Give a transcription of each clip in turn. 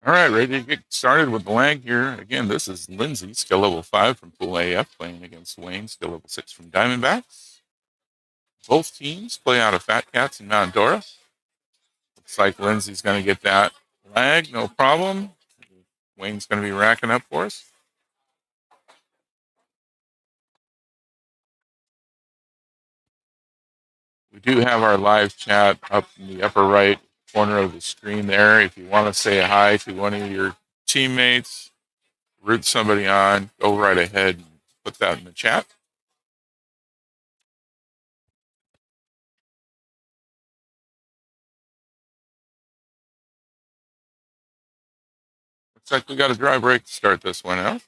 All right, ready to get started with the lag here. Again, this is Lindsay, skill level 5 from Pool AF, playing against Wayne, skill level 6 from Diamondbacks. Both teams play out of Fat Cats in Mount Dora. Looks like Lindsay's going to get that lag, no problem. Wayne's going to be racking up for us. We do have our live chat up in the upper right corner of the screen there. If you want to say hi to one of your teammates, root somebody on, go right ahead and put that in the chat. Looks like we got a dry break to start this one out.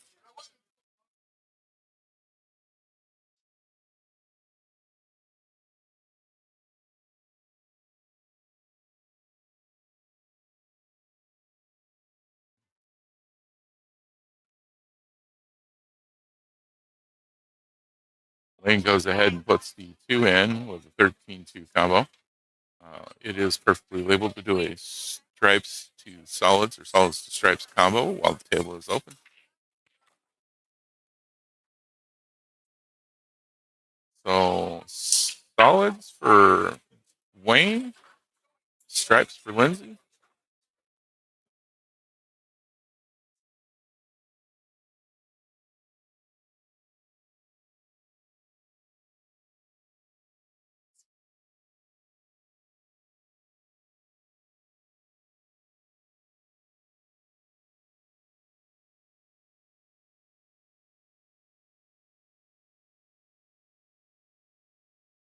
Lane goes ahead and puts the 2 in with a 13-2 combo. It is perfectly labeled to do a stripes to solids or solids to stripes combo while the table is open. So solids for Wayne, stripes for Lindsay.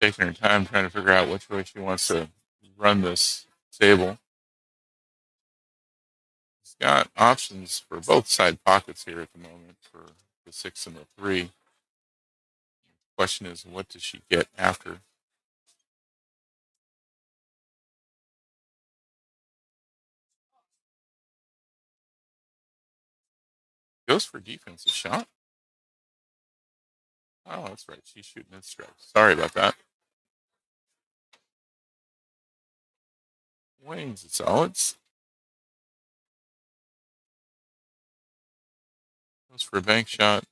Taking her time trying to figure out which way she wants to run this table. She's got options for both side pockets here at the moment for the 6 and the 3. Question is, what does she get after? Goes for defensive shot. Oh, that's right. She's shooting at stripes. Sorry about that. Wayne's at solids. Goes for a bank shot.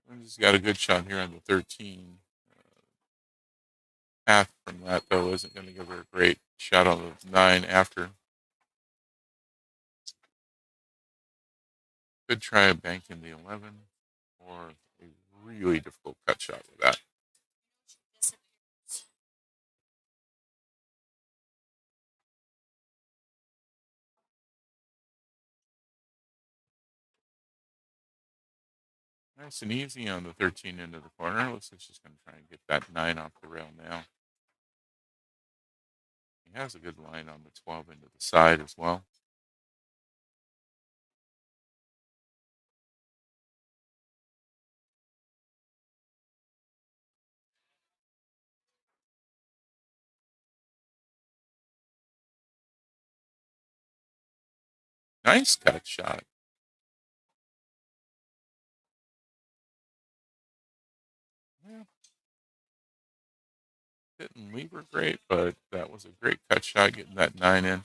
Lindsay's got a good shot here on the 13. Half from that, though, isn't going to give her a great shot on the 9 after. Could try a bank in the 11 or a really difficult cut shot with that. Nice and easy on the 13 into the corner. Looks like she's going to try and get that 9 off the rail now. He has a good line on the 12 into the side as well. Nice cut shot. Yeah. Didn't leave her great, but that was a great cut shot getting that 9 in.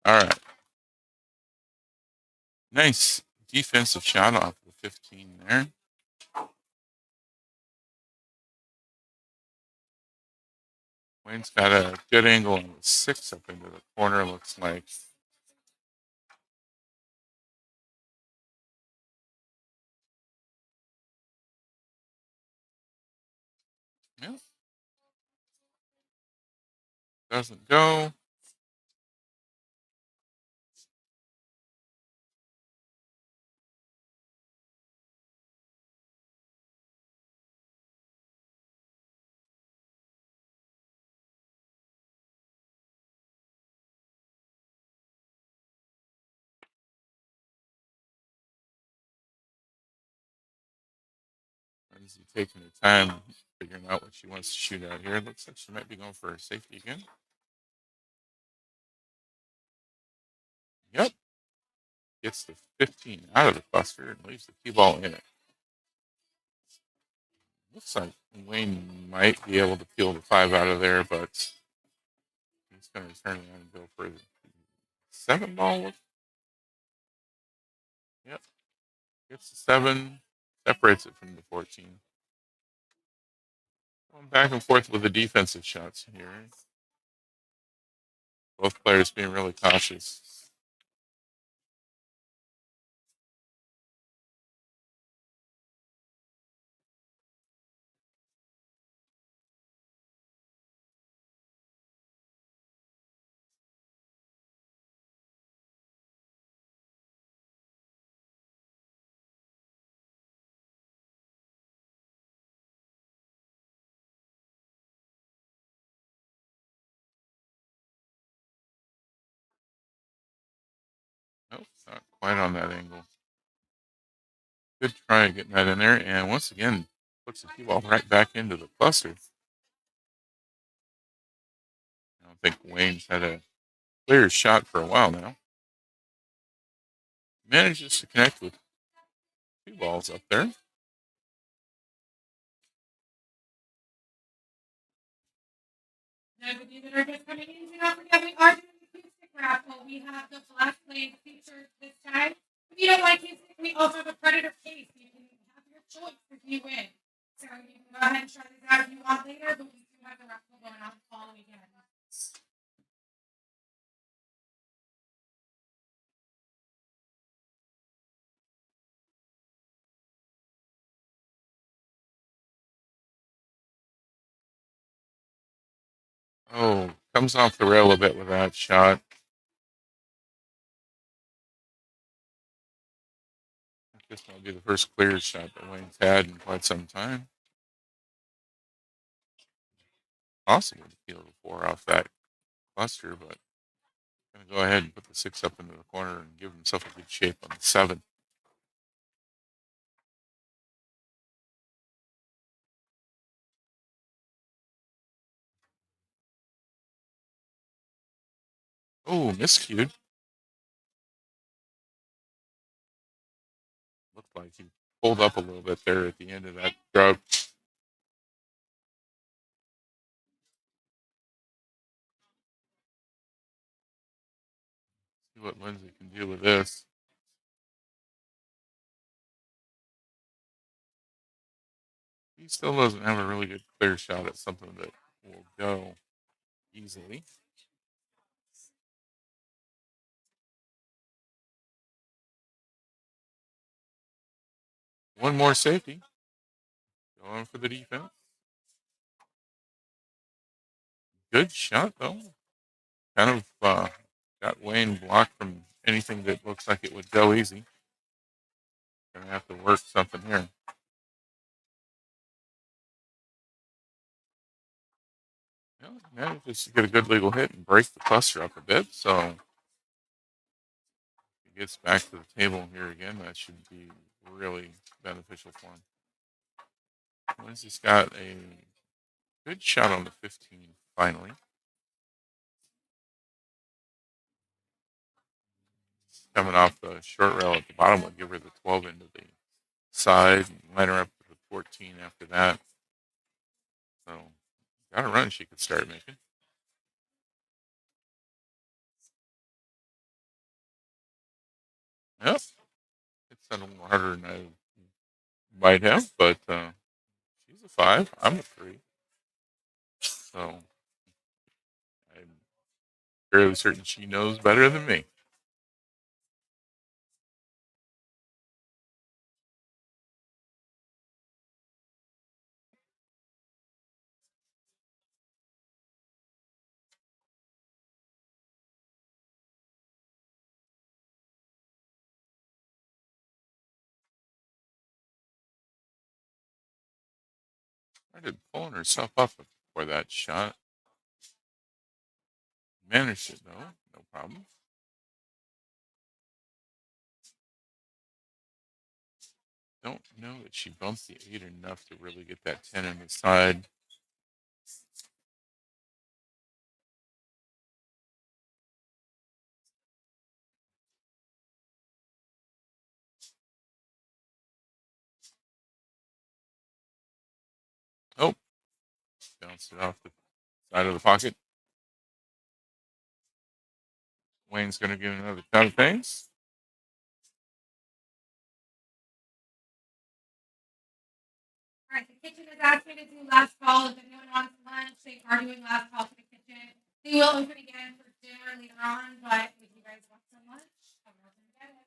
All right. Nice defensive shot off the 15 there. Wayne's got a good angle on the 6 up into the corner, looks like. Yeah. Doesn't go. Lindsay taking her time, figuring out what she wants to shoot out here. Looks like she might be going for a safety again. Yep. Gets the 15 out of the cluster and leaves the cue ball in it. Looks like Wayne might be able to peel the 5 out of there, but he's going to turn around and go for the 7 ball. Yep. Gets the 7, separates it from the 14. Going back and forth with the defensive shots here. Both players being really cautious. Nope, not quite on that angle. Good try getting that in there, and once again, puts the cue ball right back into the cluster. I don't think Wayne's had a clear shot for a while now. Manages to connect with 2 balls up there. Those of you that are just coming in, do not forget we are doing the acoustic raffle. We have the Black Blade featured this time. If you don't like acoustic, we also have a Predator case. You can have your choice if you win. So you can go ahead and try this out if you want later, but we do have the raffle going on all weekend. Oh, comes off the rail a bit with that shot. This might be the first clear shot that Wayne's had in quite some time. Possible to peel the 4 off that cluster, but going to go ahead and put the 6 up into the corner and give himself a good shape on the 7. Oh, miscued. Looked like he pulled up a little bit there at the end of that drop. See what Lindsay can do with this. He still doesn't have a really good clear shot at something that will go easily. One more safety. Going for the defense. Good shot, though. Kind of got Wayne blocked from anything that looks like it would go easy. Gonna have to work something here. Well, managed to get a good legal hit and break the cluster up a bit. So if he gets back to the table here again, that should be really beneficial for him. Lindsay's got a good shot on the 15 finally. Coming off the short rail at the bottom would give her the 12 into the side and line her up to the 14 after that. So got a run she could start making. Yep. It's a little harder than I might have, but she's a 5. I'm a 3. So I'm fairly certain she knows better than me. Started pulling herself up for that shot. Managed it though, no problem. Don't know that she bumped the 8 enough to really get that 10 in the side. Oh, bounced it off the side of the pocket. Wayne's going to get another shot of things. All right, the kitchen has asked me to do last call. If anyone wants lunch, they are doing last call for the kitchen. They will open again for dinner later on, but if you guys want some lunch, I'm not going to get it.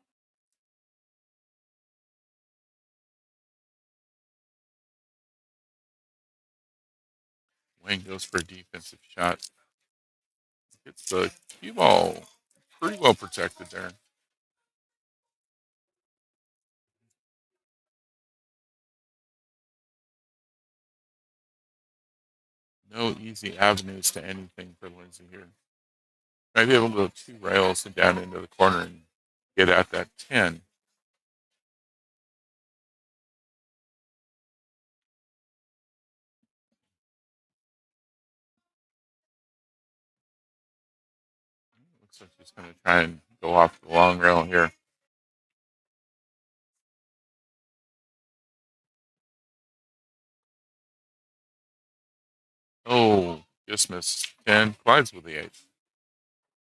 Wayne goes for a defensive shot. Gets the cue ball pretty well protected there. No easy avenues to anything for Lindsay here. Might be able to go 2 rails and down into the corner and get at that 10. Looks like she's going to try and go off the long rail here. Oh, just missed 10. Collides with the 8.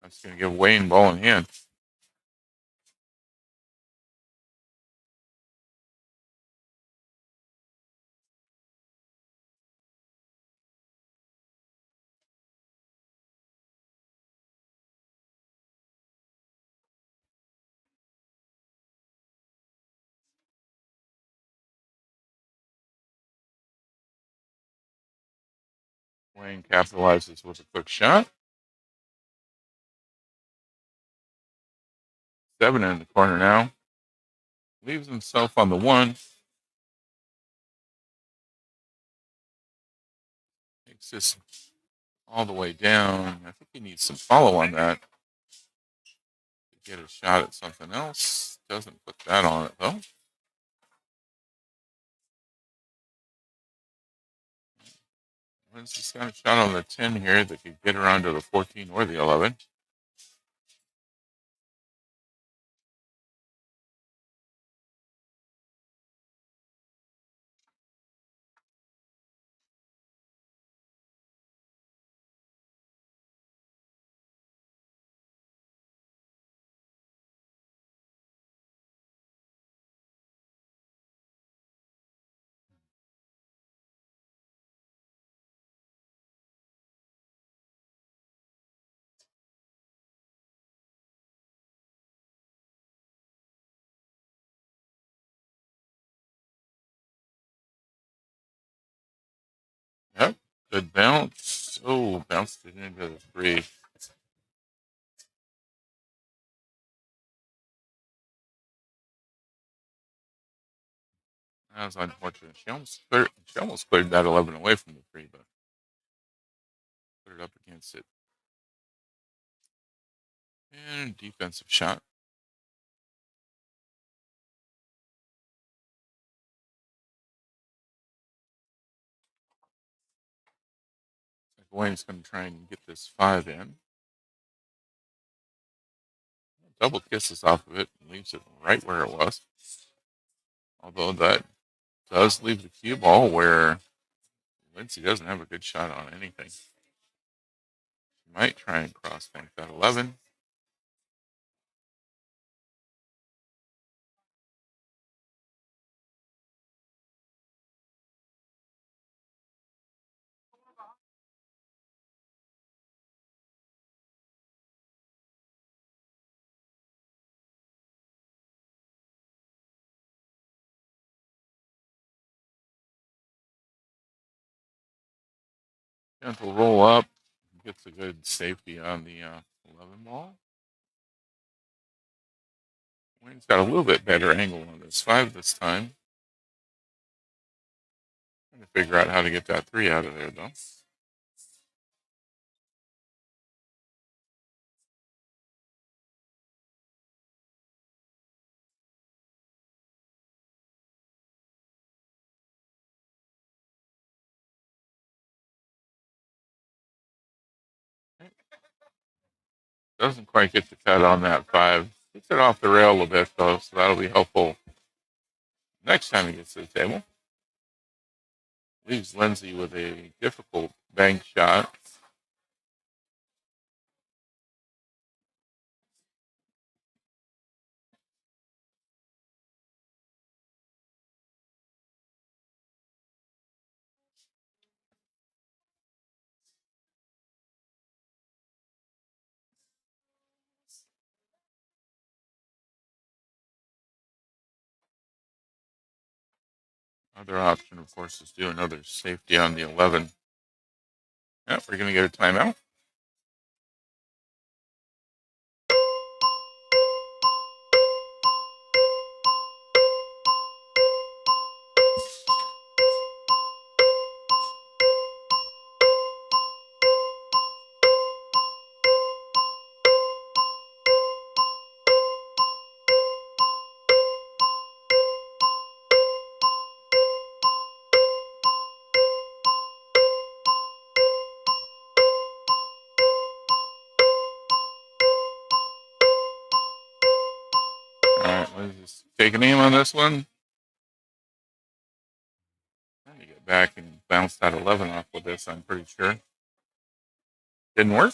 That's going to give Wayne ball in hand. Wayne capitalizes with a quick shot. 7 in the corner now. Leaves himself on the 1. Takes this all the way down. I think he needs some follow on that to get a shot at something else. Doesn't put that on it though. Lindsay's got a shot on the 10 here that could get around to the 14 or the 11. Yep, good bounce. Oh, bounced it into the 3. That was unfortunate. She almost cleared that 11 away from the 3, but put it up against it. And defensive shot. Wayne's going to try and get this 5 in. Double kisses off of it and leaves it right where it was. Although that does leave the cue ball where Lindsay doesn't have a good shot on anything. She might try and cross bank that 11. Gentle roll up. Gets a good safety on the 11 ball. Wayne's got a little bit better angle on this 5 this time. Trying to figure out how to get that 3 out of there, though. Doesn't quite get the cut on that 5. Gets it off the rail a bit, though, so that'll be helpful next time he gets to the table. Leaves Lindsay with a difficult bank shot. Other option, of course, is do another safety on the 11. Yep, we're going to get a timeout. All right, let's just take an aim on this one. Trying to get back and bounce that 11 off with this, I'm pretty sure. Didn't work.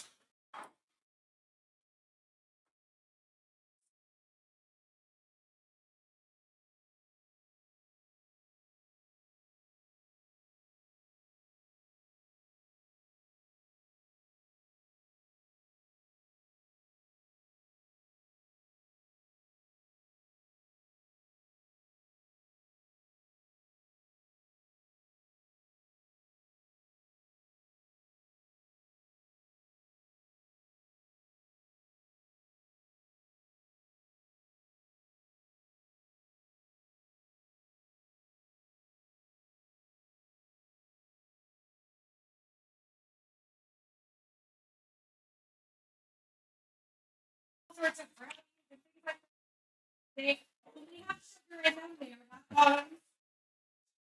Sorts of brownies and things like that. They only have sugar in them. They are not bottoms.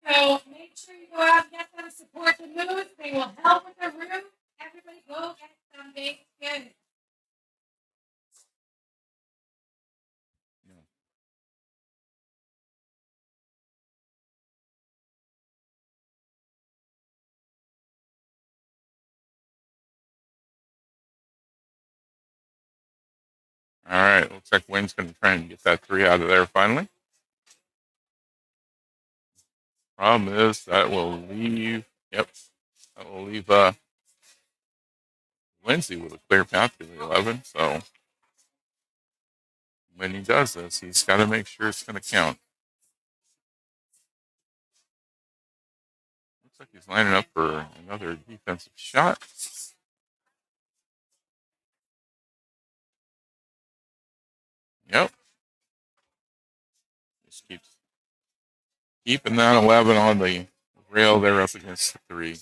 So make sure you go out and get them. Support the moves. They will help with the room. Everybody go get some baked goods. All right, looks like Wayne's going to try and get that 3 out of there finally. Problem is that will leave, that will leave Lindsay with a clear path to the 11. So when he does this, he's got to make sure it's going to count. Looks like he's lining up for another defensive shot. Yep. Just keeps keeping that 11 on the rail there up against the 3. At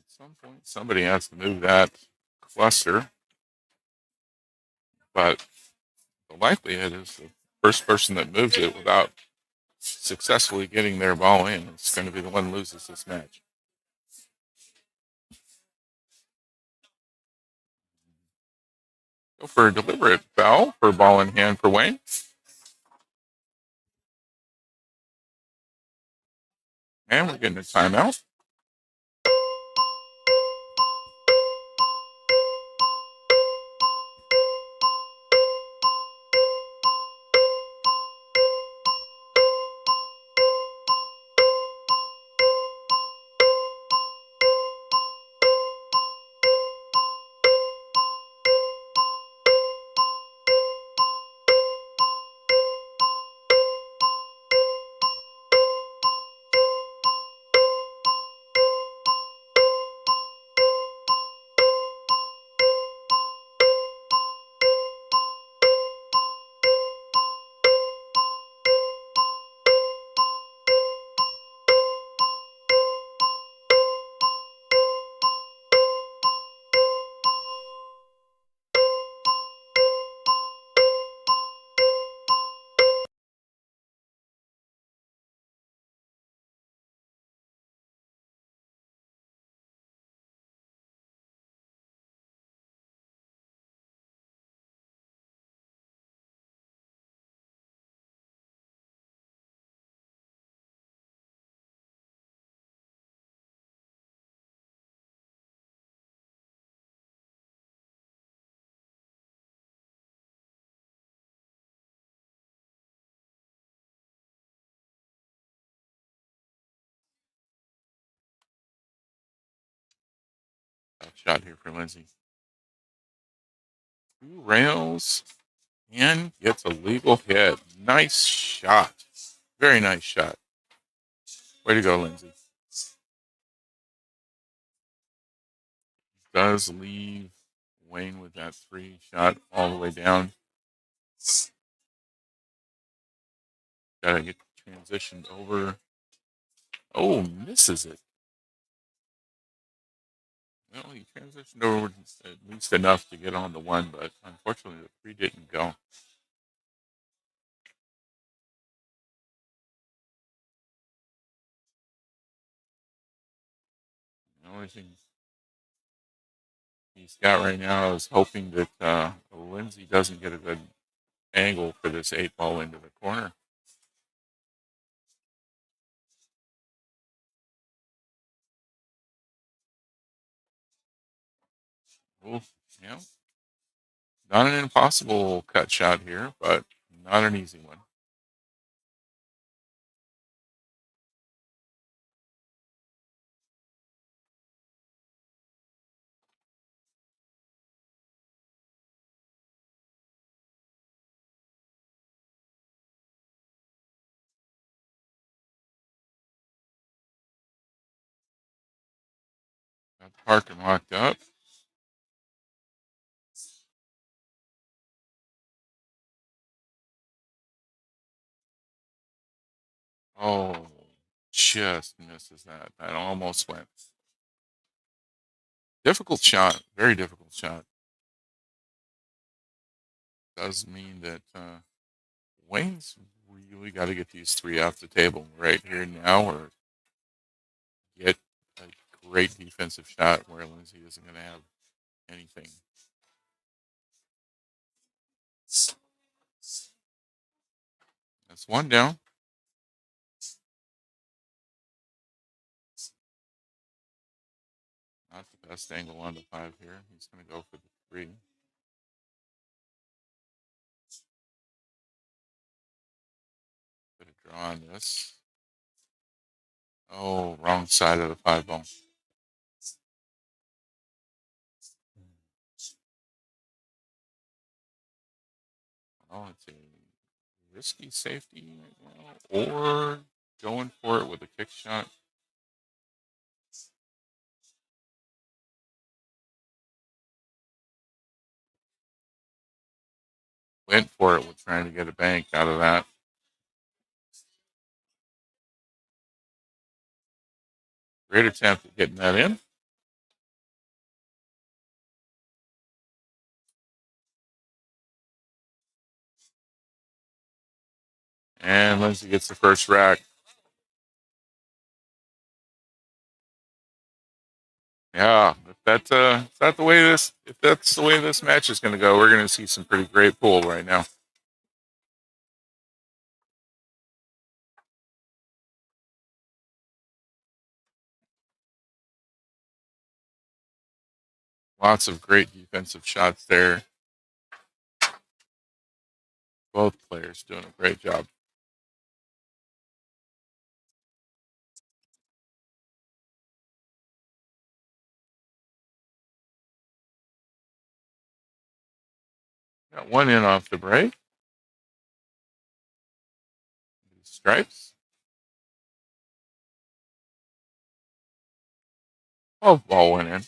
some point, somebody has to move that cluster, but the likelihood is the first person that moves it without successfully getting their ball in is going to be the one who loses this match. Go for a deliberate foul for ball in hand for Wayne. And we're getting a timeout. shot here for Lindsay. 2 rails and gets a legal hit. Nice shot. Very nice shot. Way to go, Lindsay. Does leave Wayne with that 3 shot all the way down. Gotta get transitioned over. Oh, misses it. Well, he transitioned over at least enough to get on the 1, but unfortunately the 3 didn't go. The only thing he's got right now is hoping that Lindsay doesn't get a good angle for this 8 ball into the corner. Oh, yeah. Not an impossible cut shot here, but not an easy one. Got the parking locked up. Oh, just misses that. That almost went. Difficult shot. Very difficult shot. Does mean that Wayne's really got to get these 3 off the table right here now, or get a great defensive shot where Lindsay isn't going to have anything. That's 1 down. Not the best angle on the 5 here. He's going to go for the 3. Put a draw on this. Oh, wrong side of the 5 ball. Oh, it's a risky safety right now, or going for it with a kick shot. Went for it with trying to get a bank out of that. Great attempt at getting that in. And Lindsay gets the first rack. Yeah, if that's the way this match is going to go, we're going to see some pretty great pool right now. Lots of great defensive shots there. Both players doing a great job. Got 1 in off the break. Stripes. Oh, ball went in.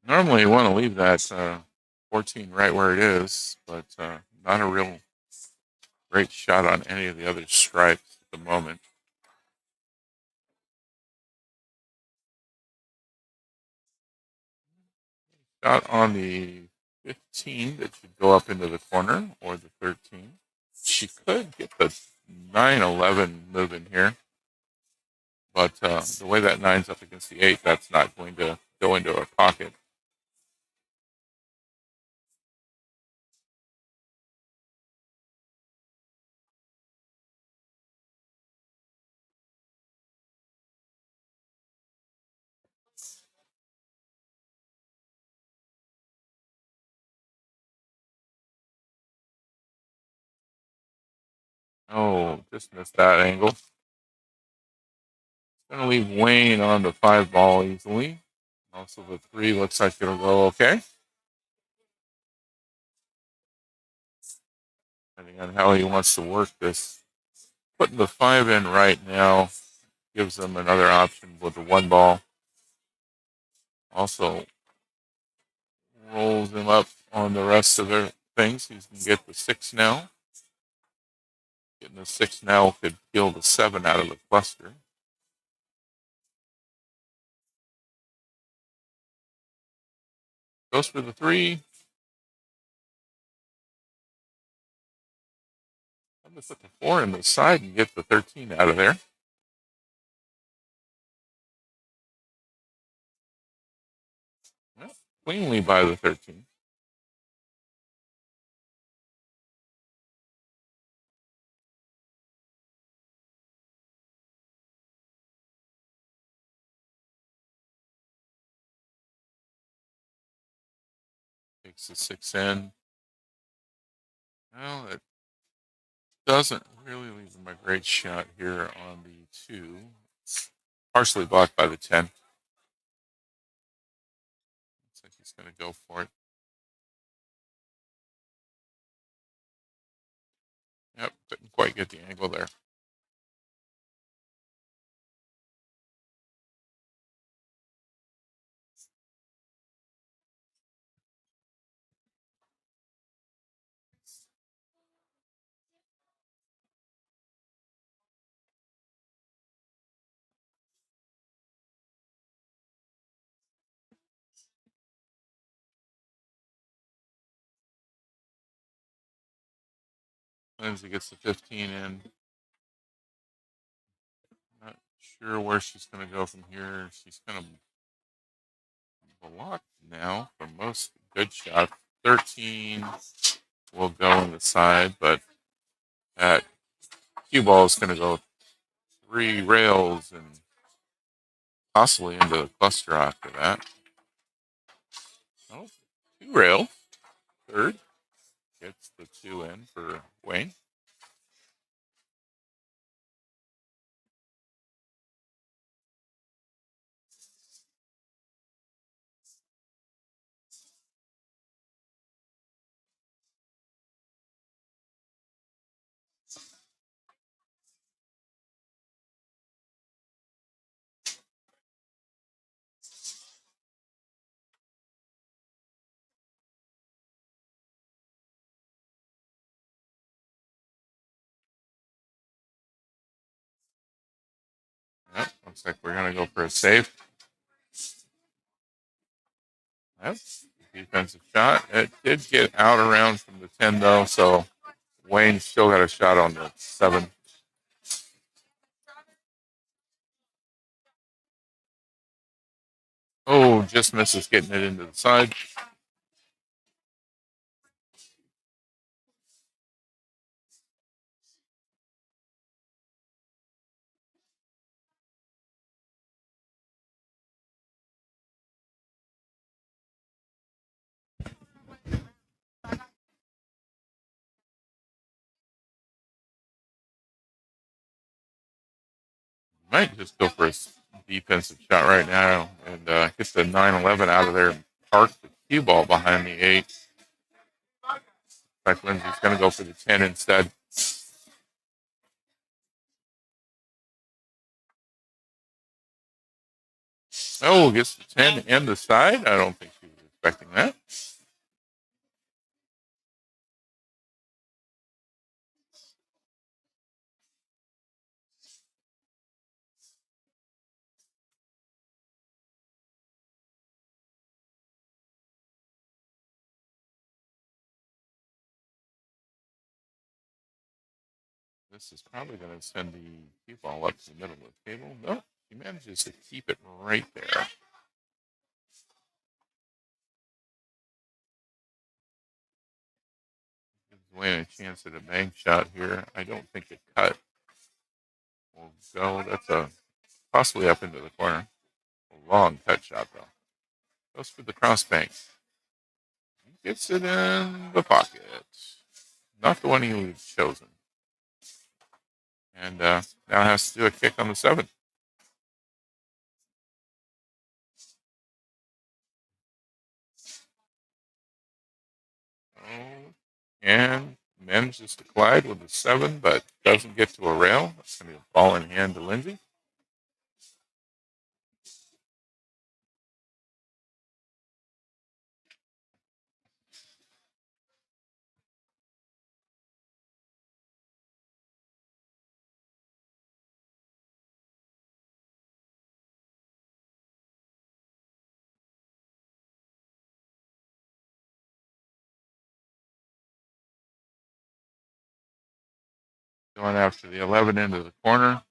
Normally, you want to leave that 14 right where it is, but not a real great shot on any of the other stripes at the moment. Shot on the 15 that should go up into the corner, or the 13. She could get the 9-11 moving here. But the way that 9's up against the 8, that's not going to go into our pocket. Oh, just missed that angle. Going to leave Wayne on the 5 ball easily. Also, the 3 looks like it'll go okay. Depending on how he wants to work this. Putting the 5 in right now gives them another option with the 1 ball. Also rolls him up on the rest of their things. He's going to get the 6 now. Getting the 6 now could kill the 7 out of the cluster. Goes for the 3. I'm going to put the 4 in the side and get the 13 out of there. Well, cleanly by the 13. Takes the 6 in. Well, it doesn't really leave him a great shot here on the 2. It's partially blocked by the 10. Looks like he's going to go for it. Yep, couldn't quite get the angle there. Lindsay gets the 15 in. Not sure where she's going to go from here. She's kind of blocked now for most good shots. 13 will go on the side, but that cue ball is going to go 3 rails and possibly into the cluster after that. Oh, 2 rail. 3rd gets the 2 in for Wayne. Yep, looks like we're going to go for a save. Yep, defensive shot. It did get out around from the 10, though, so Wayne still got a shot on the 7. Oh, just misses getting it into the side. Might just go for a defensive shot right now and get the 9-11 out of there and park the cue ball behind the 8. In fact, Lindsay's going to go for the 10 instead. Oh, gets the 10 and the side. I don't think she was expecting that. This is probably going to send the cue ball up to the middle of the table. No, He manages to keep it right there. Gives Wayne a chance at a bank shot here. I don't think the cut will go. That's a possibly up into the corner. A long cut shot, though. Goes for the cross bank. Gets it in the pocket. Not the one he would have chosen. And now has to do a kick on the 7. Oh, and manages to collide with the 7, but doesn't get to a rail. That's going to be a ball in hand to Lindsay. Going after the 11 into the corner.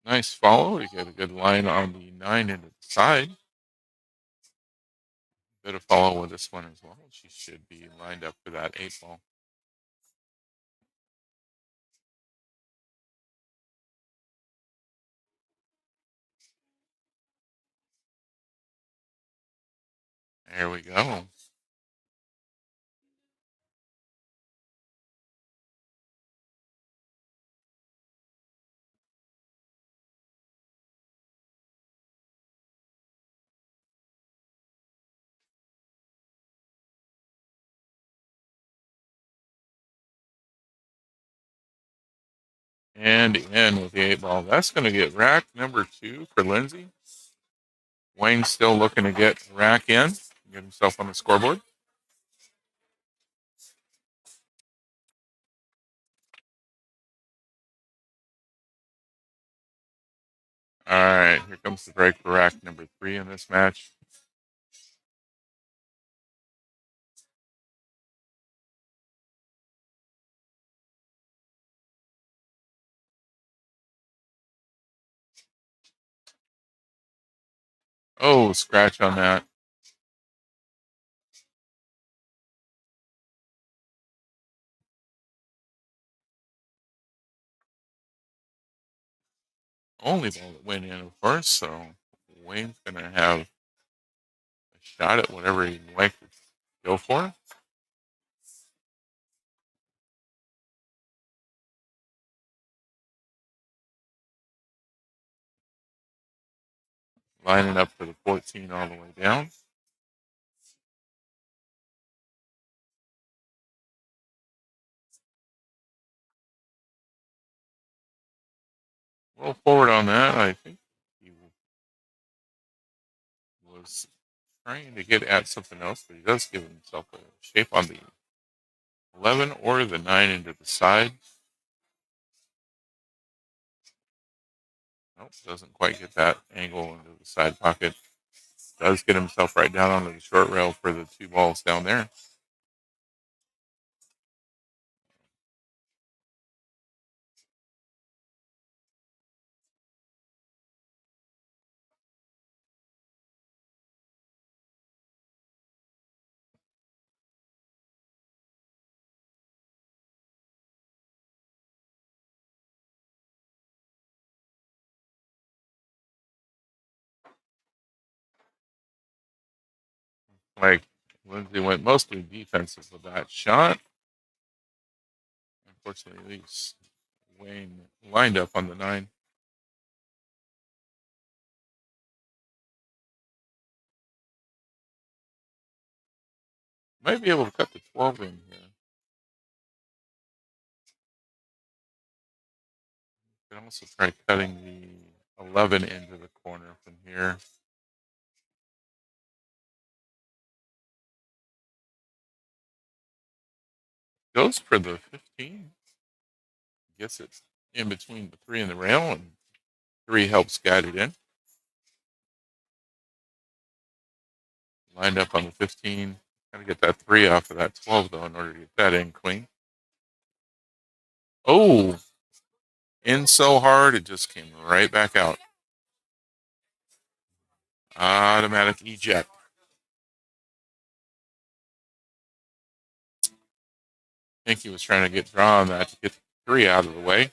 Nice follow. You get a good line on the 9 into the side. Bit of follow with this one as well. She should be lined up for that 8 ball. There we go. And in with the 8 ball. That's going to get rack number 2 for Lindsay. Wayne's still looking to get rack in, get himself on the scoreboard. All right, here comes the break for rack number 3 in this match. Oh, scratch on that. Only ball that went in, of course, so Wayne's going to have a shot at whatever he'd like to go for. Lining up for the 14 all the way down. Roll forward on that. I think he was trying to get at something else, but he does give himself a shape on the 11 or the 9 into the side. Nope, doesn't quite get that angle into the side pocket. Does get himself right down onto the short rail for the 2 balls down there. Like Lindsay went mostly defensive with that shot. Unfortunately, at least Wayne lined up on the 9. Might be able to cut the 12 in here. Can also try cutting the 11 into the corner from here. Goes for the 15. Gets it in between the 3 and the rail and 3 helps guide it in. Lined up on the 15. Got to get that 3 off of that 12, though, in order to get that in clean. Oh, in so hard, it just came right back out. Automatic eject. I think he was trying to get draw on that to get the 3 out of the way.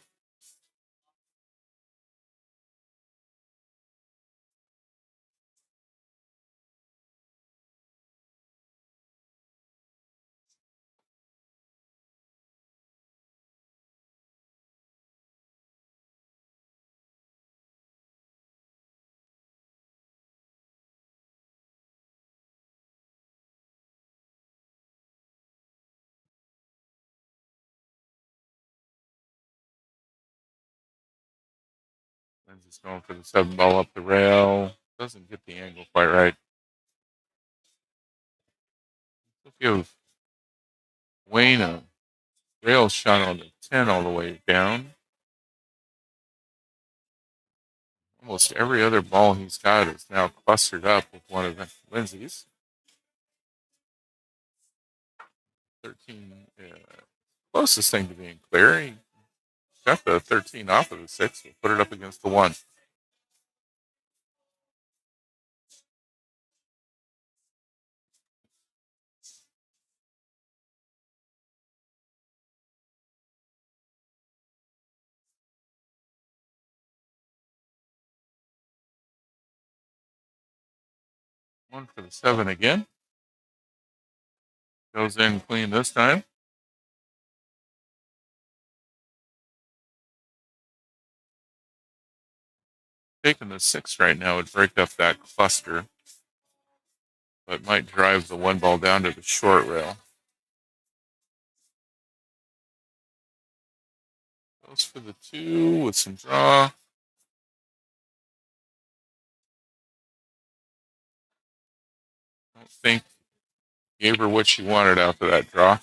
Lindsay's going for the 7 ball up the rail. Doesn't get the angle quite right. Give Wayne a rail shot on the 10 all the way down. Almost every other ball he's got is now clustered up with one of Lindsay's. 13, closest thing to being clear. He got the 13 off of the 6. We'll put it up against the 1. One for the 7 again. Goes in clean this time. Taking the 6 right now would break up that cluster, but might drive the 1 ball down to the short rail. Goes for the 2 with some draw. Don't think gave her what she wanted after that draw.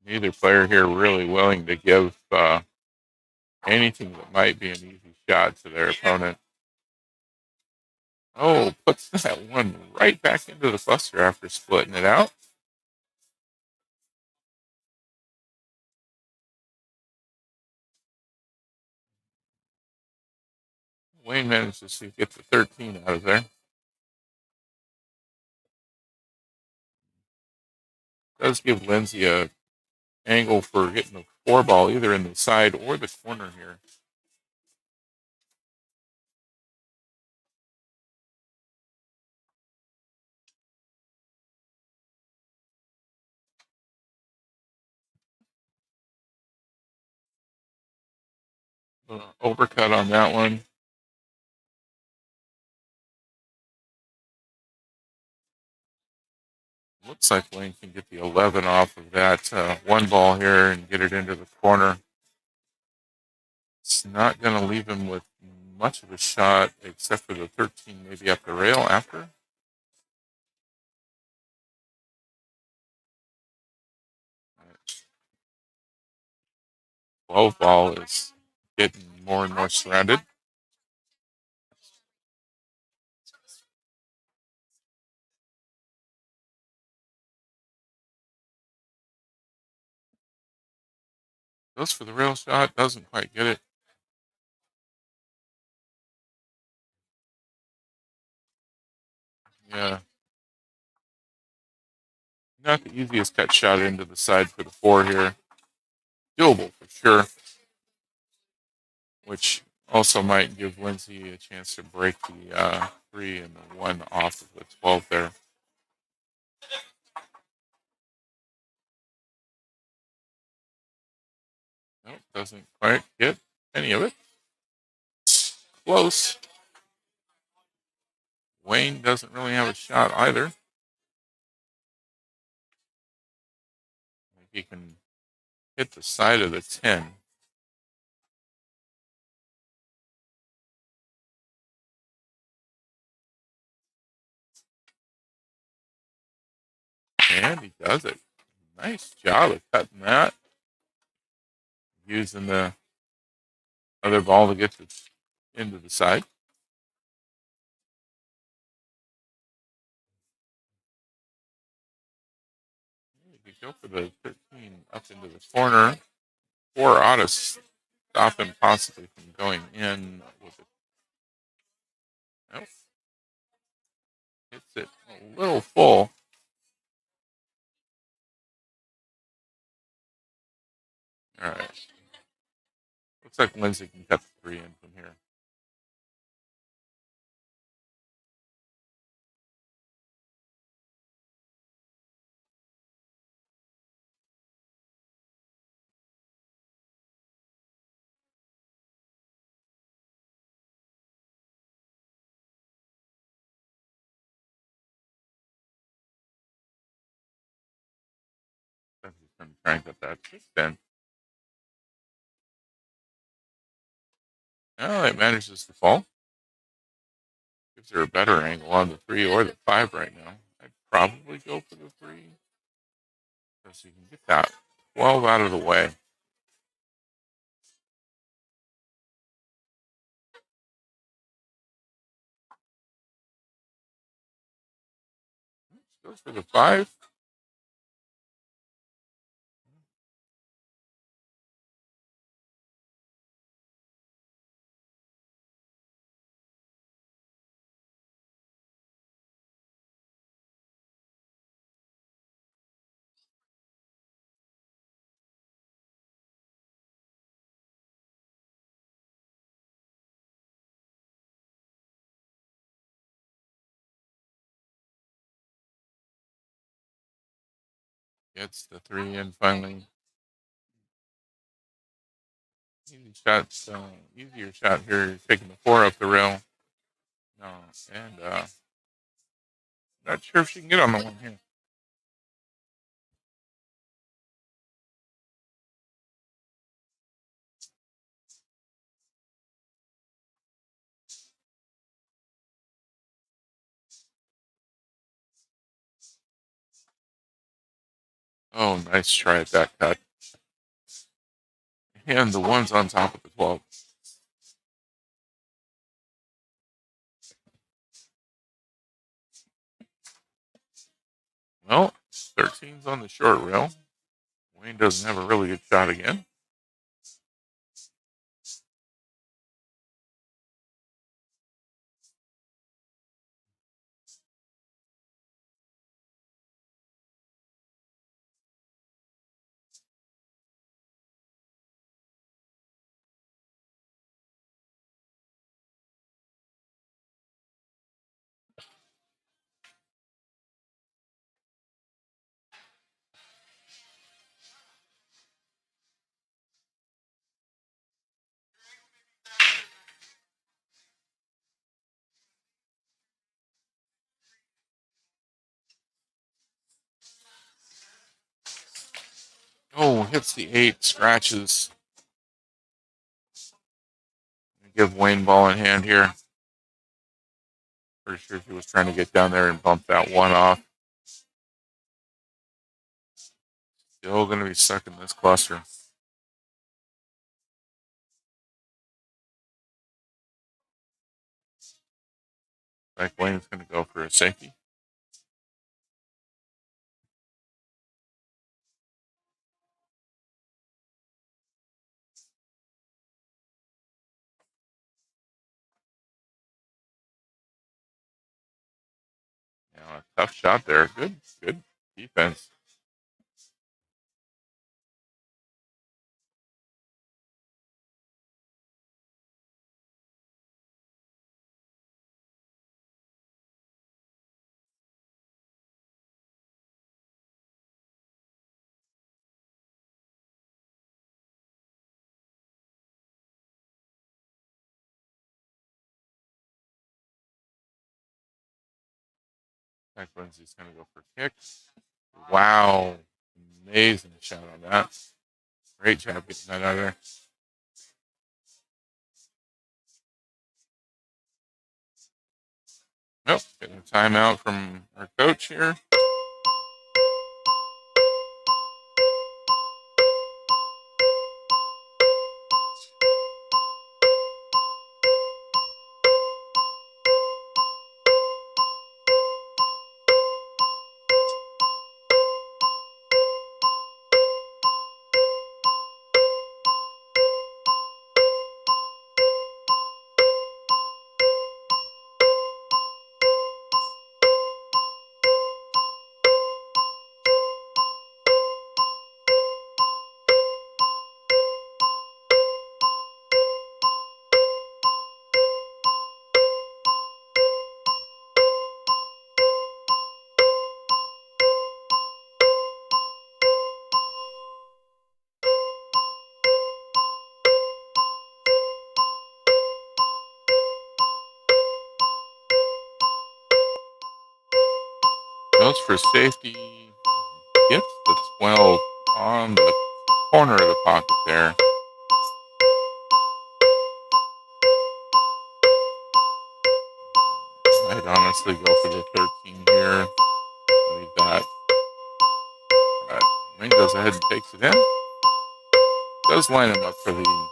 Neither player here really willing to give anything that might be an easy shot to their opponent. Oh, puts that one right back into the cluster after splitting it out. Wayne manages to get the 13 out of there. Does give Lindsay a angle for getting the 4 ball either in the side or the corner here. Overcut on that one. Looks like Wayne can get the 11 off of that 1 ball here and get it into the corner. It's not going to leave him with much of a shot except for the 13 maybe up the rail after. 12 ball is getting more and more surrounded. Goes for the rail shot, doesn't quite get it. Yeah. Not the easiest cut shot into the side for the 4 here. Doable for sure. Which also might give Lindsay a chance to break the 3 and the 1 off of the 12 there. Nope, doesn't quite get any of it. Close. Wayne doesn't really have a shot either. He can hit the side of the 10. And he does it. Nice job of cutting that. Using the other ball to get into the side. You go for the 13 up into the corner. 4 ought to stop him possibly from going in with it. Nope. Hits it a little full. All right. Looks like Lindsay can cut the 3 in from here. Lindsay's going to try and cut that 6 in. Oh, it manages to fall. Gives her a better angle on the 3 or the 5 right now. I'd probably go for the 3. So you can get that 12 out of the way. Goes for the 5. Gets the 3 in finally. Easy shots, easier shot here. Taking the 4 up the rail. No, and not sure if she can get on the one here. Oh, nice try at that cut. And the 1's on top of the 12. Well, 13's on the short rail. Wayne doesn't have a really good shot again. Oh, hits the 8, scratches. Give Wayne ball in hand here. Pretty sure he was trying to get down there and bump that 1 off. Still going to be stuck in this cluster. Like Wayne's going to go for a safety. A tough shot there. Good defense. Like Lindsay's going to go for kicks. Wow. Amazing shot on that. Great job getting that out of there. Nope. Getting a timeout from our coach here. Goes for safety. Gets the 12 on the corner of the pocket there. I'd honestly go for the 13 here. Leave that. Wayne goes ahead and takes it in. Does line him up for the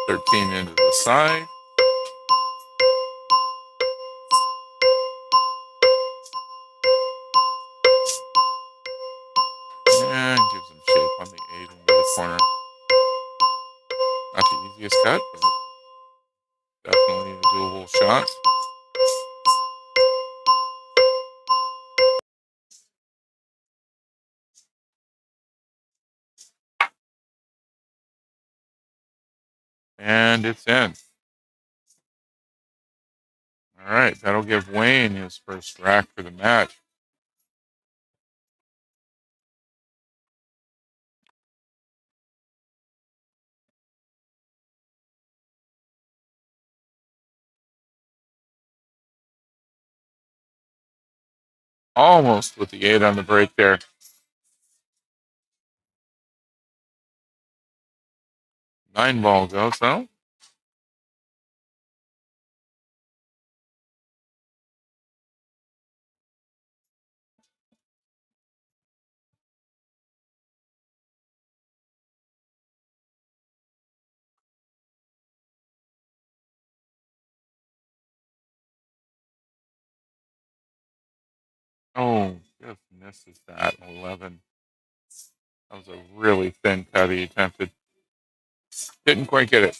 13 into the side. And gives him shape on the 8 into the corner. Not the easiest cut, but definitely a doable shot. And it's in. All right, that'll give Wayne his first rack for the match. Almost with the 8 on the break there. Nine ball goes, though. Oh, just misses that 11. That was a really thin cut he attempted. Didn't quite get it.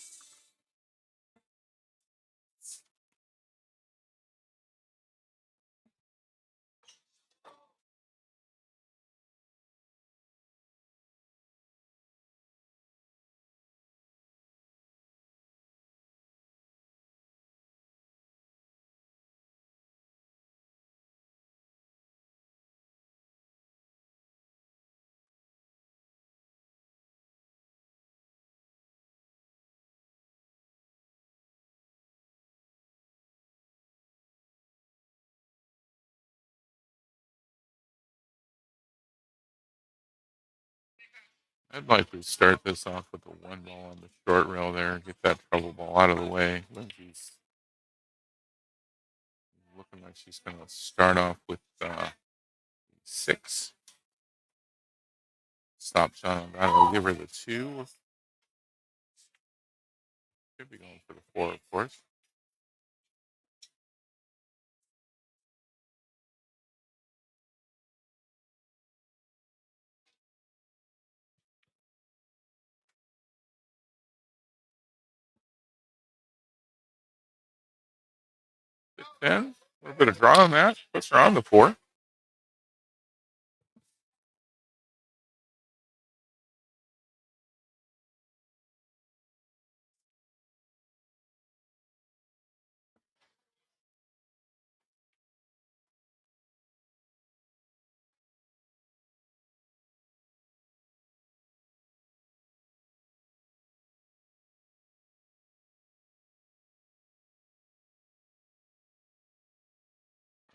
I'd likely start this off with a 1 ball on the short rail there. Get that trouble ball out of the way. Lindsay's looking like she's going to start off with 6. Stop shot on that. I'll give her the 2. Could be going for the 4, of course. The 10. A little bit of draw on that. Puts her on the 4.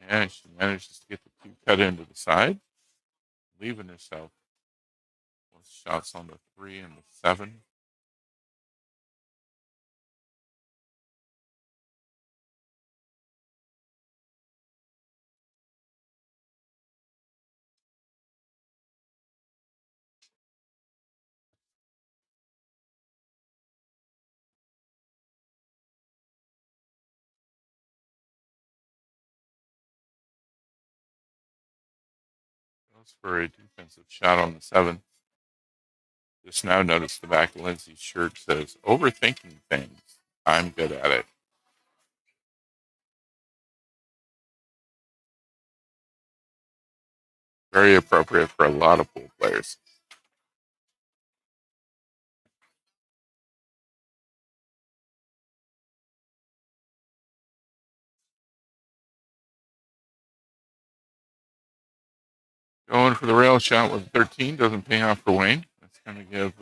And she manages to get the 2 cut into the side, leaving herself with shots on the 3 and the 7. Goes for a defensive shot on the 7. Just now noticed the back of Lindsay's shirt says, "Overthinking things. I'm good at it." Very appropriate for a lot of pool players. Going for the rail shot with 13 doesn't pay off for Wayne. That's going to give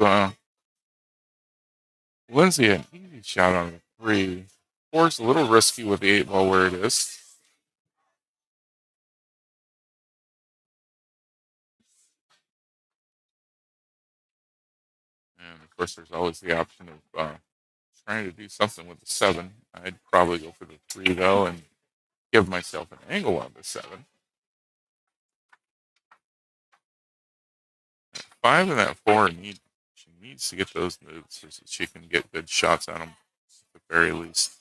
Lindsay an easy shot on the 3. 4's a little risky with the 8 ball where it is. And of course, there's always the option of trying to do something with the 7. I'd probably go for the 3 though and give myself an angle on the 7. 5 and that 4 she needs to get those moves so that she can get good shots on them at the very least.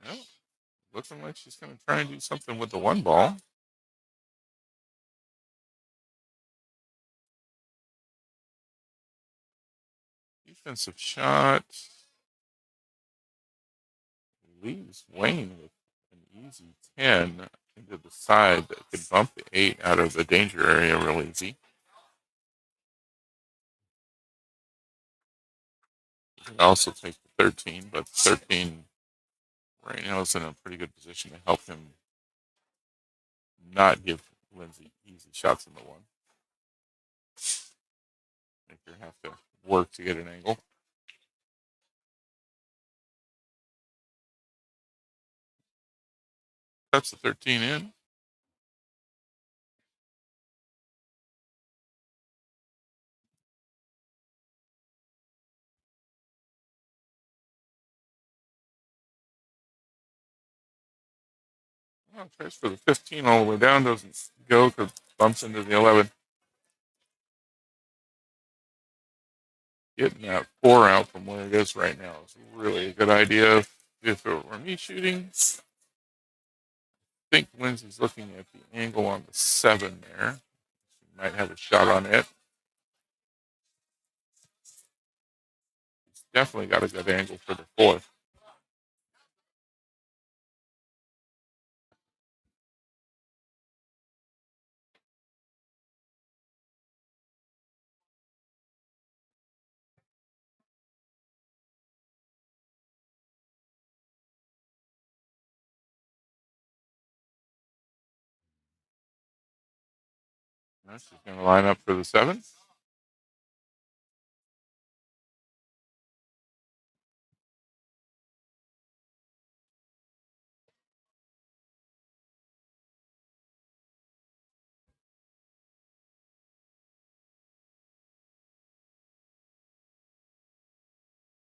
Well, looking like she's going to try and do something with the 1 ball. Defensive shot leaves Wayne with an easy 10 into the side that could bump the 8 out of the danger area real easy. You can also take the 13, but 13 right now is in a pretty good position to help him not give Lindsay easy shots in the 1. Make her have to work to get an angle. Cuts the 13 in. Well, tries for the 15 all the way down. Doesn't go because bumps into the 11. Getting that 4 out from where it is right now is really a good idea. If it were me shooting, I think Lindsay's looking at the angle on the 7 there. She might have a shot on it. She's definitely got a good angle for the 4. Now she's going to line up for the 7.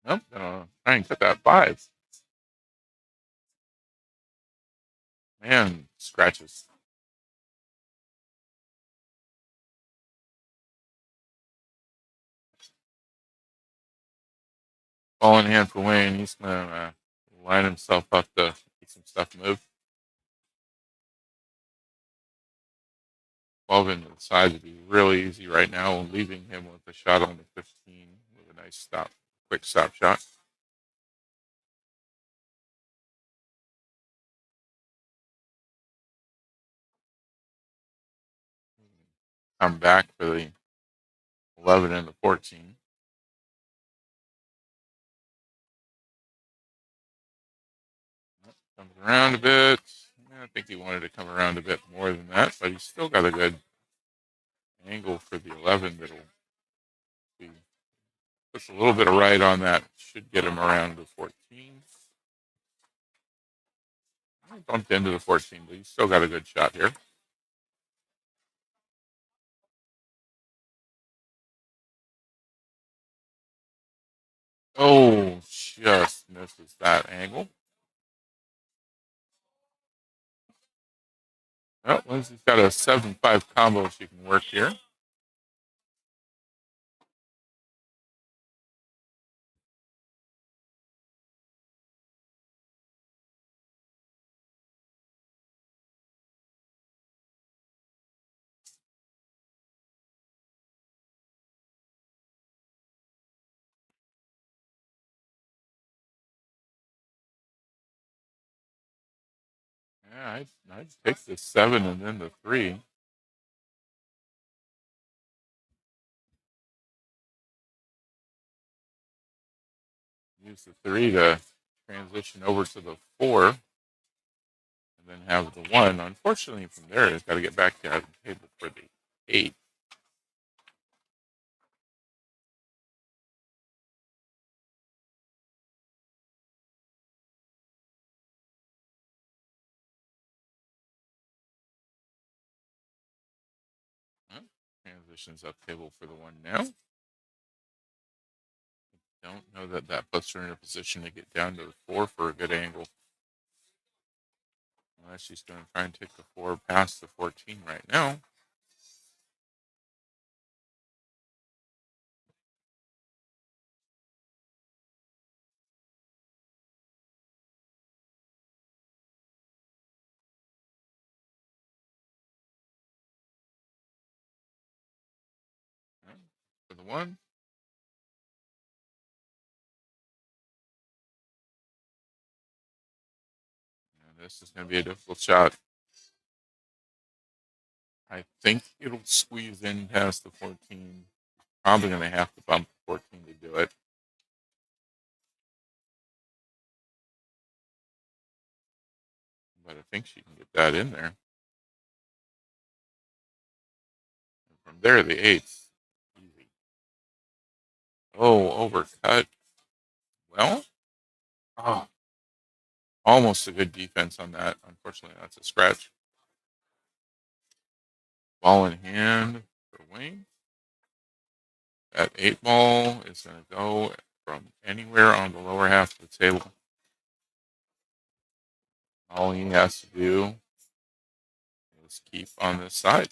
Nope, gonna try and cut that 5. Man, scratches. Ball in hand for Wayne. He's gonna line himself up to get some stuff moved. 12 into the side would be really easy right now, leaving him with a shot on the 15 with a nice quick stop shot. Come back for the 11 and the 14. Comes around a bit. I think he wanted to come around a bit more than that, but he's still got a good angle for the 11 that'll be, puts a little bit of right on that. Should get him around the 14. I bumped into the 14, but he's still got a good shot here. Oh, just misses that angle. Oh, Lindsay's got a 7-5 combo she can work here. Yeah, I'd take the 7 and then the 3. Use the 3 to transition over to the 4, and then have the 1. Unfortunately, from there, it's got to get back to the table for the 8. Transitions up table for the 1 now. Don't know that that puts her in a position to get down to the 4 for a good angle. Unless she's going to try and take the 4 past the 14 right now. For the 1. And this is going to be a difficult shot. I think it'll squeeze in past the 14. Probably going to have to bump the 14 to do it. But I think she can get that in there. And from there, the 8's easy. Oh, overcut. Well, oh, almost a good defense on that. Unfortunately, that's a scratch. Ball in hand for Wayne. That 8 ball is going to go from anywhere on the lower half of the table. All he has to do is keep on this side.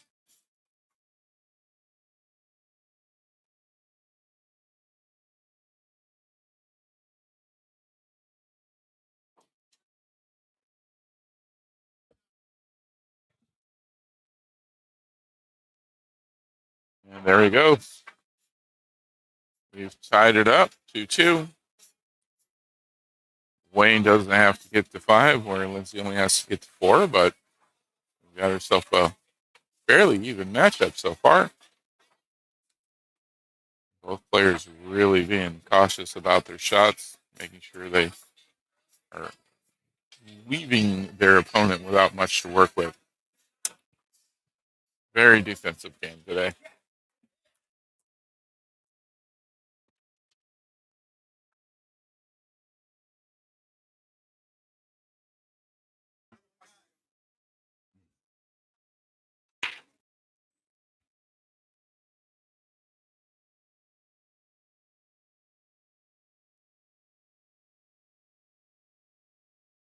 And there he goes. We've tied it up 2-2. Wayne doesn't have to get to 5, where Lindsay only has to get to 4, but we've got ourselves a fairly even matchup so far. Both players really being cautious about their shots, making sure they are leaving their opponent without much to work with. Very defensive game today.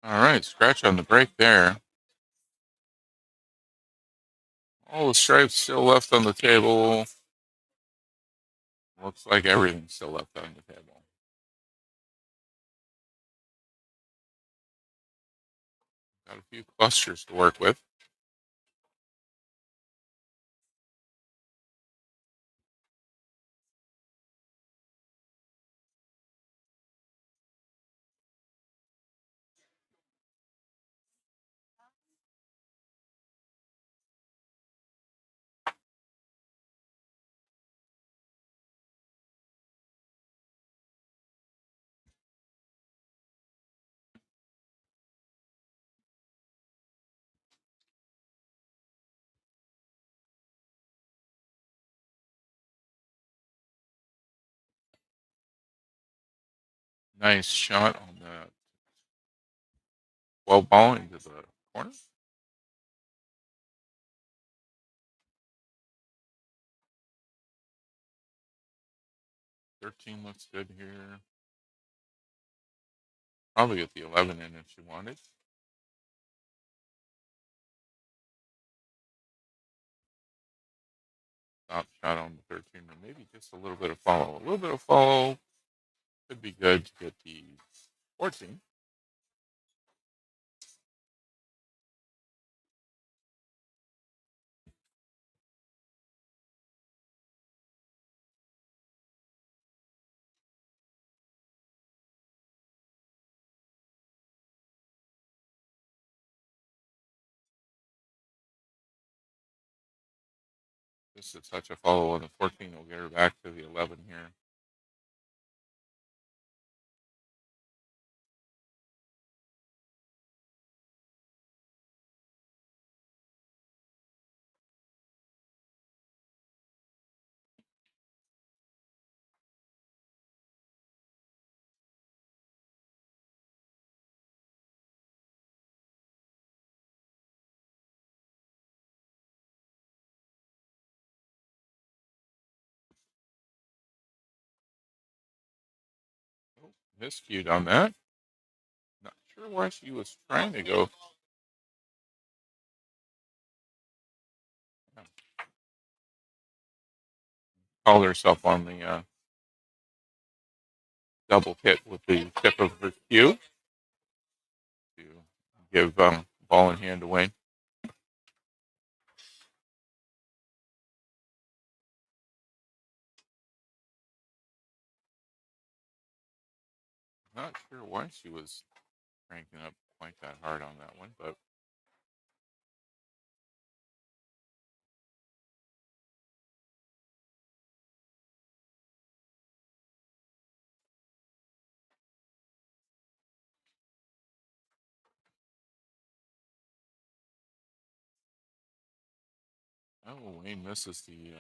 All right, scratch on the break there. All the stripes still left on the table. Looks like everything's still left on the table. Got a few clusters to work with. Nice shot on that 12 ball into the corner. "13 looks good here. Probably get the 11 in if she wanted. Top shot on the 13, or maybe just a little bit of follow. A little bit of follow could be good to get the 14. Just a touch of follow on the 14 will get her back to the 11 here. Oh, miscued on that. Not sure why she was trying to go. Called herself on the double hit with the tip of her cue to give ball in hand to Wayne. Not sure why she was cranking up quite that hard on that one, but oh, Wayne misses the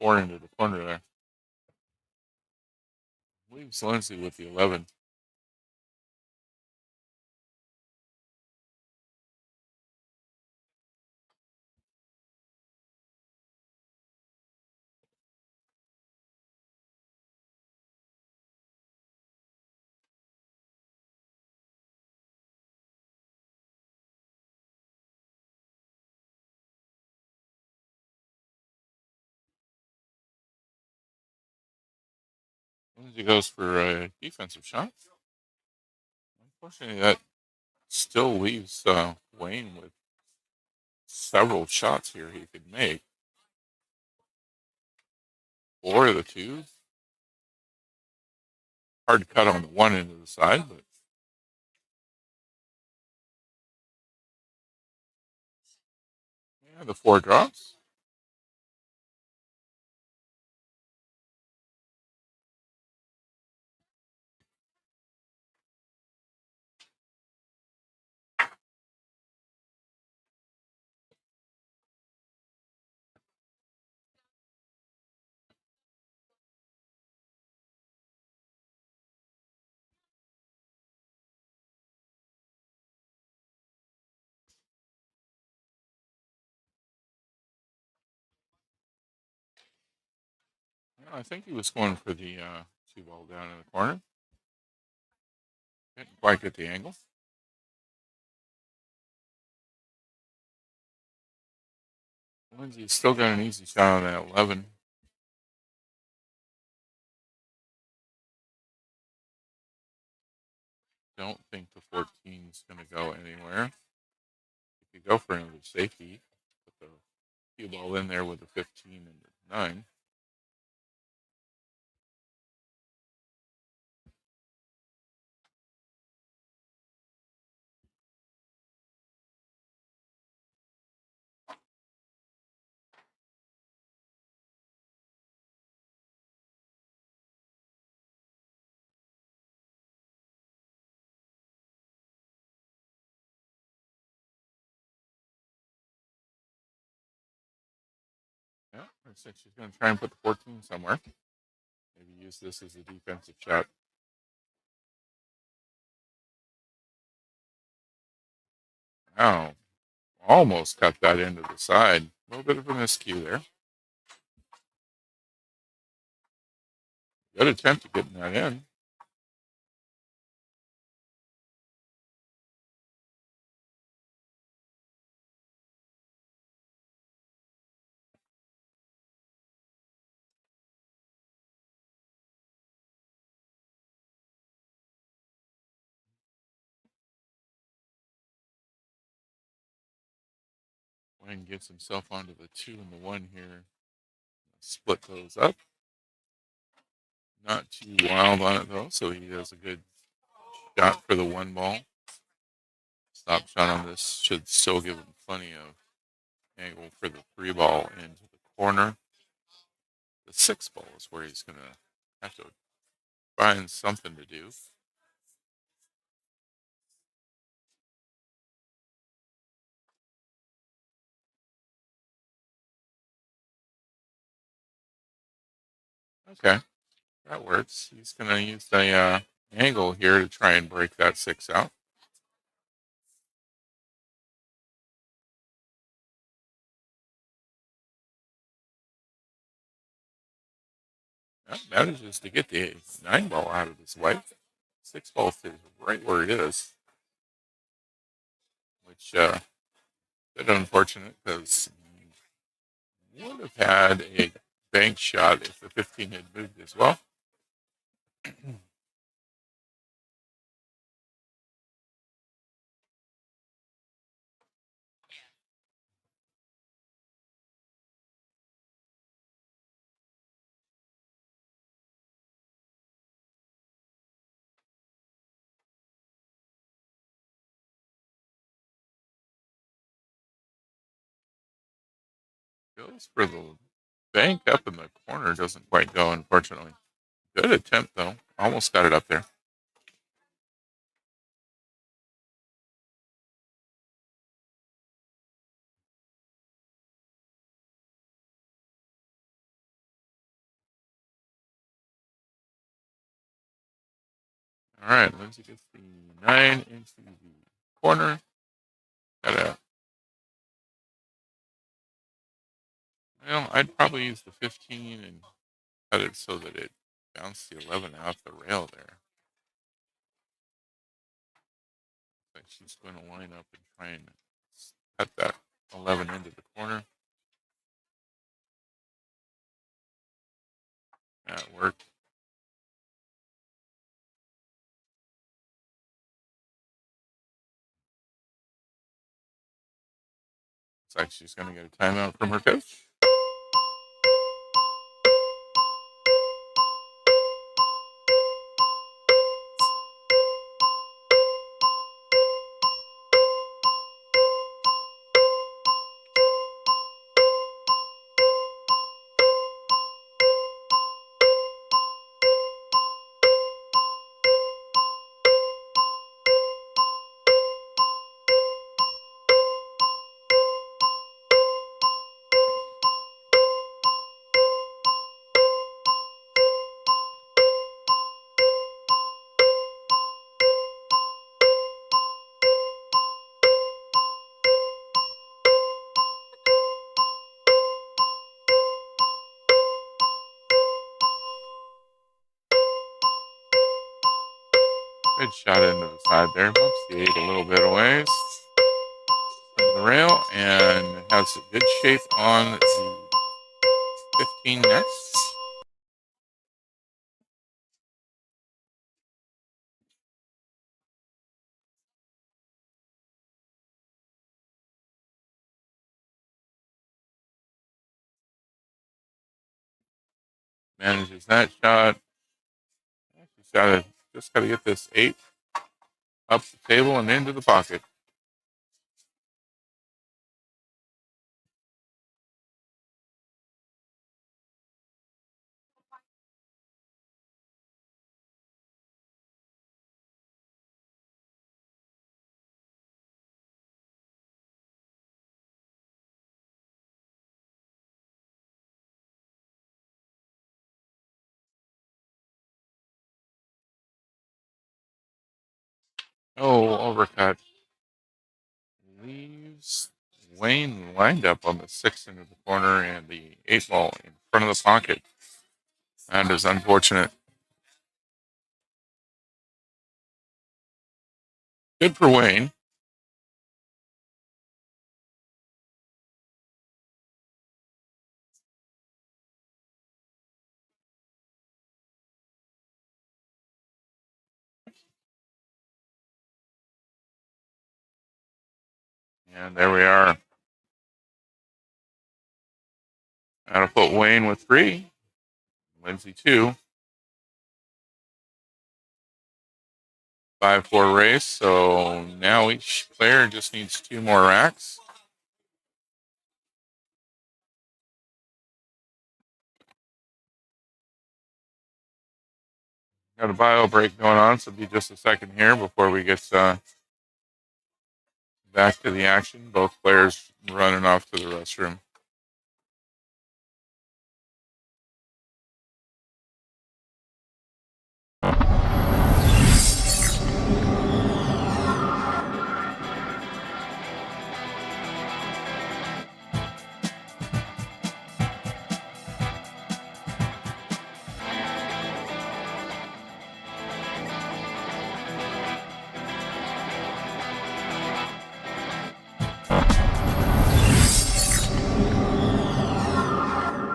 4 into the corner there. Leaves Lindsay with the 11. Lindsay goes for a defensive shot. Unfortunately, that still leaves Wayne with several shots here he could make. 4 of the 2. Hard to cut on the 1 end of the side, but yeah, the 4 drops. I think he was going for the 2 ball down in the corner. Didn't quite get the angle. Lindsay's still got an easy shot on that 11. Don't think the 14 is going to go anywhere. If you go for another safety, put the cue ball in there with the 15 and the 9. Yeah, I said she's going to try and put the 14 somewhere. Maybe use this as a defensive shot. Wow. Almost cut that into the side. A little bit of a miscue there. Good attempt at getting that in. Wayne gets himself onto the 2 and the 1 here. Split those up. Not too wild on it though, so he does a good shot for the 1 ball. Stop shot on this should still give him plenty of angle for the 3 ball into the corner. The 6 ball is where he's going to have to find something to do. Okay, that works. He's going to use the angle here to try and break that 6 out. Manages to get the 9 ball out of his way. 6 ball stays right where it is, which a bit unfortunate because he would have had a bank shot if the 15 had moved as well. Goes for the bank up in the corner, doesn't quite go, unfortunately. Good attempt, though. Almost got it up there. All right, Lindsay gets the 9 into the corner. I'd probably use the 15 and cut it so that it bounced the 11 off the rail there. But she's going to line up and try and cut that 11 into the corner. That worked. Looks like she's going to get a timeout from her coach. Good shot into the side there. Bumps the 8 a little bit away from the rail and has a good shape on the 15 next. Manages that shot. Just got to get this 8 up the table and into the pocket. Oh, overcut. Wayne lined up on the 6 into the corner and the 8 ball in front of the pocket. That is unfortunate. Good for Wayne. And there we are. Out of foot Wayne with 3. Lindsay 2. 5-4 race. So now each player just needs 2 more racks. Got a bio break going on, so it'll be just a second here before we get back to the action. Both players running off to the restroom.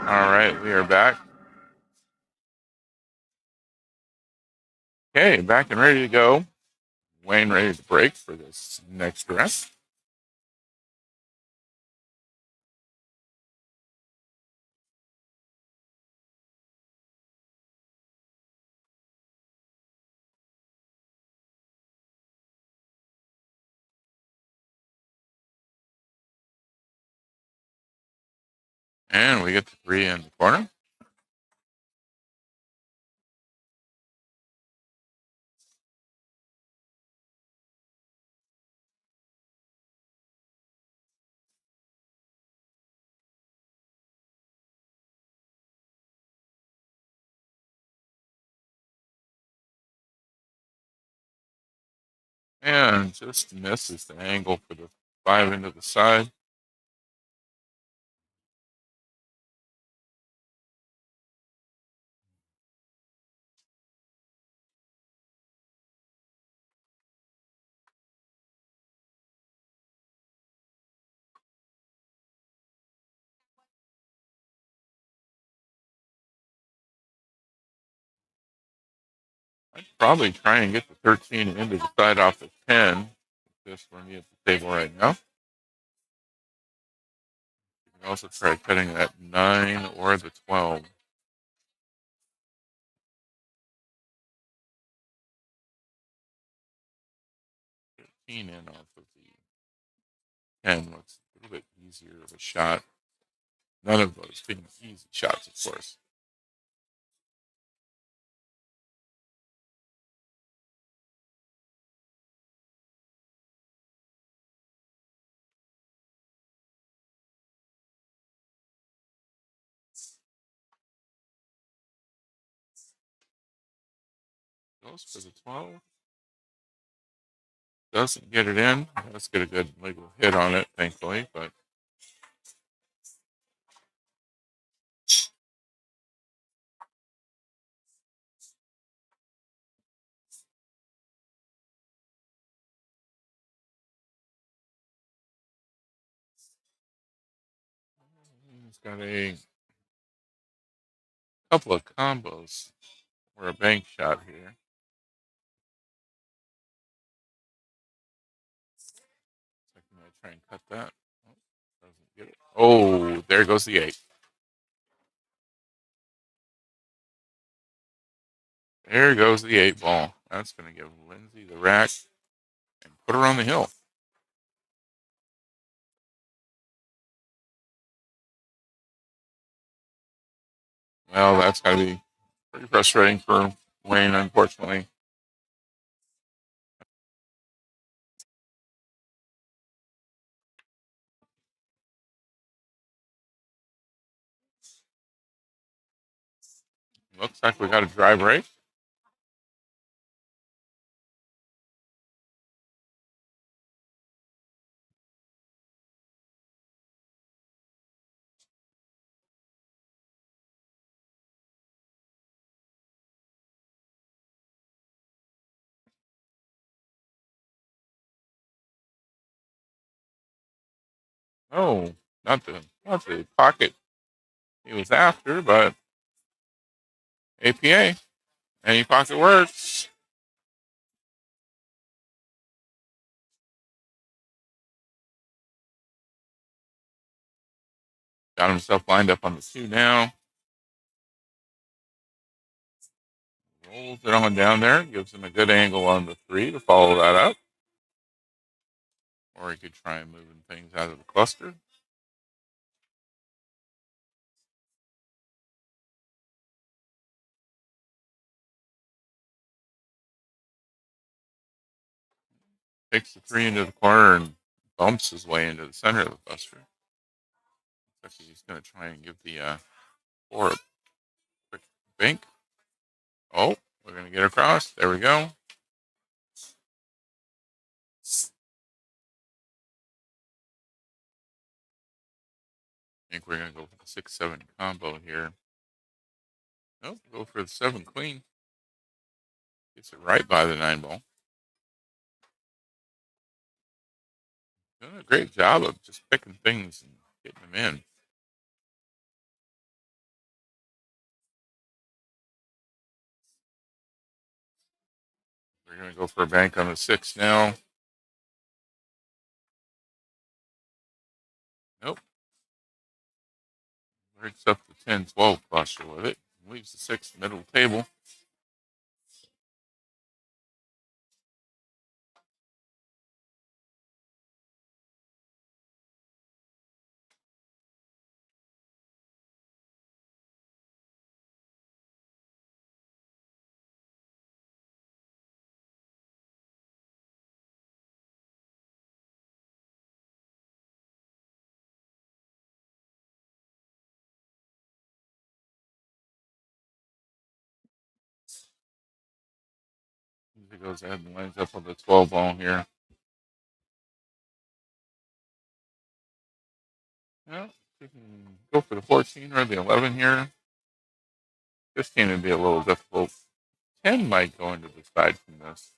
All right, we are back. Okay, back and ready to go. Wayne ready to break for this next rest. And we get the 3 in the corner. And just misses the angle for the 5 into the side. I'd probably try and get the 13 into the side off the 10. Just for me at the table right now. You can also try cutting that 9 or the 12. 13 in off of the 10 looks a little bit easier of a shot. None of those being easy shots, of course. Goes for the 12. Doesn't get it in. Let's get a good legal hit on it, thankfully, but he's got a couple of combos or a bank shot here. I'm going to try and cut that. Doesn't get it. Oh, there goes the 8. There goes the 8 ball. That's going to give Lindsay the rack and put her on the hill. Well, that's got to be pretty frustrating for Wayne, unfortunately. Looks like we got a dry break. Oh, not the pocket he was after, but APA. Any pocket works. Got himself lined up on the 2 now. Rolls it on down there. Gives him a good angle on the 3 to follow that up. Or he could try and moving things out of the cluster. Takes the 3 into the corner and bumps his way into the center of the cluster. Looks like he's going to try and give the 4 a quick bank. Oh, we're going to get across. There we go. I think we're going to go for the 6-7 combo here. Nope, go for the 7 queen. Gets it right by the 9 ball. Doing a great job of just picking things and getting them in. We're going to go for a bank on the 6 now. Nope. Breaks up the 10-12 cluster with it. Leaves the 6 middle table. He goes ahead and lines up on the 12 ball here. Yeah, we can go for the 14 or the 11 here. 15 would be a little difficult. 10 might go into the side from this.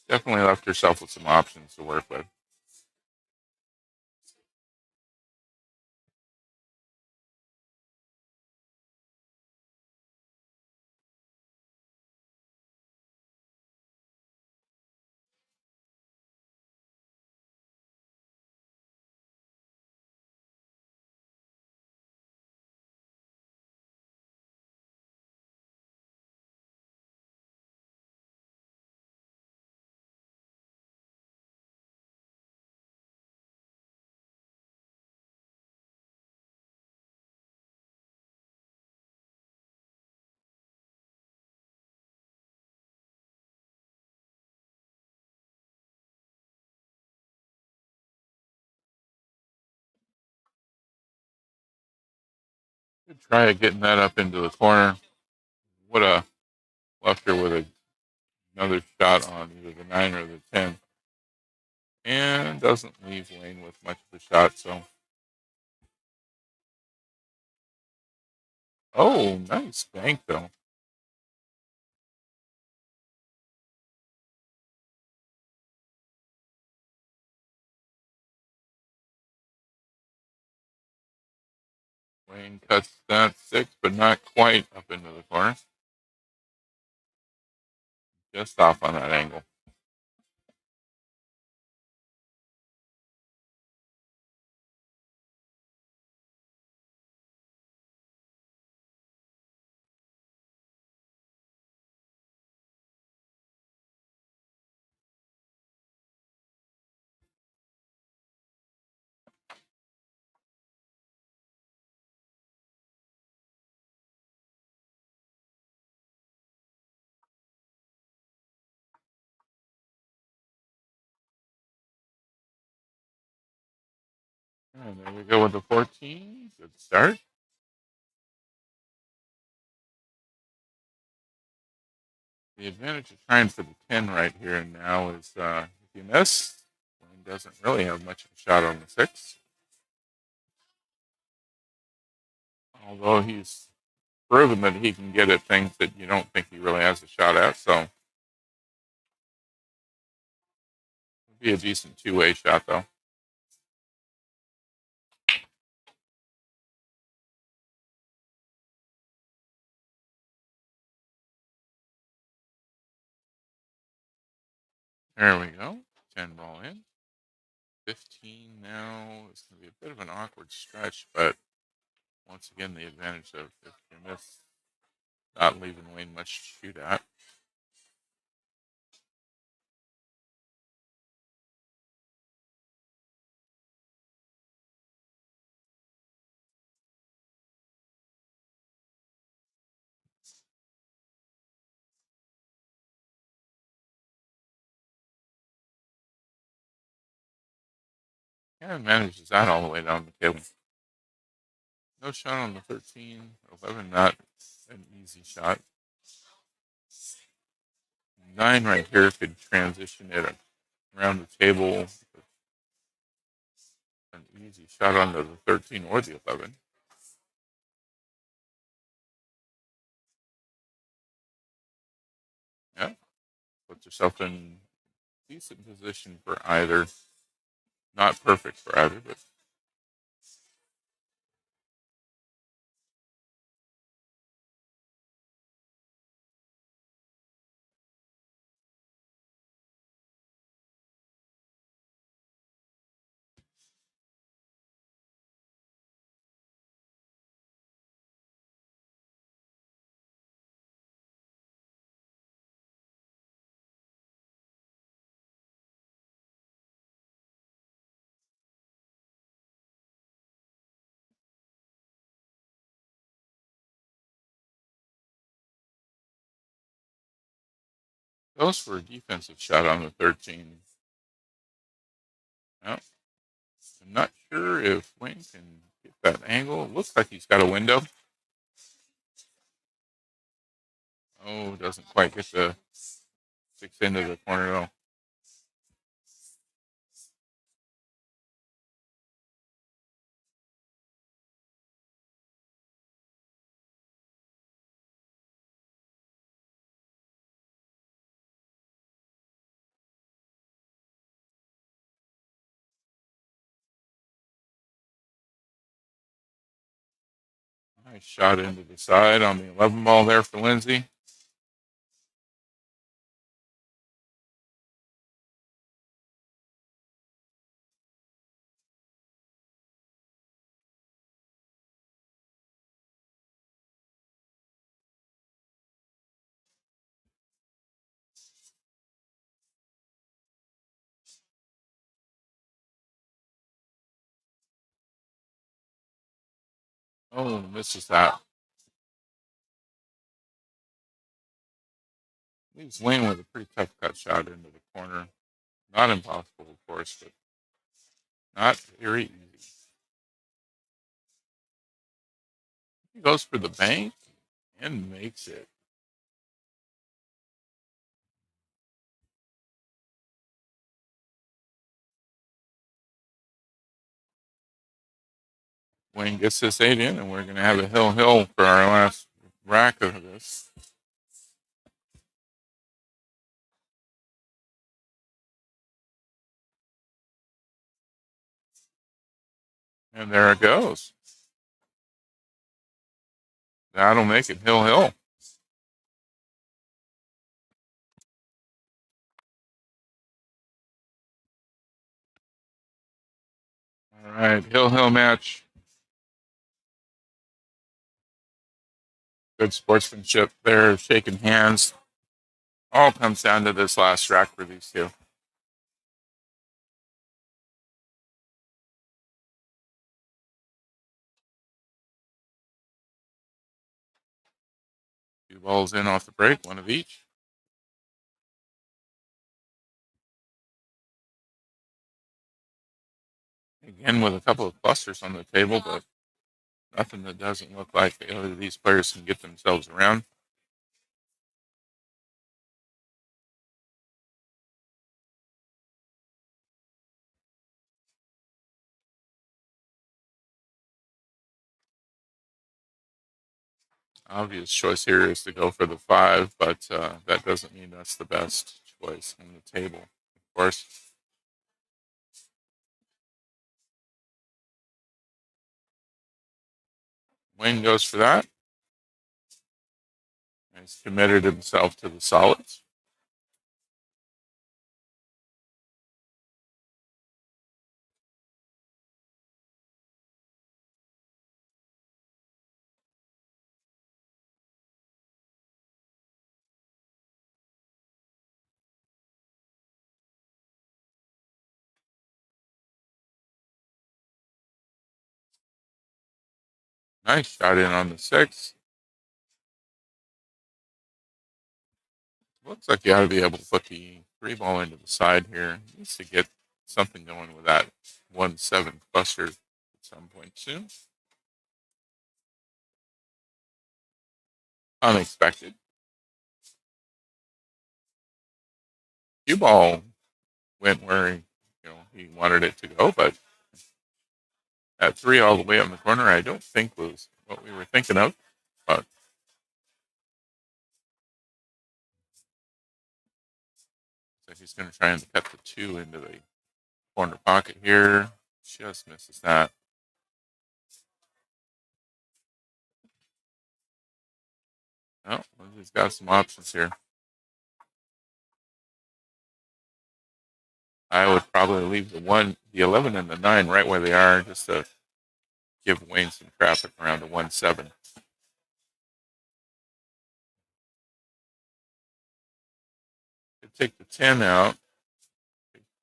Definitely left yourself with some options to work with. Good try at getting that up into the corner. Would have left her with another shot on either the 9 or the 10. And doesn't leave Wayne with much of a shot, so. Oh, nice bank, though. Wayne cuts that 6, but not quite up into the corner. Just off on that angle. And there we go with the 14. Good start. The advantage of trying for the 10 right here and now is if you miss, Wayne doesn't really have much of a shot on the 6. Although he's proven that he can get at things that you don't think he really has a shot at. So Be a decent two-way shot, though. There we go. 10 ball in. 15 now. It's going to be a bit of an awkward stretch, but once again, the advantage of if you miss, not leaving Wayne much to shoot at. And manages that all the way down the table. No shot on the 13. 11, not an easy shot. 9 right here could transition it around the table. An easy shot onto the 13 or the 11. Yeah. Puts yourself in decent position for either. Not perfect for either, but goes for a defensive shot on the 13. Well, I'm not sure if Wayne can get that angle. It looks like he's got a window. Oh, doesn't quite get the 6 into the corner though. Nice shot into the side on the 11 ball there for Lindsay. Oh, misses that. Leaves Wayne with a pretty tough cut shot into the corner. Not impossible, of course, but not very easy. He goes for the bank and makes it. Wayne gets this 8 in, and we're going to have a hill for our last rack of this. And there it goes. That'll make it hill. All right, hill match. Good sportsmanship there, shaking hands. All comes down to this last rack for these two. Two balls in off the break, one of each. Again, with a couple of clusters on the table, but nothing that doesn't look like either of these players can get themselves around. Obvious choice here is to go for the 5, but that doesn't mean that's the best choice on the table, of course. Wayne goes for that. He's committed himself to the solids. Nice shot in on the 6. Looks like you ought to be able to put the 3 ball into the side here. Needs to get something going with that 1-7 cluster at some point soon. Unexpected. Cue ball went where he wanted it to go, but that 3 all the way on the corner, I don't think was what we were thinking of. But so he's going to try and cut the 2 into the corner pocket here. Just misses that. Oh, he's got some options here. I would probably leave the 11 and the 9 right where they are, just to give Wayne some traffic around the 1-7. Could take the 10 out.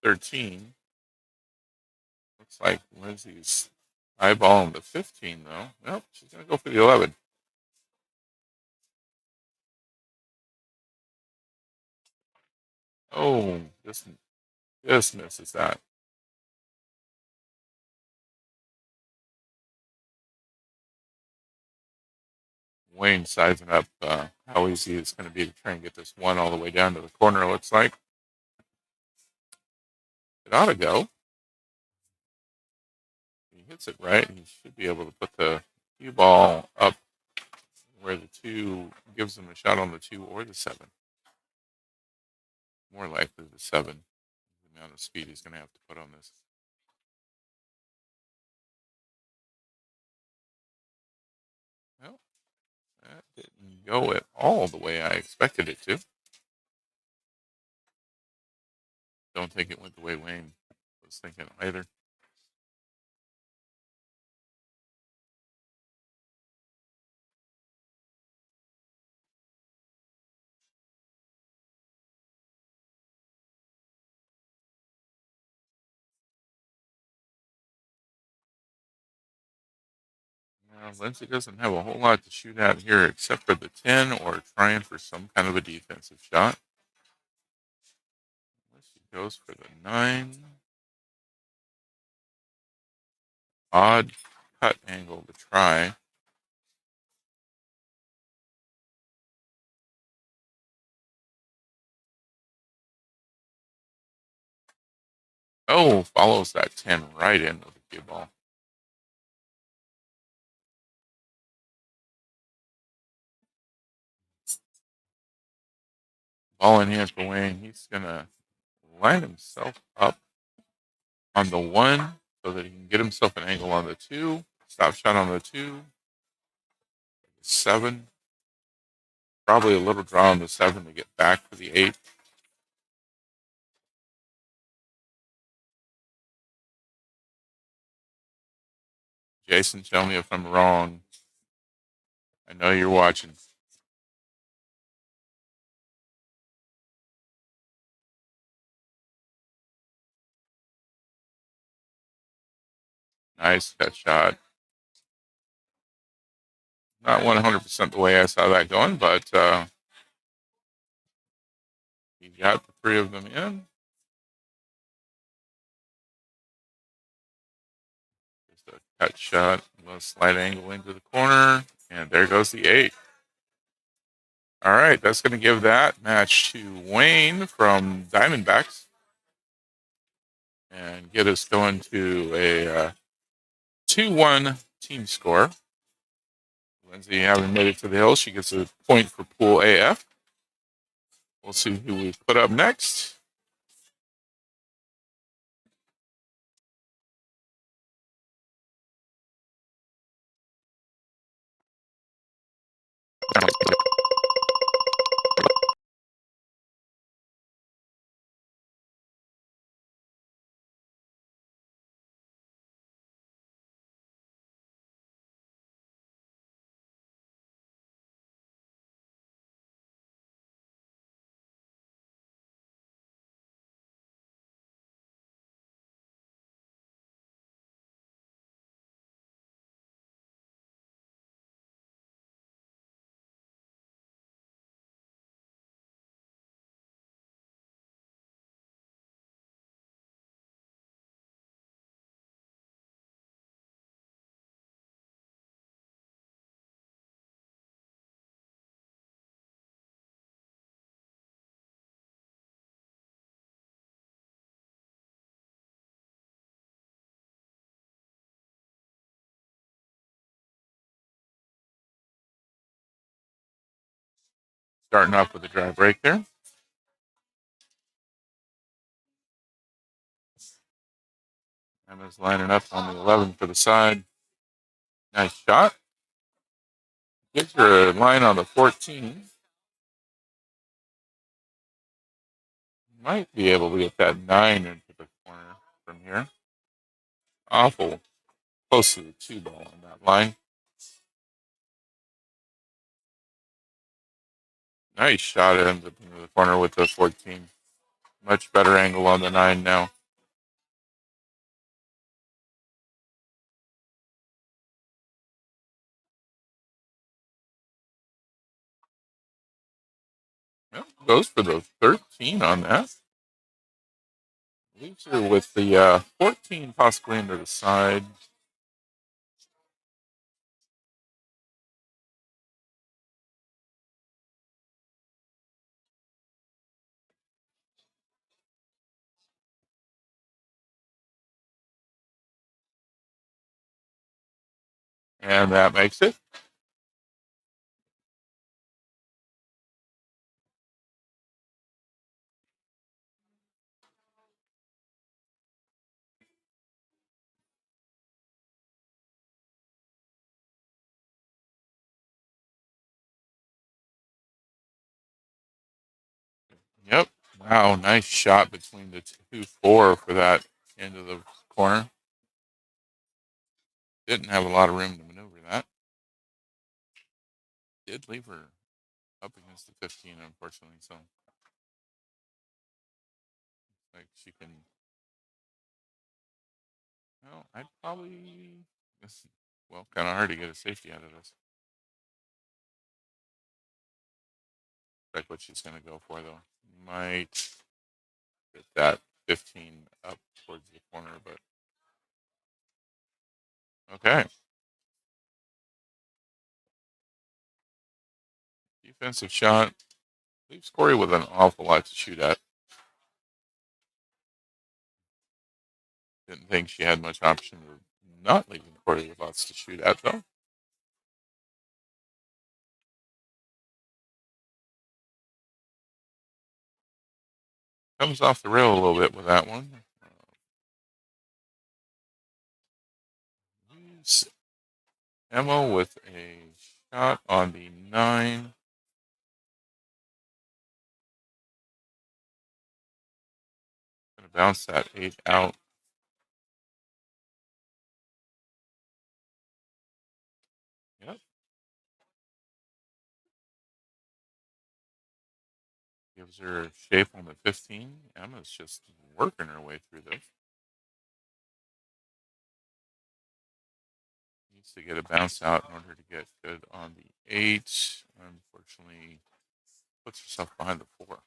13. Looks like Lindsay's eyeballing the 15 though. Nope, she's gonna go for the 11. Oh, this misses that. Wayne sizing up how easy it's going to be to try and get this 1 all the way down to the corner, it looks like. It ought to go. If he hits it right, he should be able to put the cue ball up where the 2 gives him a shot on the 2 or the 7. More likely the 7. The amount of speed he's going to have to put on this. Well, that didn't go at all the way I expected it to. Don't think it went the way Wayne was thinking either. Lindsay doesn't have a whole lot to shoot at here except for the 10 or trying for some kind of a defensive shot. She goes for the 9. Odd cut angle to try. Oh, follows that 10 right in with the cue ball. Ball in hand for Wayne. He's going to line himself up on the 1 so that he can get himself an angle on the 2. Stop shot on the 2. 7. Probably a little draw on the 7 to get back for the 8. Jason, tell me if I'm wrong. I know you're watching. Nice cut shot. Not 100% the way I saw that going, but he got the 3 of them in. Just a cut shot, a little slight angle into the corner, and there goes the 8. All right, that's going to give that match to Wayne from Diamondbacks and get us going to a 2-1 team score. Lindsay having made it to the hill, she gets a point for Pool AF. We'll see who we put up next. starting off with a dry break there. Emma's lining up on the 11 for the side. Nice shot. Gives her a line on the 14. Might be able to get that 9 into the corner from here. Awful close to the 2 ball on that line. Nice shot into the corner with the 14. Much better angle on the 9 now. Well, goes for the 13 on that. Leaves her with the 14 possibly into the side. And that makes it. Yep. Wow, nice shot between the 2-4 for that end of the corner. Didn't have a lot of room to maneuver that. Did leave her up against the 15, unfortunately. So, like she can. Well, I'd probably. Well, kind of hard to get a safety out of this. Like what she's going to go for, though. Might get that 15 up towards the corner, but. Okay. Defensive shot. Leaves Corei with an awful lot to shoot at. Didn't think she had much option of not leaving Corei with lots to shoot at, though. Comes off the rail a little bit with that one. Emma with a shot on the 9. Gonna bounce that 8 out. Yep. Gives her shape on the 15. Emma's just working her way through this. Needs to get a bounce out in order to get good on the 8. Unfortunately, puts herself behind the 4.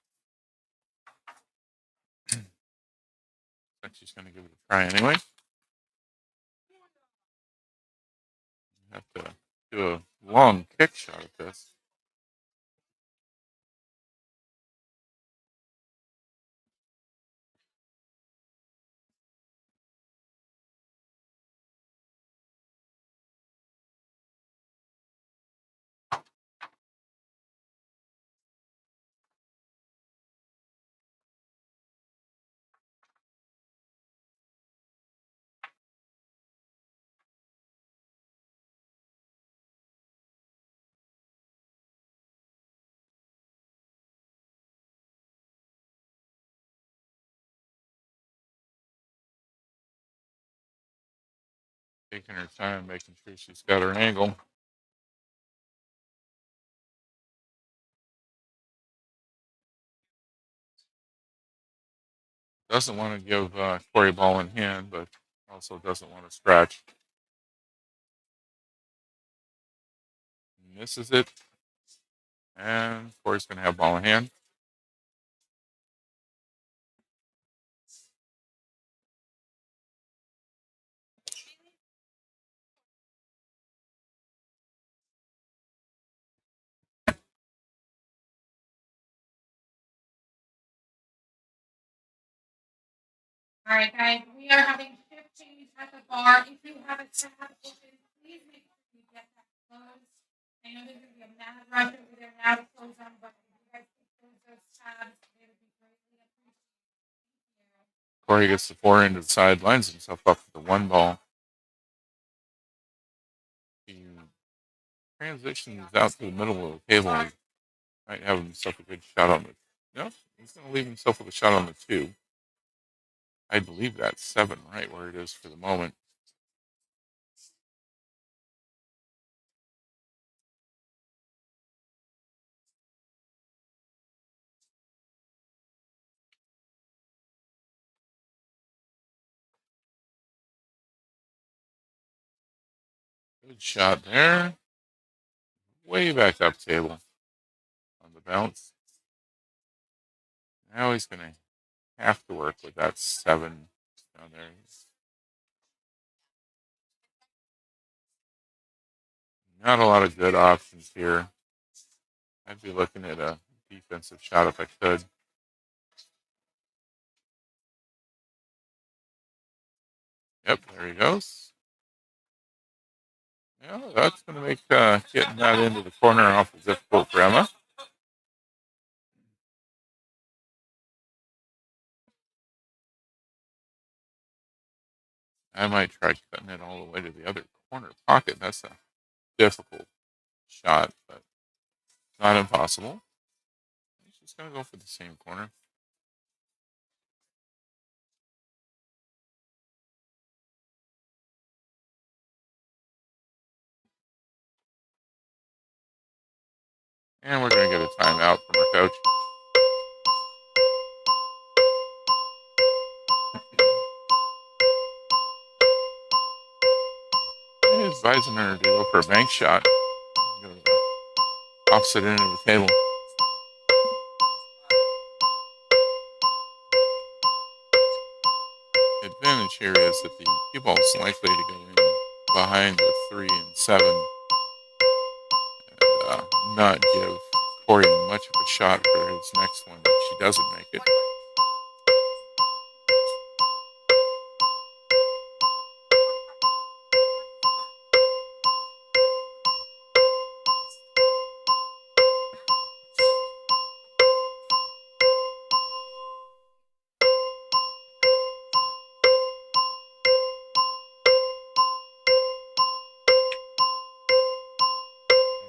But she's going to give it a try anyway. Have to do a long kick shot at this. Taking her time, making sure she's got her angle. Doesn't want to give Corei ball in hand, but also doesn't want to scratch. Misses it. And Corei's going to have ball in hand. All right, guys, we are having shift change at the bar. If you have a tab open, please make sure you get that closed. I know there's going to be a mad rush over there now to close on, but those tabs, they would be greatly appreciated. Corey gets the 4 into the side, lines himself up with the 1 ball. He transitions out to the middle of the table. He might have himself a good shot on the. No, he's going to leave himself with a shot on the 2. I believe that's 7, right where it is for the moment. Good shot there. Way back up table on the bounce. Now he's going to have to work with that 7 down there. Not a lot of good options here. I'd be looking at a defensive shot if I could. Yep, there he goes. Yeah, that's going to make getting that into the corner awful difficult for Emma. I might try cutting it all the way to the other corner pocket. That's a difficult shot, but not impossible. He's just going to go for the same corner. And we're going to get a timeout from our coach. He's advising her to go for a bank shot. Go to the opposite end of the table. The advantage here is that the cue ball is likely to go in behind the 3 and 7 and not give Corey much of a shot for his next one if she doesn't make it.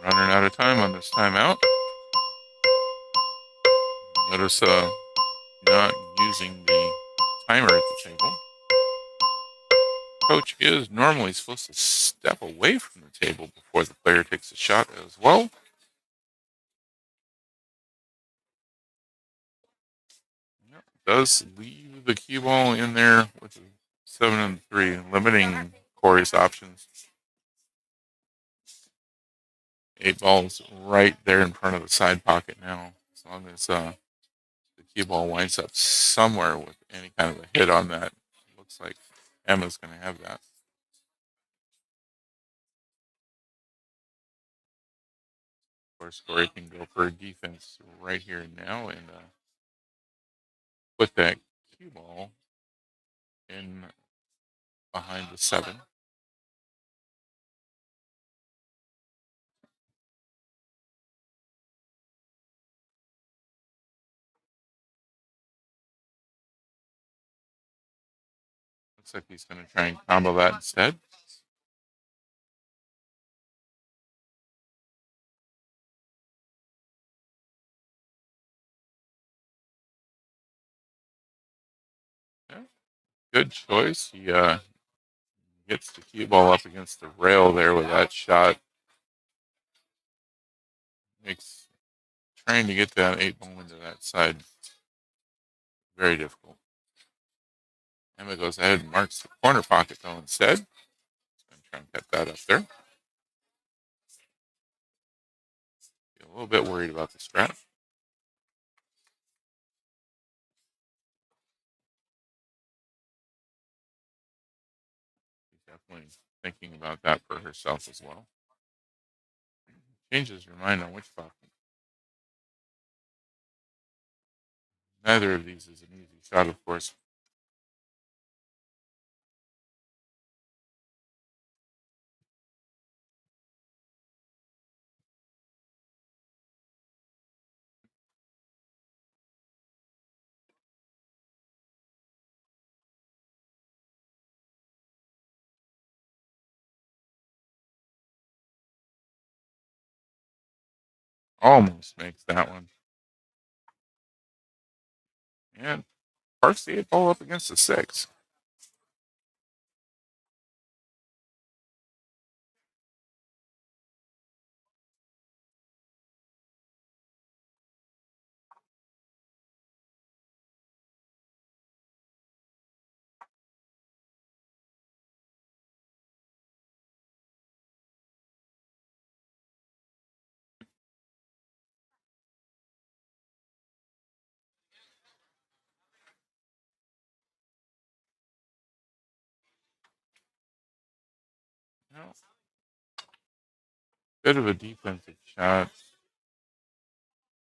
Running out of time on this timeout. Notice not using the timer at the table. Coach is normally supposed to step away from the table before the player takes a shot as well. Yep, does leave the cue ball in there with the 7 and 3, limiting Corey's options. 8 balls right there in front of the side pocket now. As long as the cue ball winds up somewhere with any kind of a hit on that, looks like Emma's going to have that. Of course, Corey can go for a defense right here and now and put that cue ball in behind the 7. Looks like he's going to try and combo that instead. Yeah, good choice. He gets the cue ball up against the rail there with that shot. Makes trying to get that 8 ball into that side very difficult. Emma goes ahead and marks the corner pocket though instead. Going to try and cut that up there. Feel a little bit worried about the strap. She's definitely thinking about that for herself as well. Changes your mind on which pocket. Neither of these is an easy shot, of course. Almost makes that one. And parks the 8 ball up against the 6. Well, bit of a defensive shot.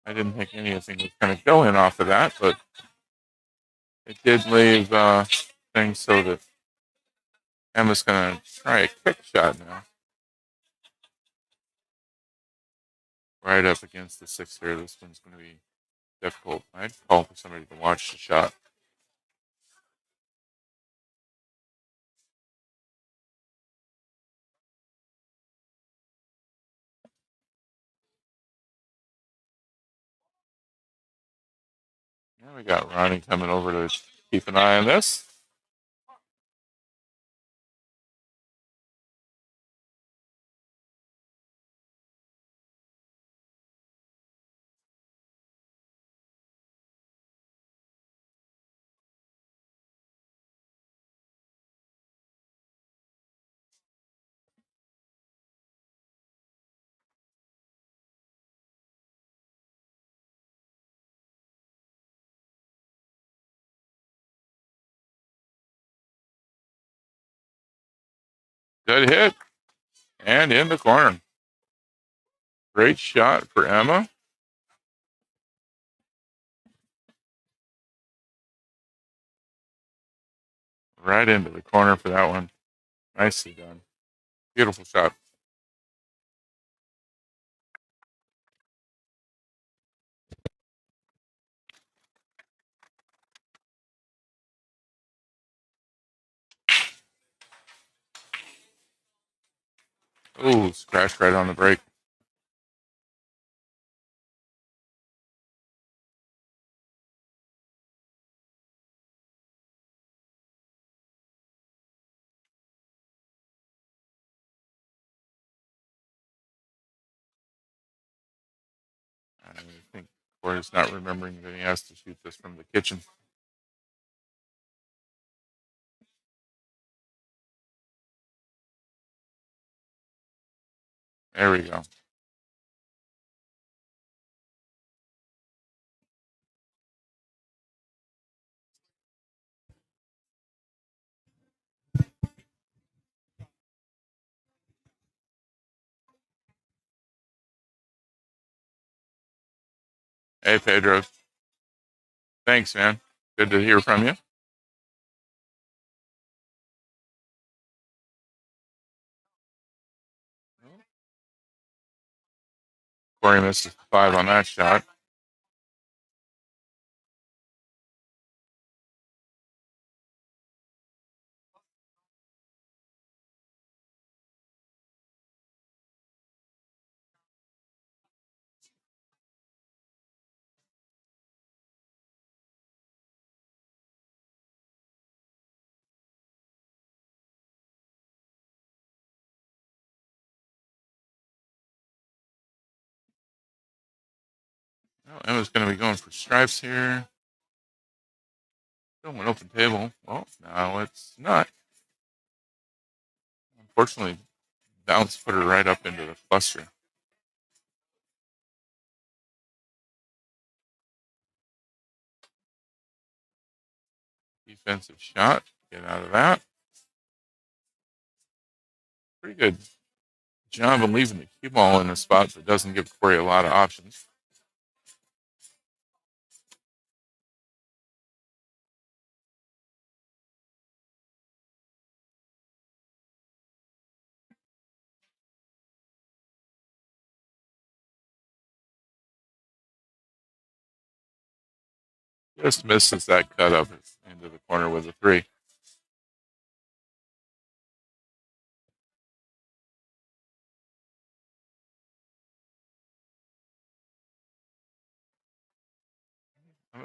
I didn't think anything was going to go in off of that, but it did leave things so that Emma's going to try a quick shot now. Right up against the 6 here. This one's going to be difficult. I'd call for somebody to watch the shot. Yeah, we got Ronnie coming over to keep an eye on this. Good hit. And in the corner. Great shot for Emma. Right into the corner for that one. Nicely done. Beautiful shot. Ooh, scratched right on the break. I think Corey's not remembering that he has to shoot this from the kitchen. There we go. Hey, Pedro. Thanks, man. Good to hear from you. Corey missed 5 on that shot. Oh, Emma's going to be going for stripes here. Still an open table. Well, no, it's not. Unfortunately, bounce put her right up into the cluster. Defensive shot. Get out of that. Pretty good job of leaving the cue ball in a spot that doesn't give Corey a lot of options. Just misses that cut up into the corner with a 3.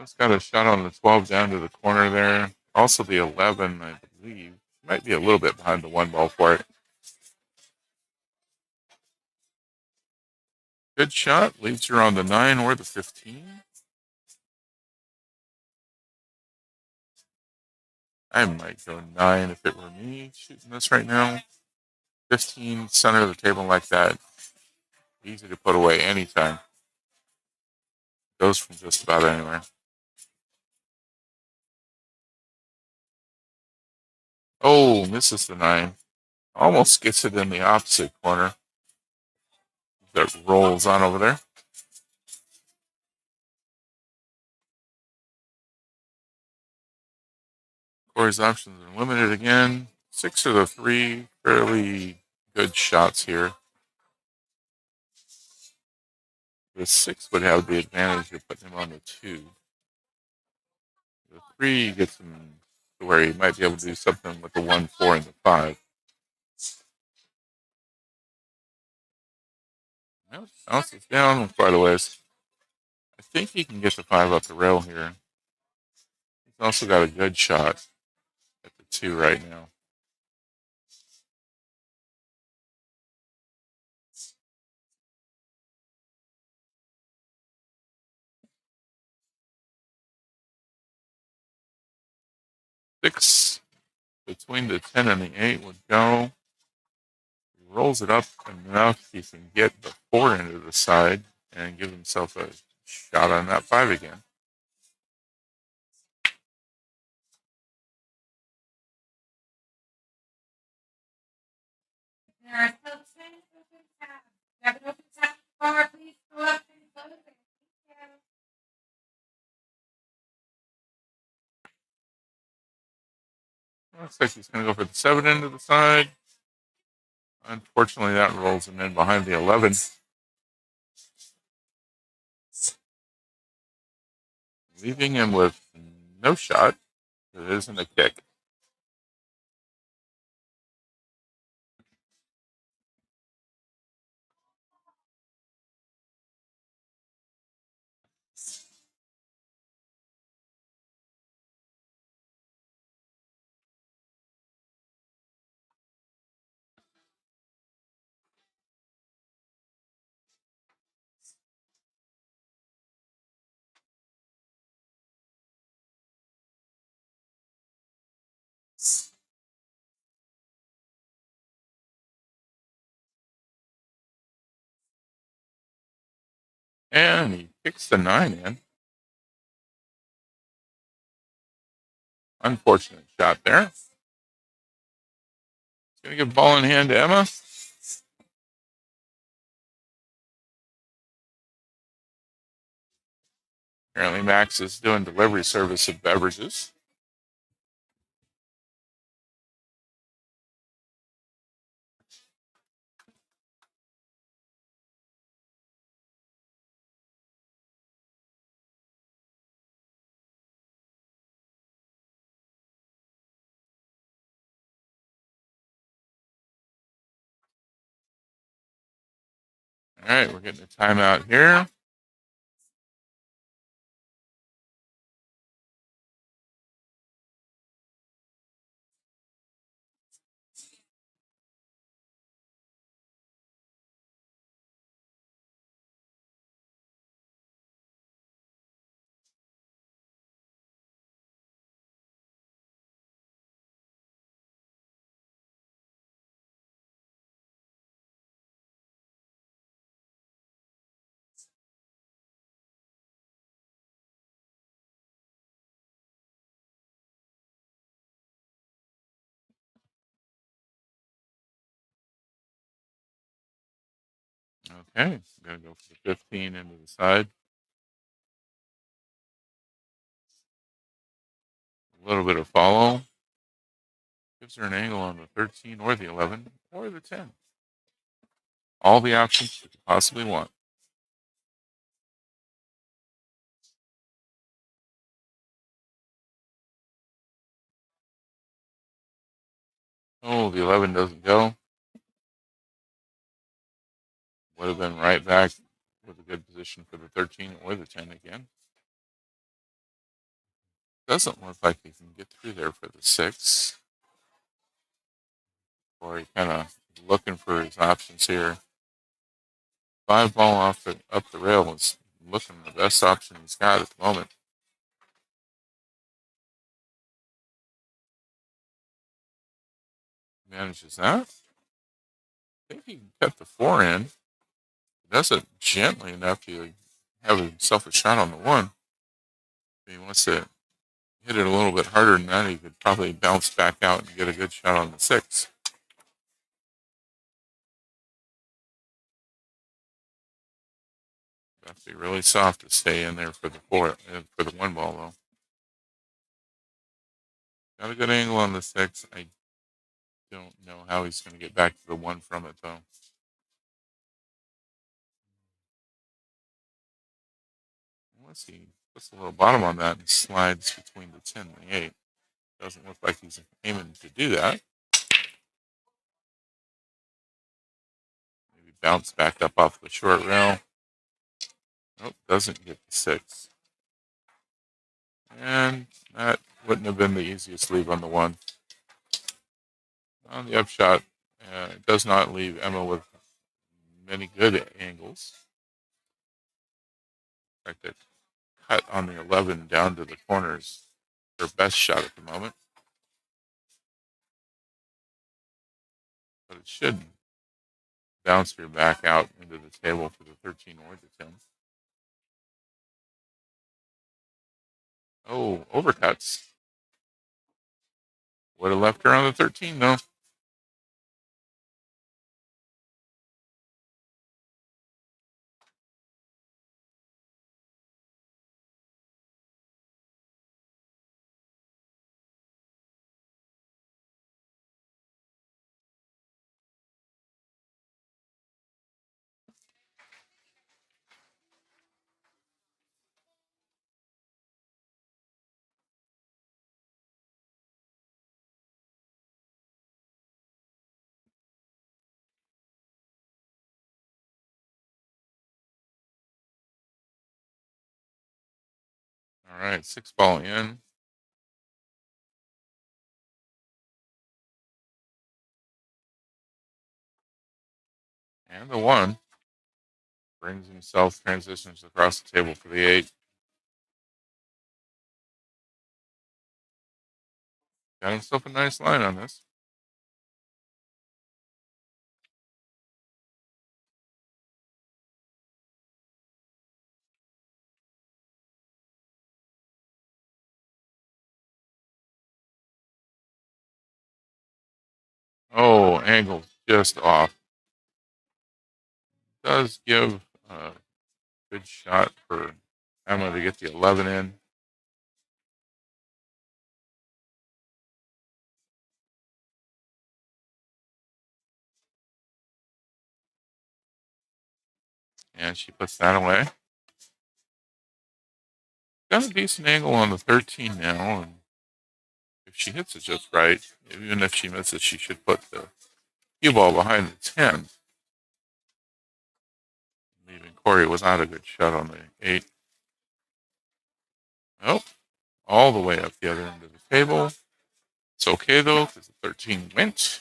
It's got a shot on the 12 down to the corner there. Also the 11, I believe, might be a little bit behind the 1 ball for it. Good shot. Leaves her on the 9 or the 15. I might go 9 if it were me shooting this right now. 15, center of the table like that. Easy to put away anytime. Goes from just about anywhere. Oh, misses the 9. Almost gets it in the opposite corner. That rolls on over there. Corey's options are limited again. 6 of the 3 fairly good shots here. The 6 would have the advantage of putting him on the 2. The 3 gets him to where he might be able to do something with the 1, 4, and the 5. Well, bounces down quite a ways. I think he can get the 5 up the rail here. He's also got a good shot at the 2 right now. Six between the 10 and the 8 would go. He rolls it up enough he can get the 4 into the side and give himself a shot on that 5 again. There are still 10 open tabs. If you have an open tab bar, please go up and close it. Thank you. Looks like he's going to go for the 7 into the side. Unfortunately, that rolls him in behind the 11. Leaving him with no shot. It isn't a kick. And he kicks the 9 in. Unfortunate shot there. He's going to give ball in hand to Emma. Apparently, Max is doing delivery service of beverages. All right, we're getting a timeout here. Okay, I'm going to go for the 15 into the side. A little bit of follow. Gives her an angle on the 13 or the 11 or the 10. All the options you could possibly want. Oh, the 11 doesn't go. Would have been right back with a good position for the 13 or the 10 again. Doesn't look like he can get through there for the 6. Corei kind of looking for his options here. 5 ball up the rail is looking the best option he's got at the moment. Manages that. I think he can cut the 4 in. Does it gently enough to have himself a shot on the 1. If he wants to hit it a little bit harder than that, he could probably bounce back out and get a good shot on the 6. Have to be really soft to stay in there for the 4, for the 1 ball though. Got a good angle on the 6. I don't know how he's going to get back to the 1 from it though. Unless he puts a little bottom on that and slides between the 10 and the 8. Doesn't look like he's aiming to do that. Maybe bounce back up off the short rail. Nope, doesn't get the 6. And that wouldn't have been the easiest leave on the 1. On the upshot, it does not leave Emma with many good angles. In fact, that cut on the 11 down to the corner is her best shot at the moment. But it should bounce her back out into the table for the 13 or the 10. Oh, overcuts. Would have left her on the 13 though. All right, 6 ball in. And the 1 brings himself, transitions across the table for the 8. Got himself a nice line on this. Oh, angle just off. Does give a good shot for Emma to get the 11 in. And she puts that away. Got a decent angle on the 13 now. And if she hits it just right, even if she misses, she should put the cue ball behind the 10. Leaving Corei without a good shot on the 8. Oh, all the way up the other end of the table. It's okay though, because the 13 went.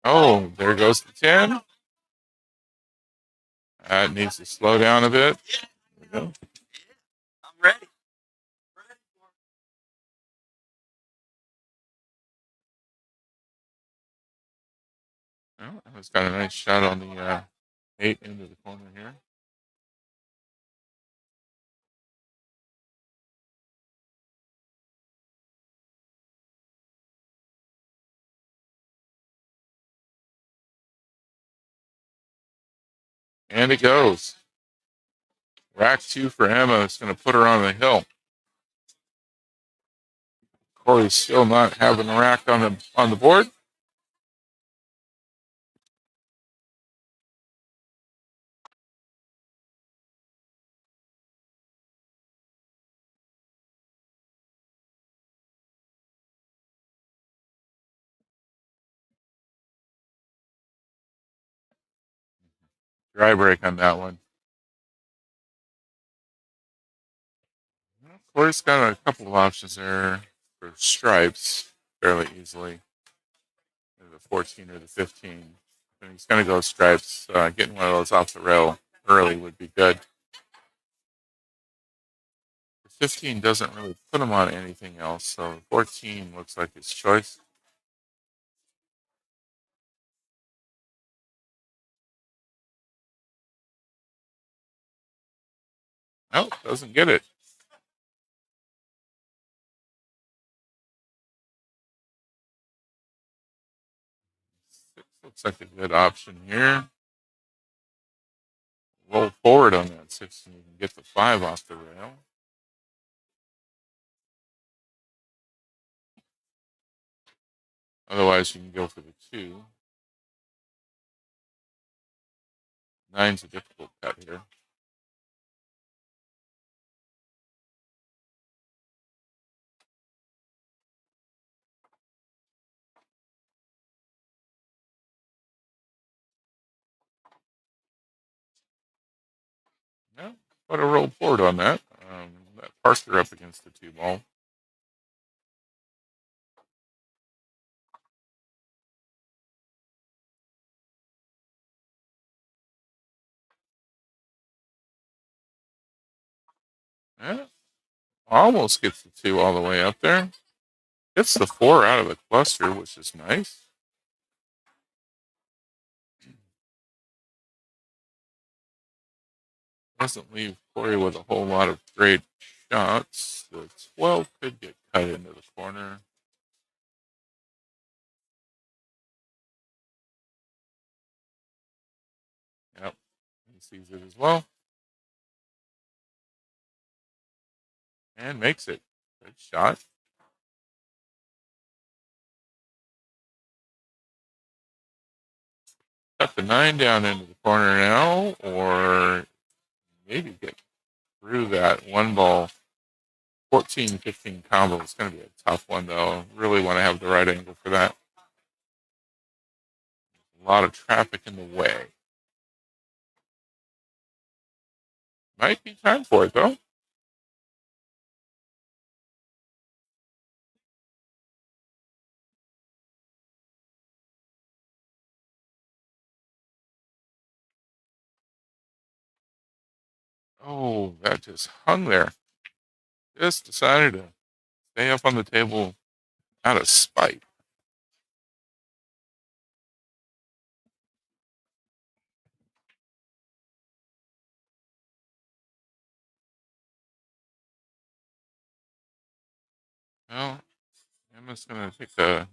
Oh, there goes the 10. That needs to slow down a bit. There we go. I'm ready. Well, Emma's got a nice shot on the 8 into the corner here. And it goes. Rack 2 for Emma. It's going to put her on the hill. Corey's still not having a rack on the board. Dry break on that one. Core's got a couple of options there for stripes fairly easily. The 14 or the 15. And he's going to go stripes. Getting one of those off the rail early would be good. The 15 doesn't really put him on anything else, so 14 looks like his choice. Nope, doesn't get it. 6 looks like a good option here. Roll forward on that 6 and you can get the 5 off the rail. Otherwise, you can go for the 2. 9's a difficult cut here. Yeah, put a roll forward on that. That Parker up against the 2 ball. Yeah, almost gets the 2 all the way up there. Gets the 4 out of the cluster, which is nice. Doesn't leave Corey with a whole lot of great shots. The 12 could get cut into the corner. Yep, he sees it as well. And makes it. Good shot. Cut the 9 down into the corner now, or maybe get through that 1 ball 14-15 combo. It's going to be a tough one, though. Really want to have the right angle for that. A lot of traffic in the way. Might be time for it, though. Oh, that just hung there. Just decided to stay up on the table out of spite. Well, Emma's going to take a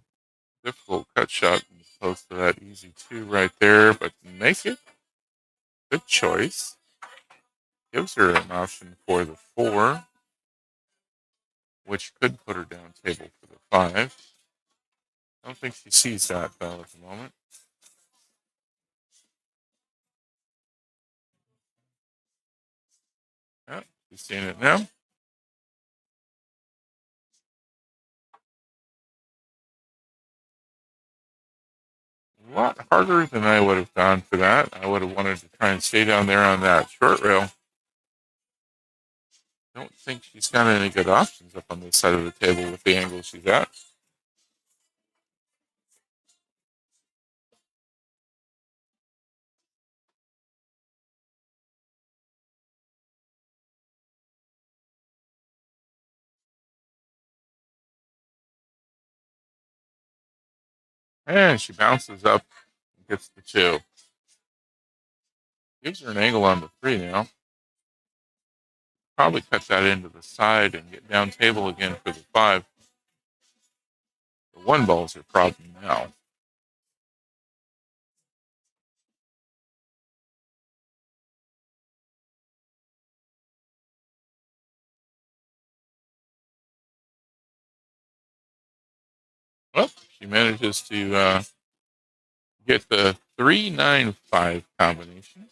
difficult cut shot as opposed to that easy 2 right there, but make it. Good choice. Gives her an option for the 4, which could put her down table for the 5. I don't think she sees that, though, at the moment. Yeah, she's seeing it now. A lot harder than I would have gone for that. I would have wanted to try and stay down there on that short rail. Don't think she's got any good options up on this side of the table with the angle she's at. And she bounces up and gets the 2. Gives her an angle on the 3 now. Probably cut that into the side and get down table again for the 5. The 1 ball's her problem now. Well, she manages to get the 3-9-5 combination.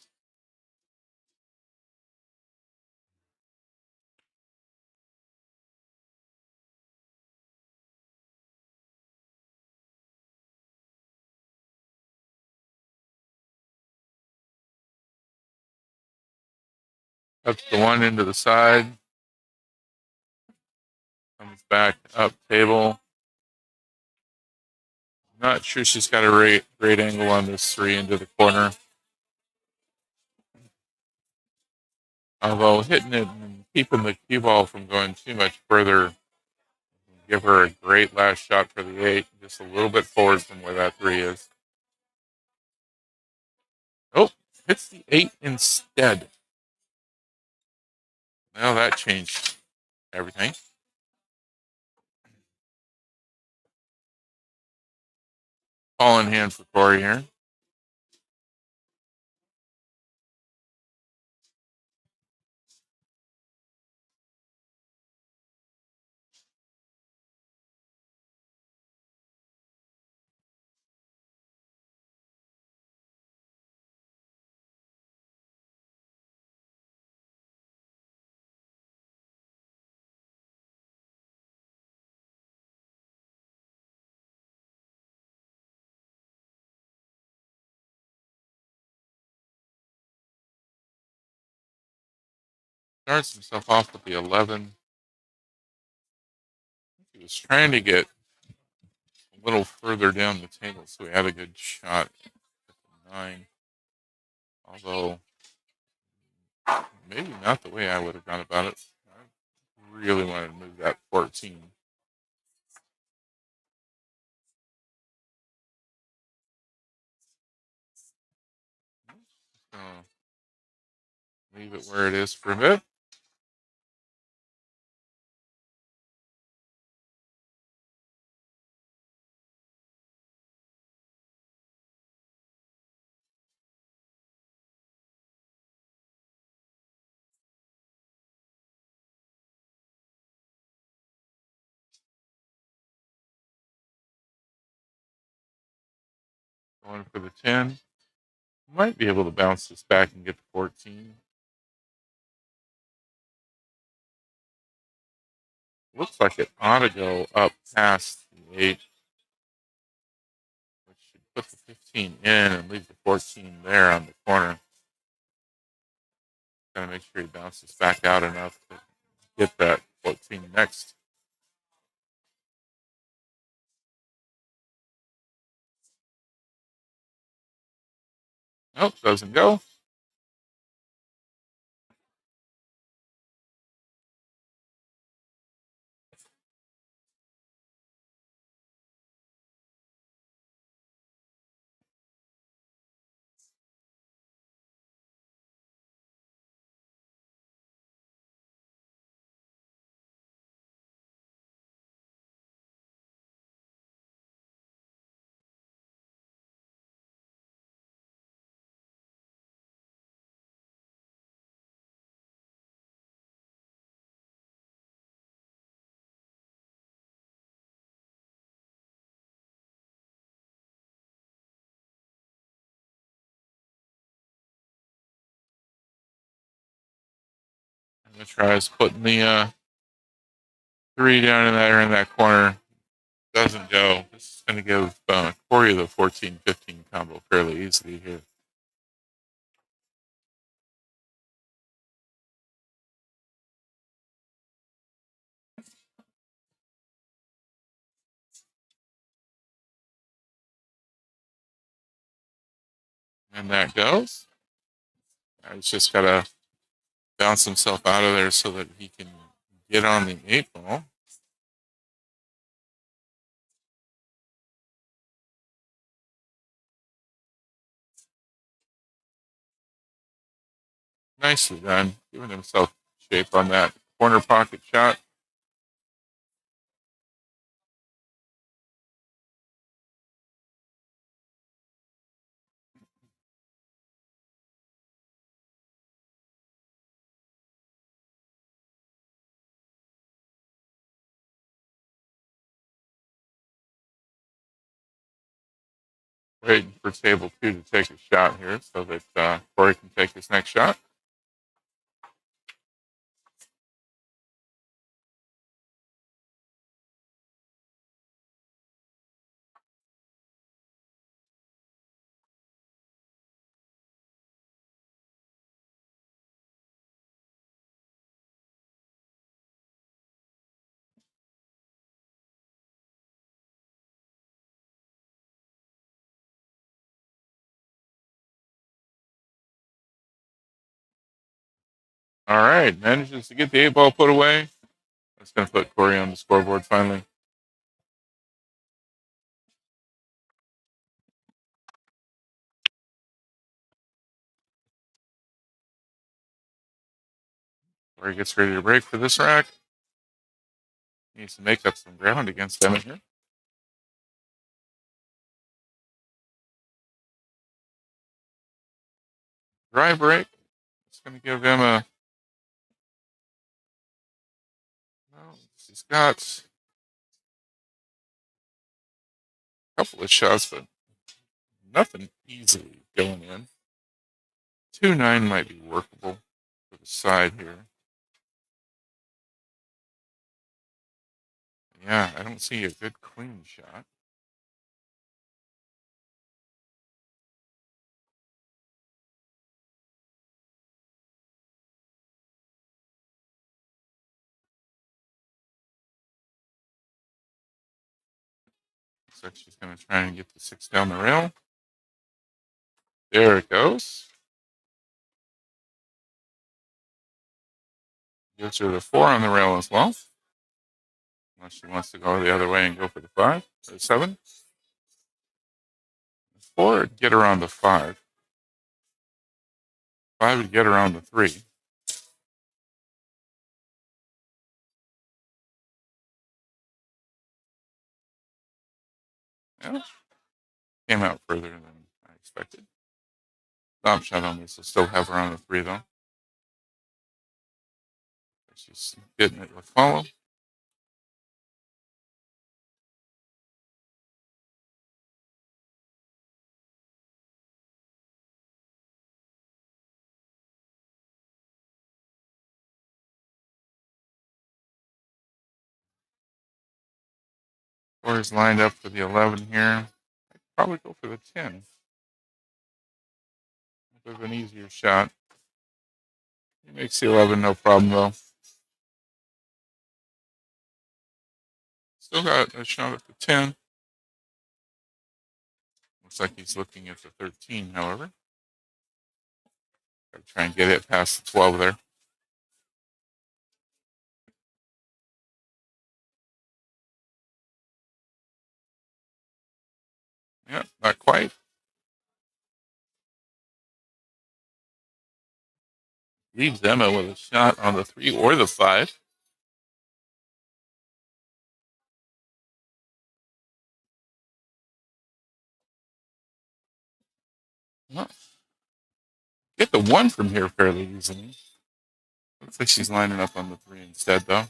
Cuts the one into the side. Comes back up table. Not sure she's got a great angle on this three into the corner. Although hitting it and keeping the cue ball from going too much further, give her a great last shot for the 8, just a little bit forward from where that 3 is. Oh, hits the 8 instead. Now that changed everything. Ball in hand for Corei here. Starts himself off with the 11. He was trying to get a little further down the table, so he had a good shot at the 9. Although, maybe not the way I would have gone about it. I really wanted to move that 14. So, leave it where it is for a bit. Going for the 10. Might be able to bounce this back and get the 14. Looks like it ought to go up past the 8, which should put the 15 in and leave the 14 there on the corner. Gotta make sure he bounces back out enough to get that 14 next. Nope, doesn't go. I'm gonna try putting the 3 down in that corner. Doesn't go. This is gonna give Corei the 14-15 combo fairly easily here. And that goes. He's just gotta bounce himself out of there so that he can get on the 8 ball. Nicely done. Giving himself shape on that corner pocket shot. Waiting for table 2 to take a shot here so that Corei can take his next shot. All right, manages to get the 8-ball put away. That's going to put Corei on the scoreboard finally. Corei gets ready to break for this rack. Needs to make up some ground against them here. Dry break. It's going to give him a. Well, he's got a couple of shots, but nothing easily going in. 2-9 might be workable for the side here. Yeah, I don't see a good clean shot. Looks like she's going to try and get the 6 down the rail. There it goes. Gives her the 4 on the rail as well. Unless she wants to go the other way and go for the 5 or the 7. 4 would get her on the 5. 5 would get her on the 3. Yeah. Came out further than I expected. Stop shot on this will still have her on the 3 though. She's getting it with follow. Four is lined up for the 11 here. I'd probably go for the 10. A bit of an easier shot. He makes the 11, no problem though. Still got a shot at the 10. Looks like he's looking at the 13, however. Gotta try and get it past the 12 there. Yeah, not quite. Leaves Emma with a shot on the 3 or the 5. Well, get the 1 from here fairly easily. Looks like she's lining up on the 3 instead, though.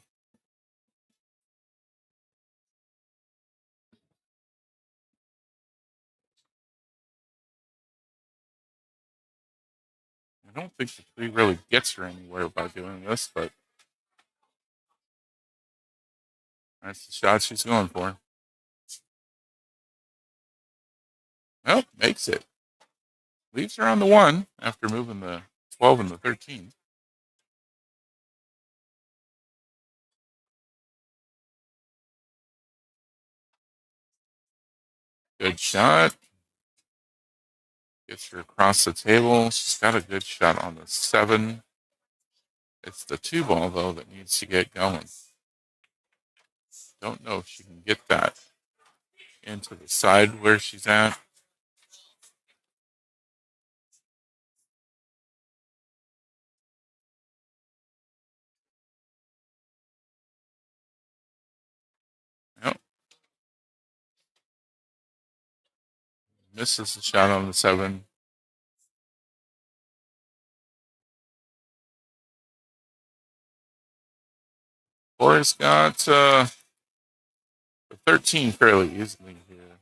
I don't think the 3 really gets her anywhere by doing this, but that's the shot she's going for. Well, makes it. Leaves her on the 1 after moving the 12 and the 13. Good shot. Gets her across the table. She's got a good shot on the 7. It's the 2 ball, though, that needs to get going. Don't know if she can get that into the side where she's at. Nope. Misses the shot on the 7. Corei's got the 13 fairly easily here.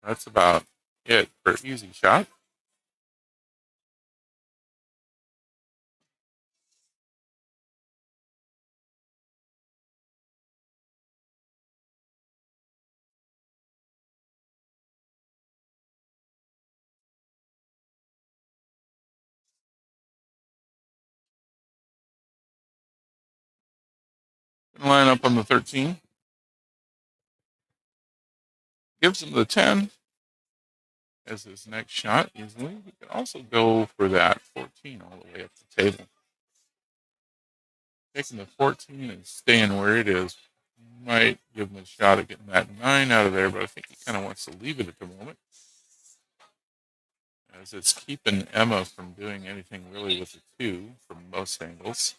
That's about it for easy shot. Gonna line up on the 13. Gives him the 10 as his next shot easily. He could also go for that 14 all the way up the table. taking the 14 and staying where it is might give him a shot at getting that 9 out of there, but I think he kind of wants to leave it at the moment, as it's keeping Emma from doing anything really with the 2 from most angles.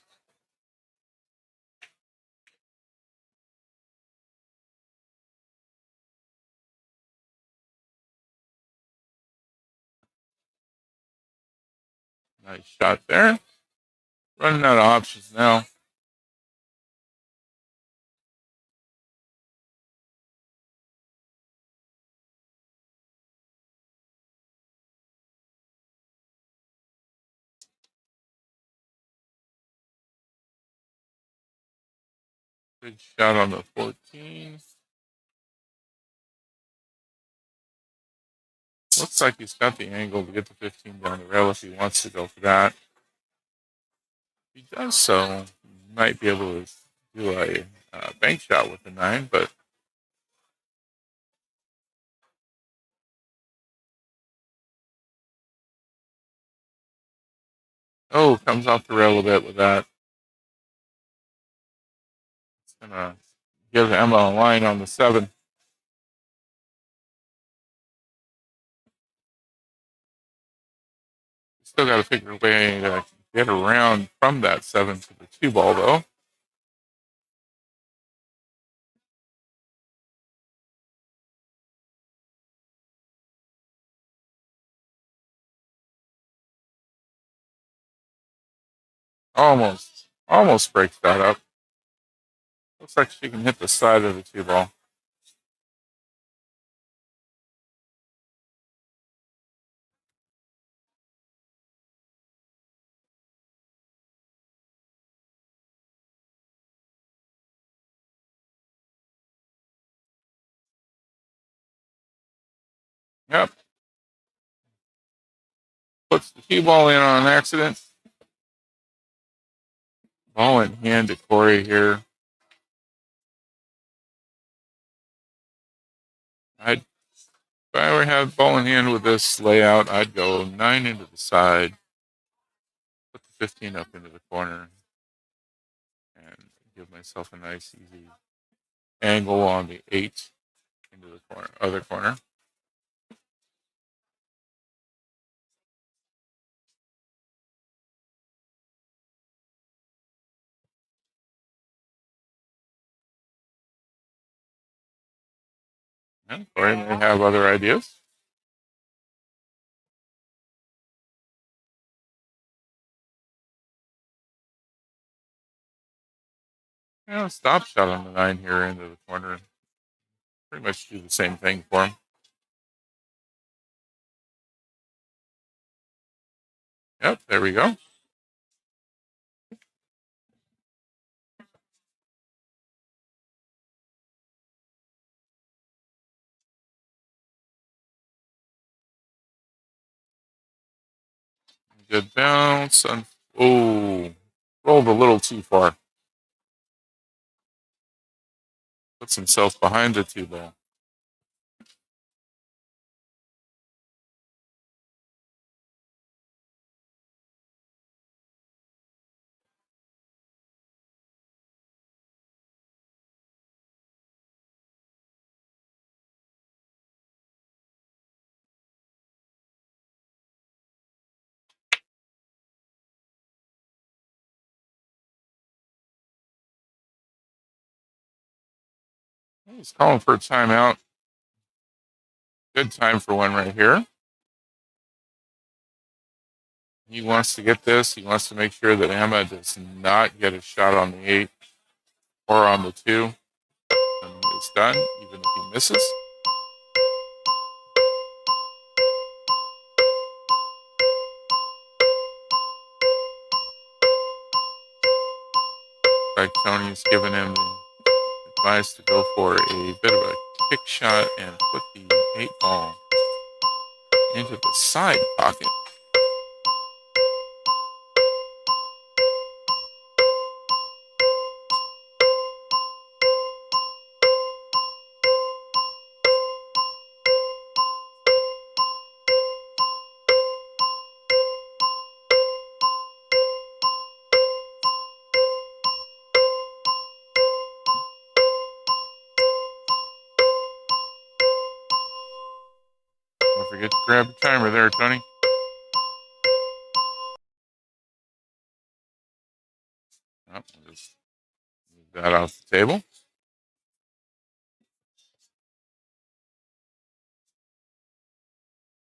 Nice shot there. Running out of options now. Good shot on the 14. Looks like he's got the angle to get the 15 down the rail if he wants to go for that. If he does so, he might be able to do a bank shot with the 9, but comes off the rail a bit with that. It's going to give Emma a line on the 7. Still got to figure a way to get around from that 7 to the 2 ball, though. Almost breaks that up. Looks like she can hit the side of the 2 ball. Yep. Puts the 2 ball in on accident. Ball in hand to Corei here. If I were to have ball in hand with this layout, I'd go 9 into the side, put the 15 up into the corner, and give myself a nice, easy angle on the 8 into the other corner. And Corei may have other ideas. Stop shot on the 9 here into the corner. Pretty much do the same thing for him. Yep, there we go. Good bounce. Rolled a little too far. Puts himself behind the 2 ball. He's calling for a timeout. Good time for one right here. He wants to get this. He wants to make sure that Emma does not get a shot on the 8 or on the 2. And it's done, even if he misses. Like Tony's given him the advice to go for a bit of a kick shot and put the 8 ball into the side pocket. forget to grab the timer there, Tony. Oh, just move that off the table.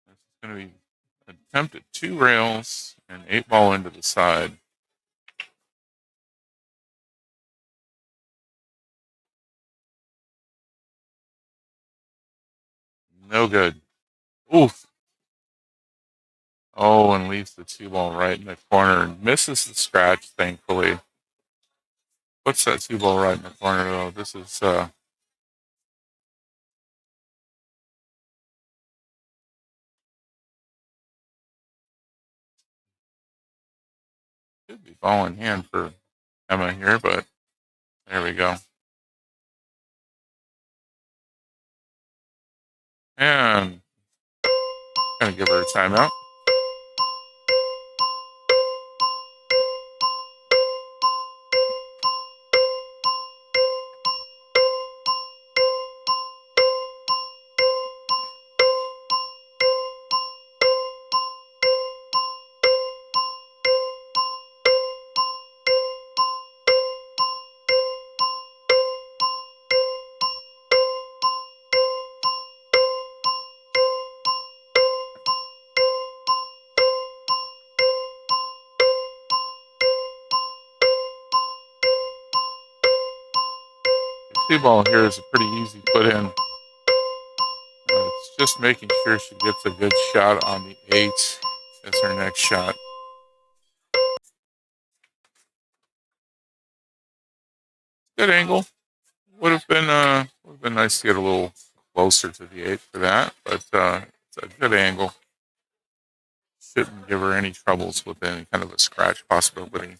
This is going to be an attempt at 2 rails and 8 ball into the side. No good. Oof. Oh, and leaves the 2 ball right in the corner. Misses the scratch, thankfully. Puts that 2 ball right in the corner, though. This is should be ball in hand for Emma here, but there we go. And gonna give her a timeout. The 2 ball here is a pretty easy put in. It's just making sure she gets a good shot on the 8 as her next shot. Good angle. Would have been nice to get a little closer to the 8 for that, but it's a good angle. Shouldn't give her any troubles with any kind of a scratch possibility.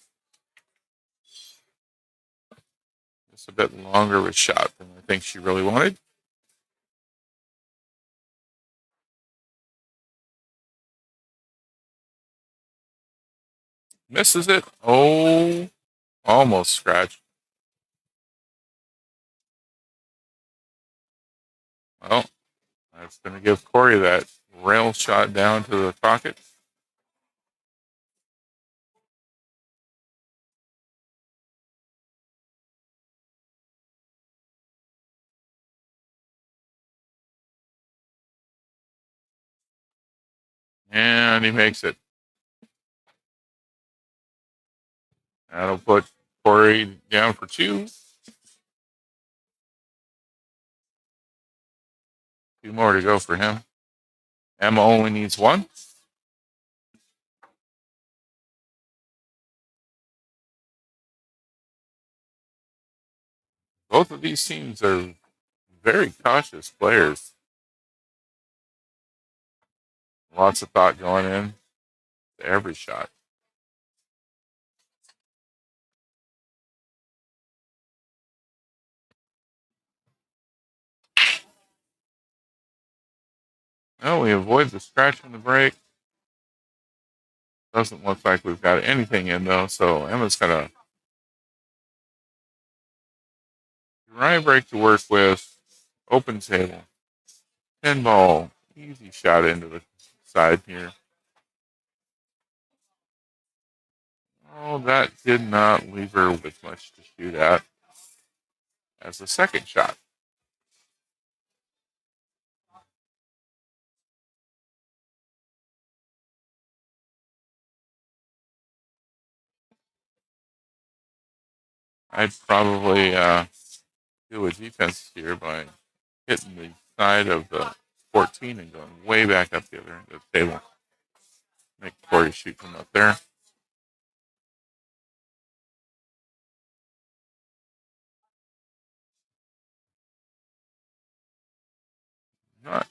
Just a bit longer of a shot than I think she really wanted. Misses it. Oh, almost scratched. Well, that's going to give Corey that rail shot down to the pocket. And he makes it. That'll put Corey down for 2. 2 more to go for him. Emma only needs 1. Both of these teams are very cautious players. Lots of thought going in to every shot. Well, we avoid the scratch on the break. Doesn't look like we've got anything in, though, so Emma's got a dry break to work with. Open table. 10 ball. Easy shot into the side here. Oh, that did not leave her with much to shoot at as the second shot. I'd probably do a defense here by hitting the side of the 14 and going way back up the other end of the table. Make Corey shoot from up there. Not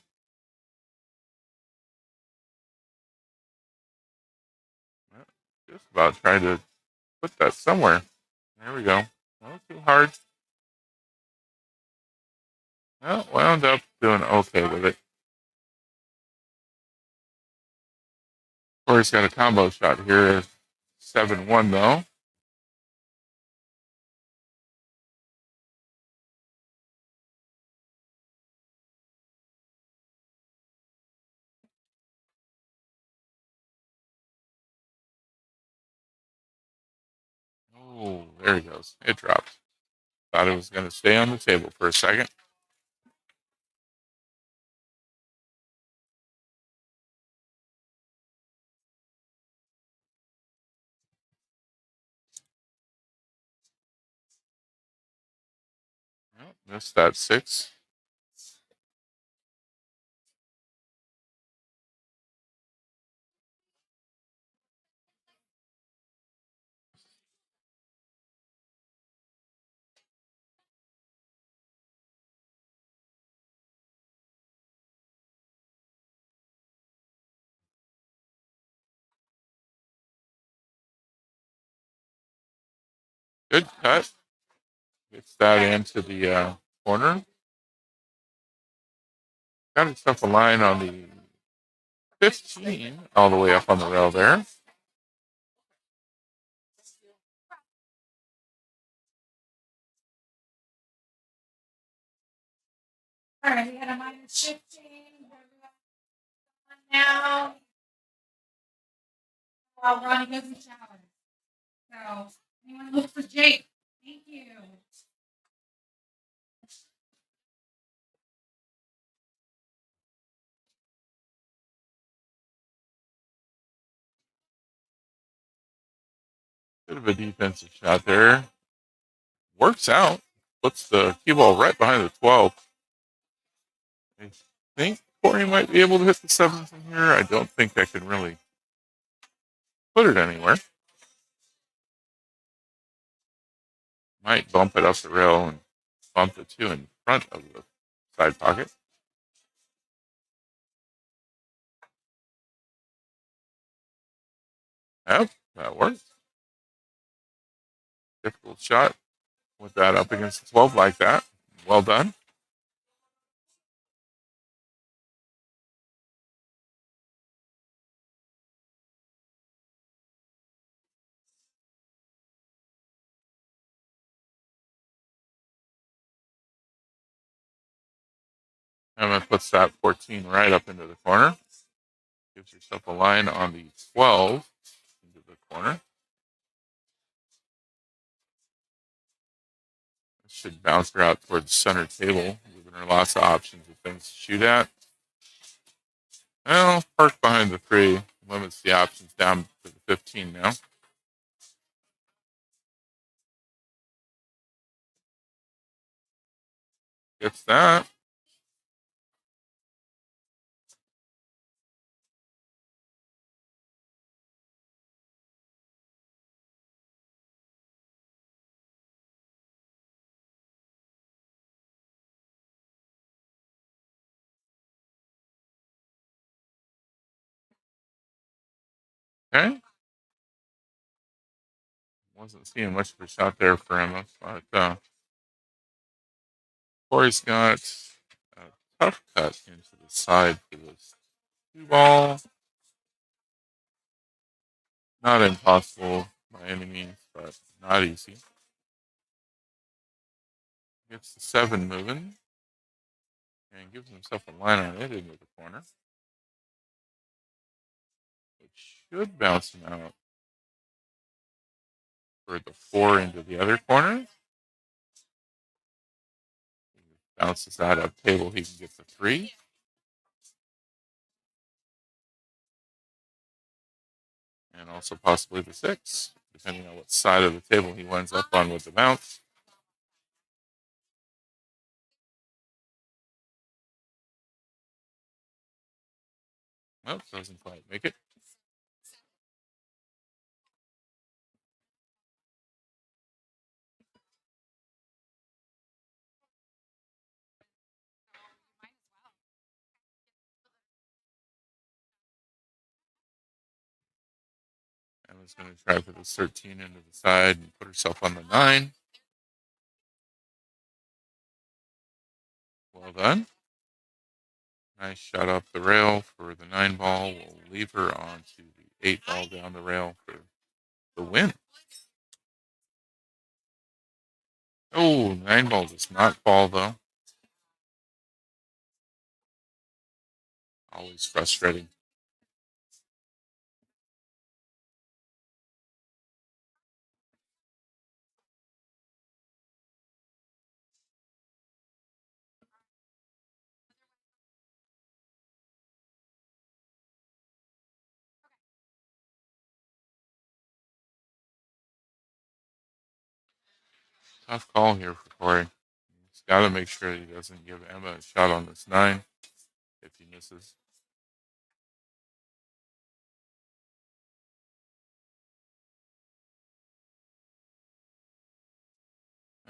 just about trying to put that somewhere. There we go. Not too hard. Well, wound up doing okay with it. Corey's got a combo shot here. 7-1 though. there he goes. It dropped. Thought it was going to stay on the table for a second. Well, missed that 6. Good cut. Gets that into the corner. Got himself a line on the 15, all the way up on the rail there. All right, we had a minus 15. Now, while Ronnie goes in the shower. So, anyone look for Jake? Thank you. Bit of a defensive shot there. Works out. Puts the cue ball right behind the 12. I think Corey might be able to hit the 7 from here. I don't think I can really put it anywhere. Might bump it up the rail and bump the 2 in front of the side pocket. Yep, that works. Difficult shot with that up against the 12 like that. Well done. Emma puts that 14 right up into the corner. Gives herself a line on the 12 into the corner. Should bounce her out towards the center table, giving her lots of options of things to shoot at. Well, park behind the 3 limits the options down to the 15 now. Gets that. Okay. Wasn't seeing much of a shot there for Emma, but Corey's got a tough cut into the side for this 2 ball. Not impossible by any means, but not easy. Gets the 7 moving and gives himself a line on it into the corner, which should bounce him out for the 4 into the other corner. Bounces that up table, he can get the 3. And also possibly the 6, depending on what side of the table he winds up on with the bounce. Nope, doesn't quite make it. Emma's going to try for this 13 into the side and put herself on the 9. Well done. Nice shot up the rail for the 9 ball. We'll leave her on to the 8 ball down the rail for the win. Oh, 9 ball does not fall, though. Always frustrating. Tough call here for Corey. He's got to make sure he doesn't give Emma a shot on this 9 if he misses.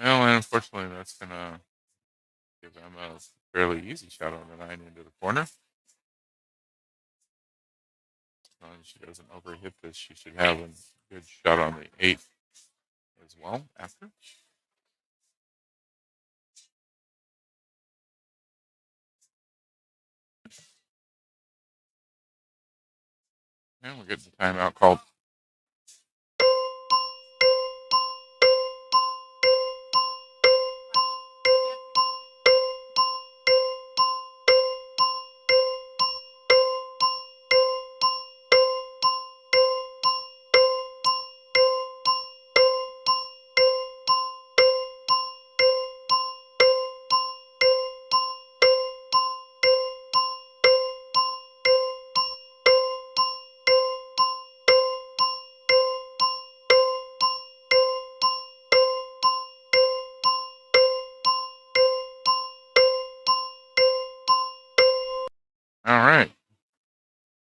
Well, and unfortunately, that's going to give Emma a fairly easy shot on the 9 into the corner. As long as she doesn't overhit this, she should have a good shot on the 8 as well after. And we're getting the timeout called. All right.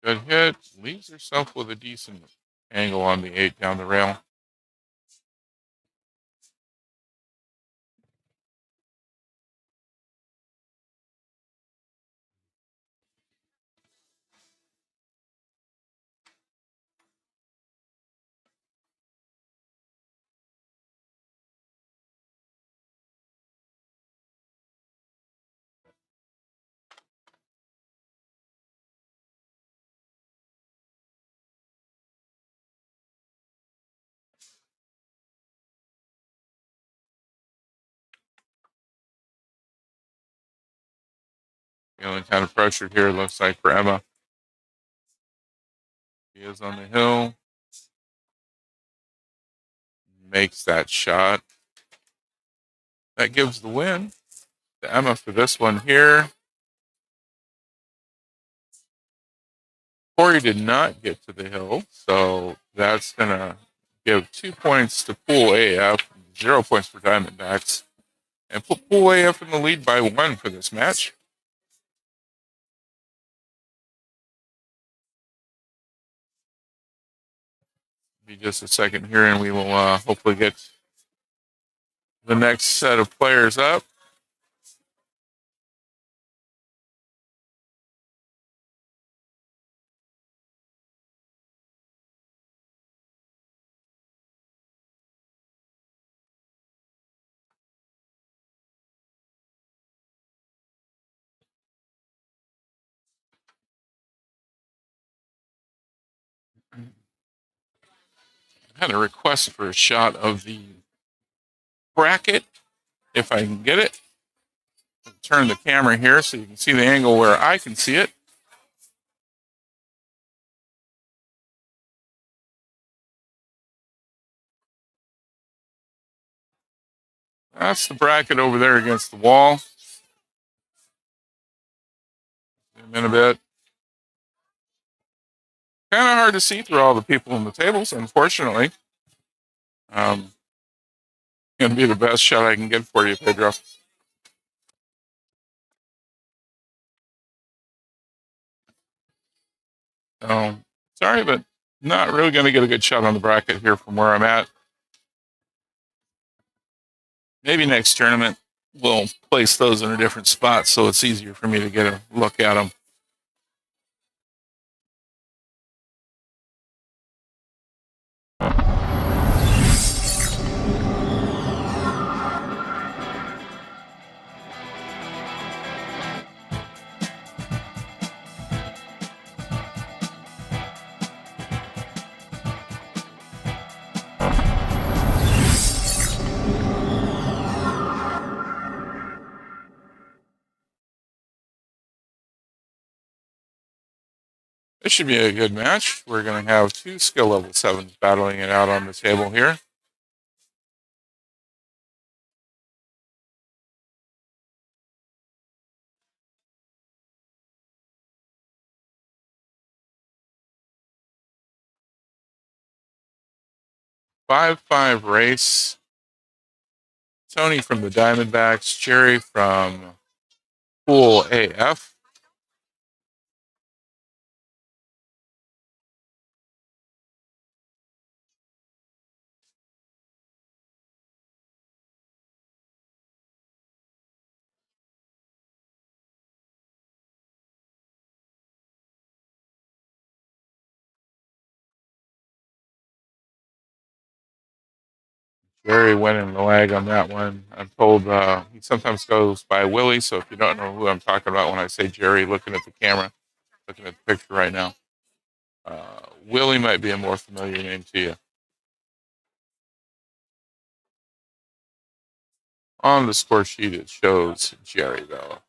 Good hit. Leaves herself with a decent angle on the 8 down the rail. Feeling kind of pressured here, looks like, for Emma. She is on the hill. Makes that shot. That gives the win to Emma for this one here. Corey did not get to the hill, so that's going to give 2 points to Pool AF, 0 points for Diamondbacks, and put Pool AF in the lead by 1 for this match. Be just a second here, and we will hopefully get the next set of players up. I had a request for a shot of the bracket, if I can get it. I'll turn the camera here so you can see the angle where I can see it. That's the bracket over there against the wall. Zoom in a bit. Kind of hard to see through all the people on the tables, unfortunately. Going to be the best shot I can get for you, Pedro. So, sorry, but not really going to get a good shot on the bracket here from where I'm at. Maybe next tournament we'll place those in a different spot so it's easier for me to get a look at them. This should be a good match. We're going to have 2 skill level 7s battling it out on the table here. Five race. Tony from the Diamondbacks, Jerry from Pool AF. Jerry went in the lag on that one. I'm told he sometimes goes by Willie, so if you don't know who I'm talking about when I say Jerry, looking at the camera, looking at the picture right now, Willie might be a more familiar name to you. On the score sheet, it shows Jerry, though.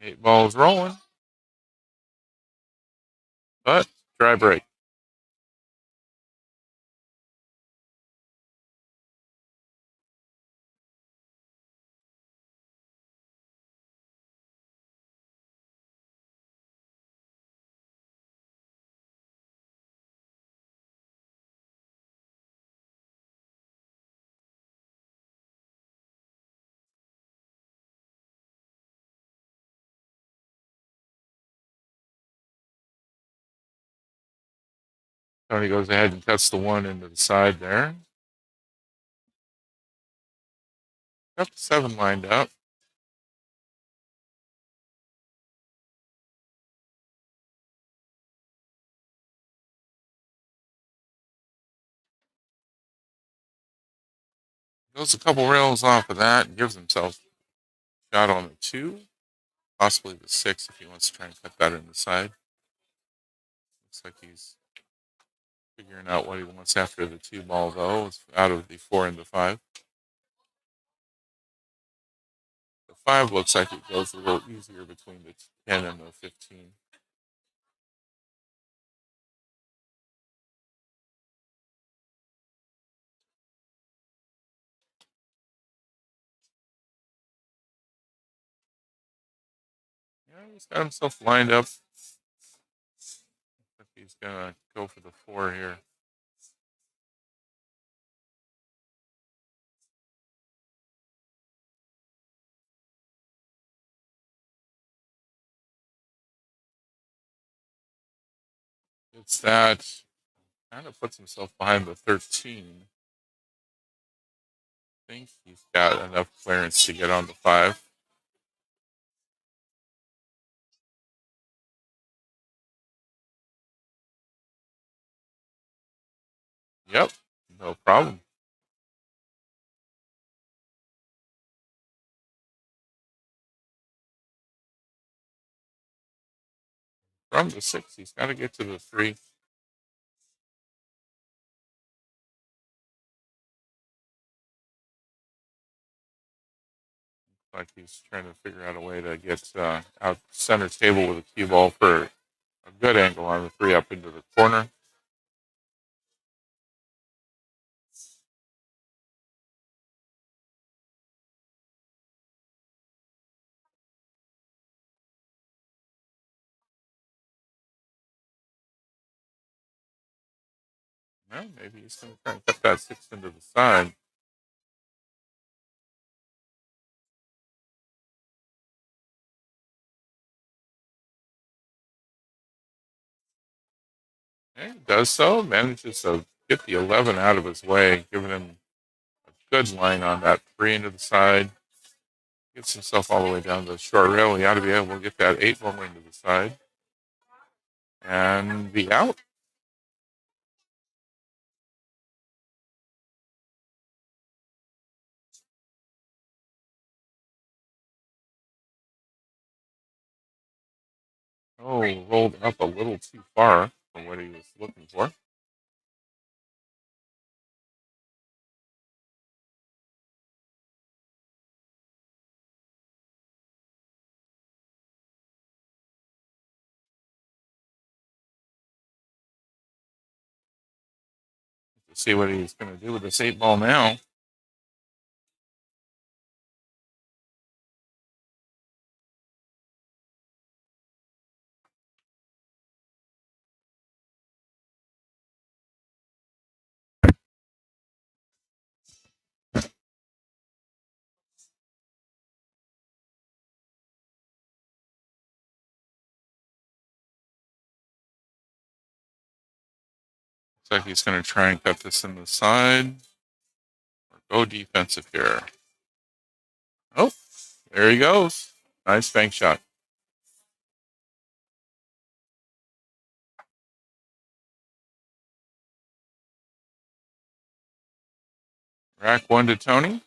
Eight balls rolling, but dry break. Tony goes ahead and cuts the one into the side there. Got the 7 lined up. Goes a couple rails off of that and gives himself a shot on the 2, possibly the 6 if he wants to try and cut that in the side. Looks like he's figuring out what he wants after the 2 ball, though. It's out of the 4 into 5. The 5 looks like it goes a little easier between the 10 and the 15. Yeah, he's got himself lined up. Looks like he's going to go for the 4 here. It's that kind of puts himself behind the 13. I think he's got enough clearance to get on the 5. Yep, no problem. From the 6, he's got to get to the 3. Like he's trying to figure out a way to get out center table with a cue ball for a good angle on the 3 up into the corner. Well, maybe he's going to try and cut that 6 into the side. And he does so, manages to get the 11 out of his way, giving him a good line on that 3 into the side. Gets himself all the way down the short rail. He ought to be able to get that 8 ball into the side and be out. Oh, rolled up a little too far from what he was looking for. Let's see what he's going to do with this 8 ball now. Looks like he's going to try and cut this in the side. Or go defensive here. Oh, there he goes. Nice bank shot. Rack 1 to Tony.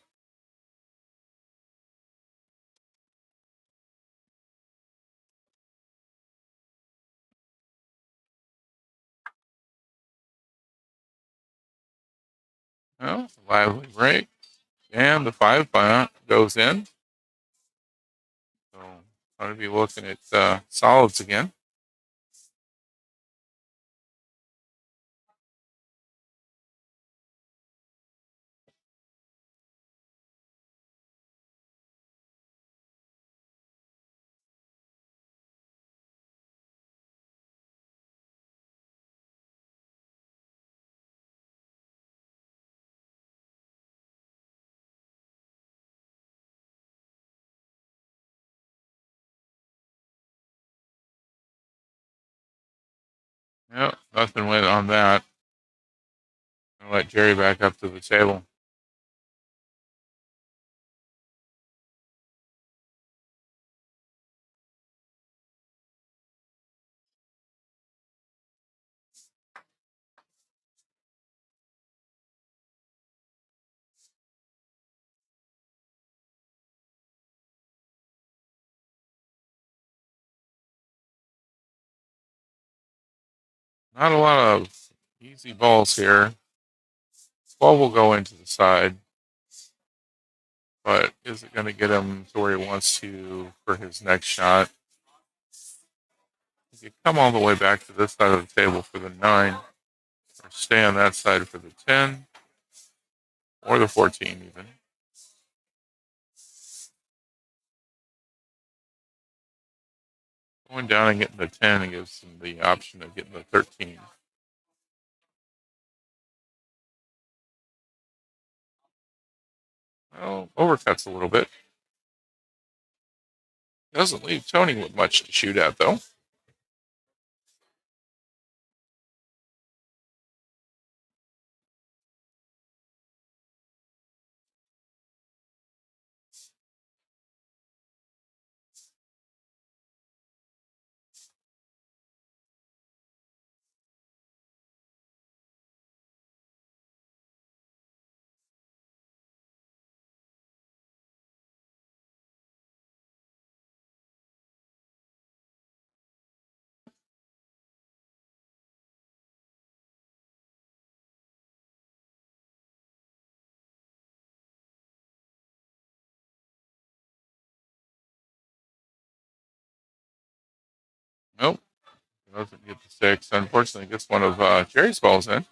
Well, lively break. And the 5 goes in. So I'm going to be looking at solids again. Yep, nothing went on that. I'll let Jerry back up to the table. Not a lot of easy balls here. Ball will go into the side, but is it going to get him to where he wants to for his next shot? He could come all the way back to this side of the table for the 9, or stay on that side for the 10, or the 14 even. Going down and getting the 10 gives him the option of getting the 13. Well, overcuts a little bit. Doesn't leave Tony with much to shoot at, though. Nope. Doesn't get the 6. Unfortunately, gets one of Jerry's balls in.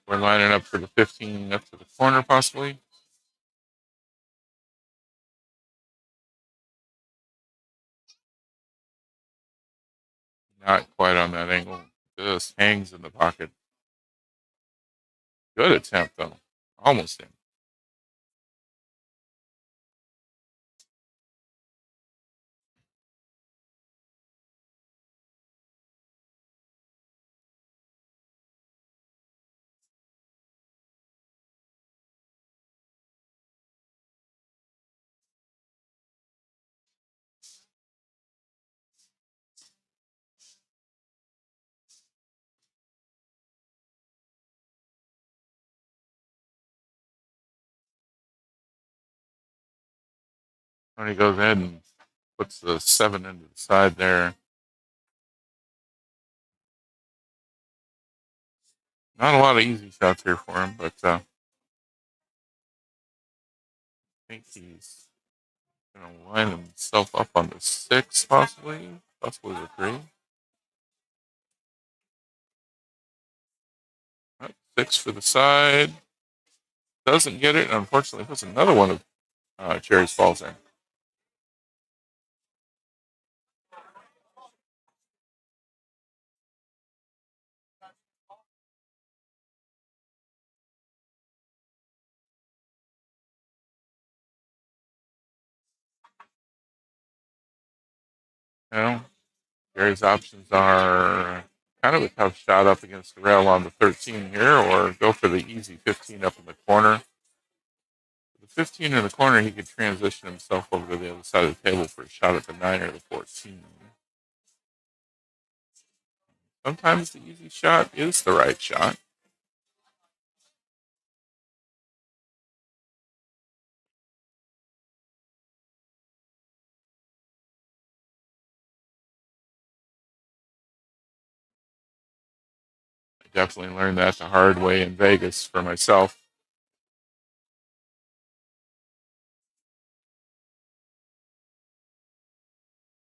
We're lining up for the 15 up to the corner, possibly. Not quite on that angle. Just hangs in the pocket. Good attempt, though. Almost in. When he goes ahead and puts the 7 into the side there. Not a lot of easy shots here for him, but I think he's going to line himself up on the 6, possibly the 3. 6 for the side. Doesn't get it, and unfortunately puts another one of Jerry's balls in. Well, Jerry's options are kind of a tough shot up against the rail on the 13 here, or go for the easy 15 up in the corner. The 15 in the corner, he could transition himself over to the other side of the table for a shot at the 9 or the 14. Sometimes the easy shot is the right shot. I definitely learned that the hard way in Vegas for myself.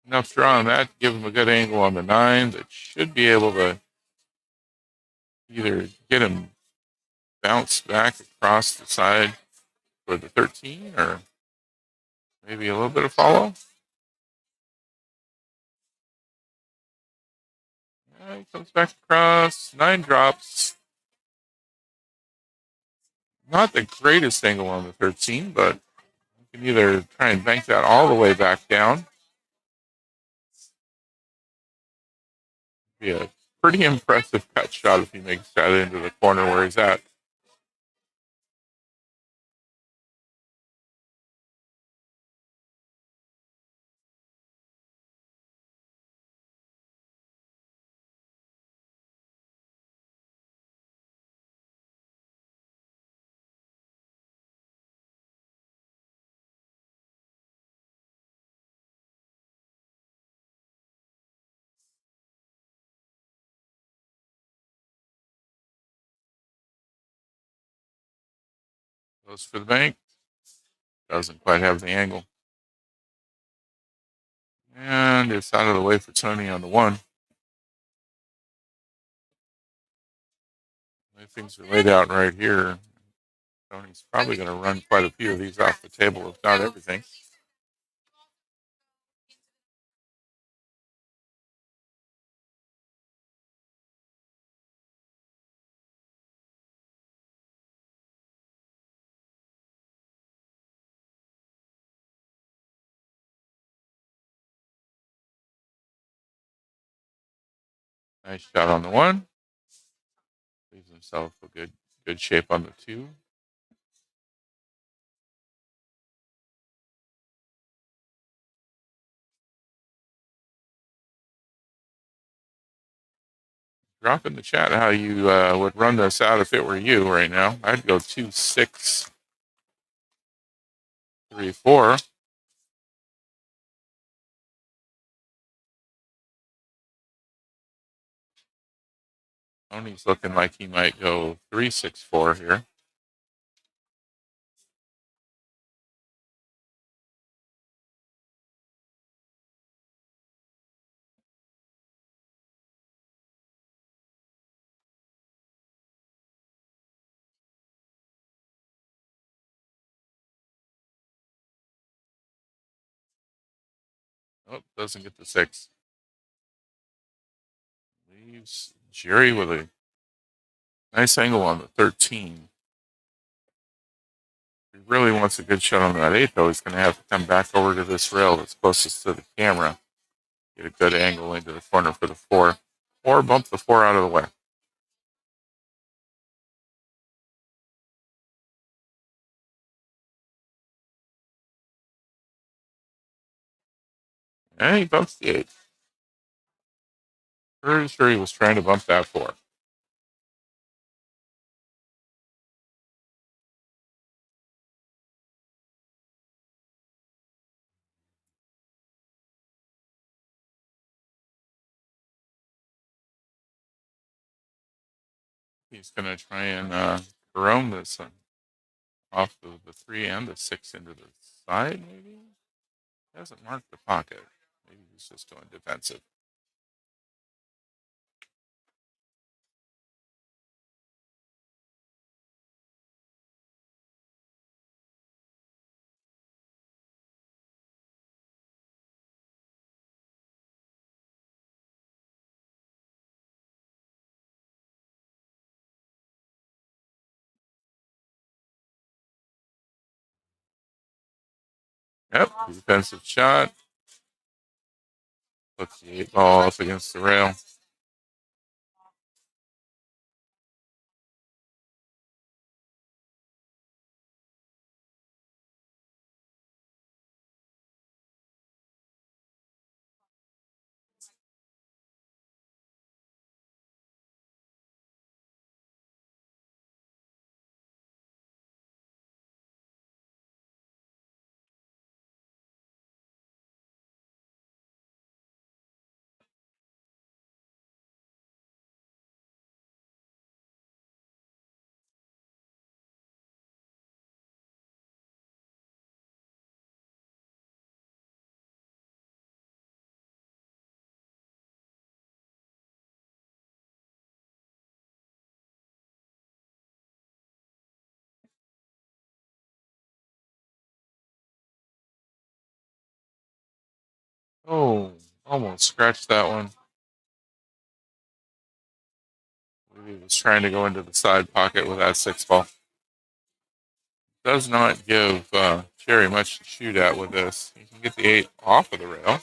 Enough draw on that to give him a good angle on the 9 that should be able to either get him bounced back across the side for the 13 or maybe a little bit of follow. He comes back across, 9 drops. Not the greatest angle on the 13, but you can either try and bank that all the way back down. Be a pretty impressive cut shot if he makes that into the corner where he's at. Goes for the bank. Doesn't quite have the angle. And it's out of the way for Tony on the 1. The way things are laid out right here, Tony's probably going to run quite a few of these off the table, if not everything. Nice shot on the 1. Leaves himself a good shape on the 2. Drop in the chat how you would run this out if it were you right now. I'd go 2, 6, 3, 4. Tony's looking like he might go 3, 6, 4 here. Oh, doesn't get the 6. Leaves Jerry with a nice angle on the 13. If he really wants a good shot on that 8, though, he's going to have to come back over to this rail that's closest to the camera. Get a good angle into the corner for the 4. Or bump the 4 out of the way. And he bumps the 8. Pretty sure he was trying to bump that 4. He's going to try and roam this off of the 3 and the 6 into the side, maybe? He hasn't marked the pocket. Maybe he's just doing defensive. Yep, defensive shot. Puts the 8 ball up against the rail. Oh, almost scratched that one. He was trying to go into the side pocket with that 6 ball. Does not give Cherry much to shoot at with this. He can get the 8 off of the rail.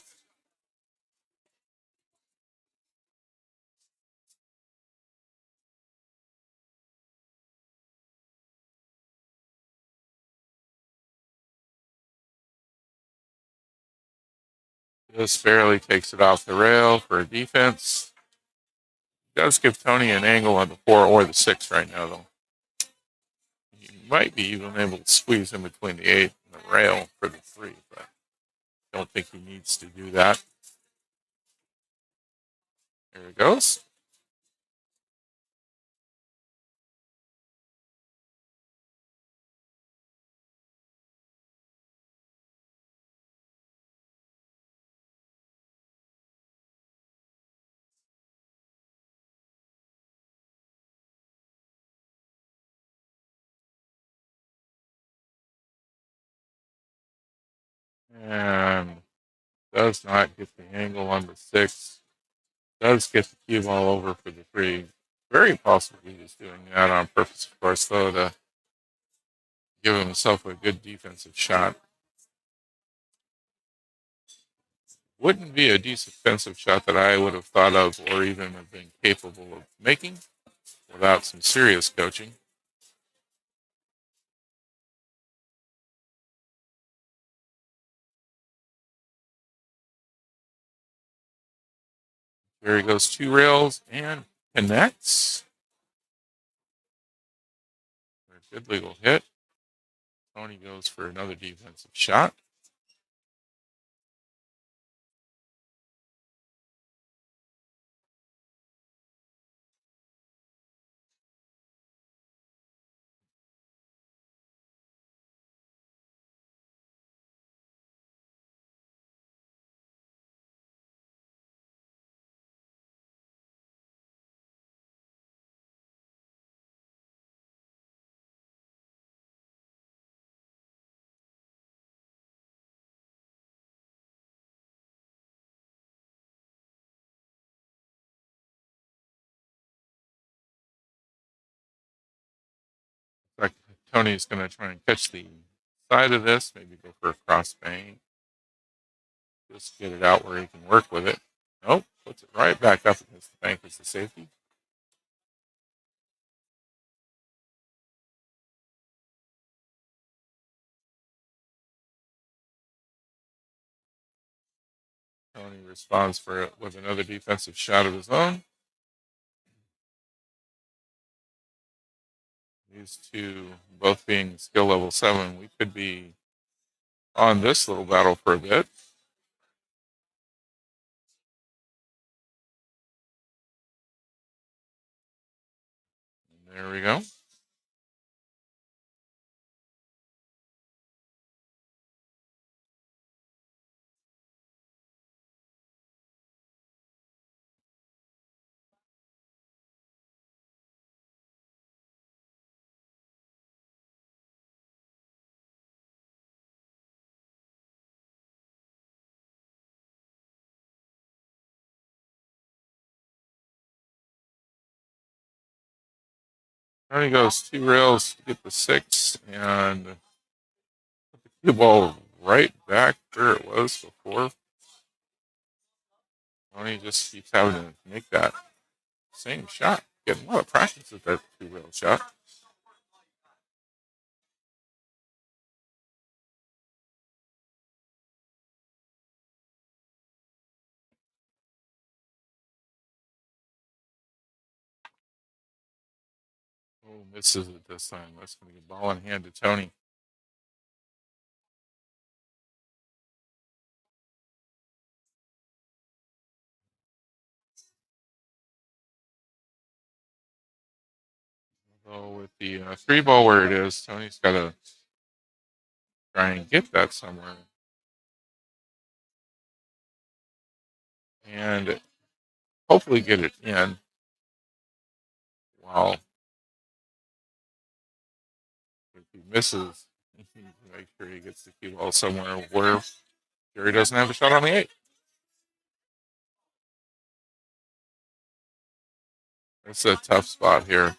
Just barely takes it off the rail for a defense. Does give Tony an angle on the 4 or the 6 right now, though. He might be even able to squeeze in between the 8 and the rail for the 3, but I don't think he needs to do that. There it goes. And does not get the angle on the 6. Does get the cue ball over for the 3. Very possibly he's doing that on purpose, of course, though, to give himself a good defensive shot. Wouldn't be a defensive shot that I would have thought of or even have been capable of making without some serious coaching. There he goes, 2 rails and connects. A good legal hit. Tony goes for another defensive shot. Like Tony's going to try and catch the side of this, maybe go for a cross bank. Just get it out where he can work with it. Nope, puts it right back up against the bank as the safety. Tony responds for it with another defensive shot of his own. These two both being skill level 7, we could be on this little battle for a bit. And there we go. Tony goes 2 rails to get the 6 and put the cue ball right back where it was before. Tony just keeps having to make that same shot. Getting a lot of practice with that 2-rail shot. Oh, misses it this time. That's going to get ball in hand to Tony. So with the 3-ball where it is, Tony's got to try and get that somewhere. And hopefully get it in. Wow. If he misses, make sure he gets the cue ball somewhere where Jerry doesn't have a shot on the 8. It's a tough spot here.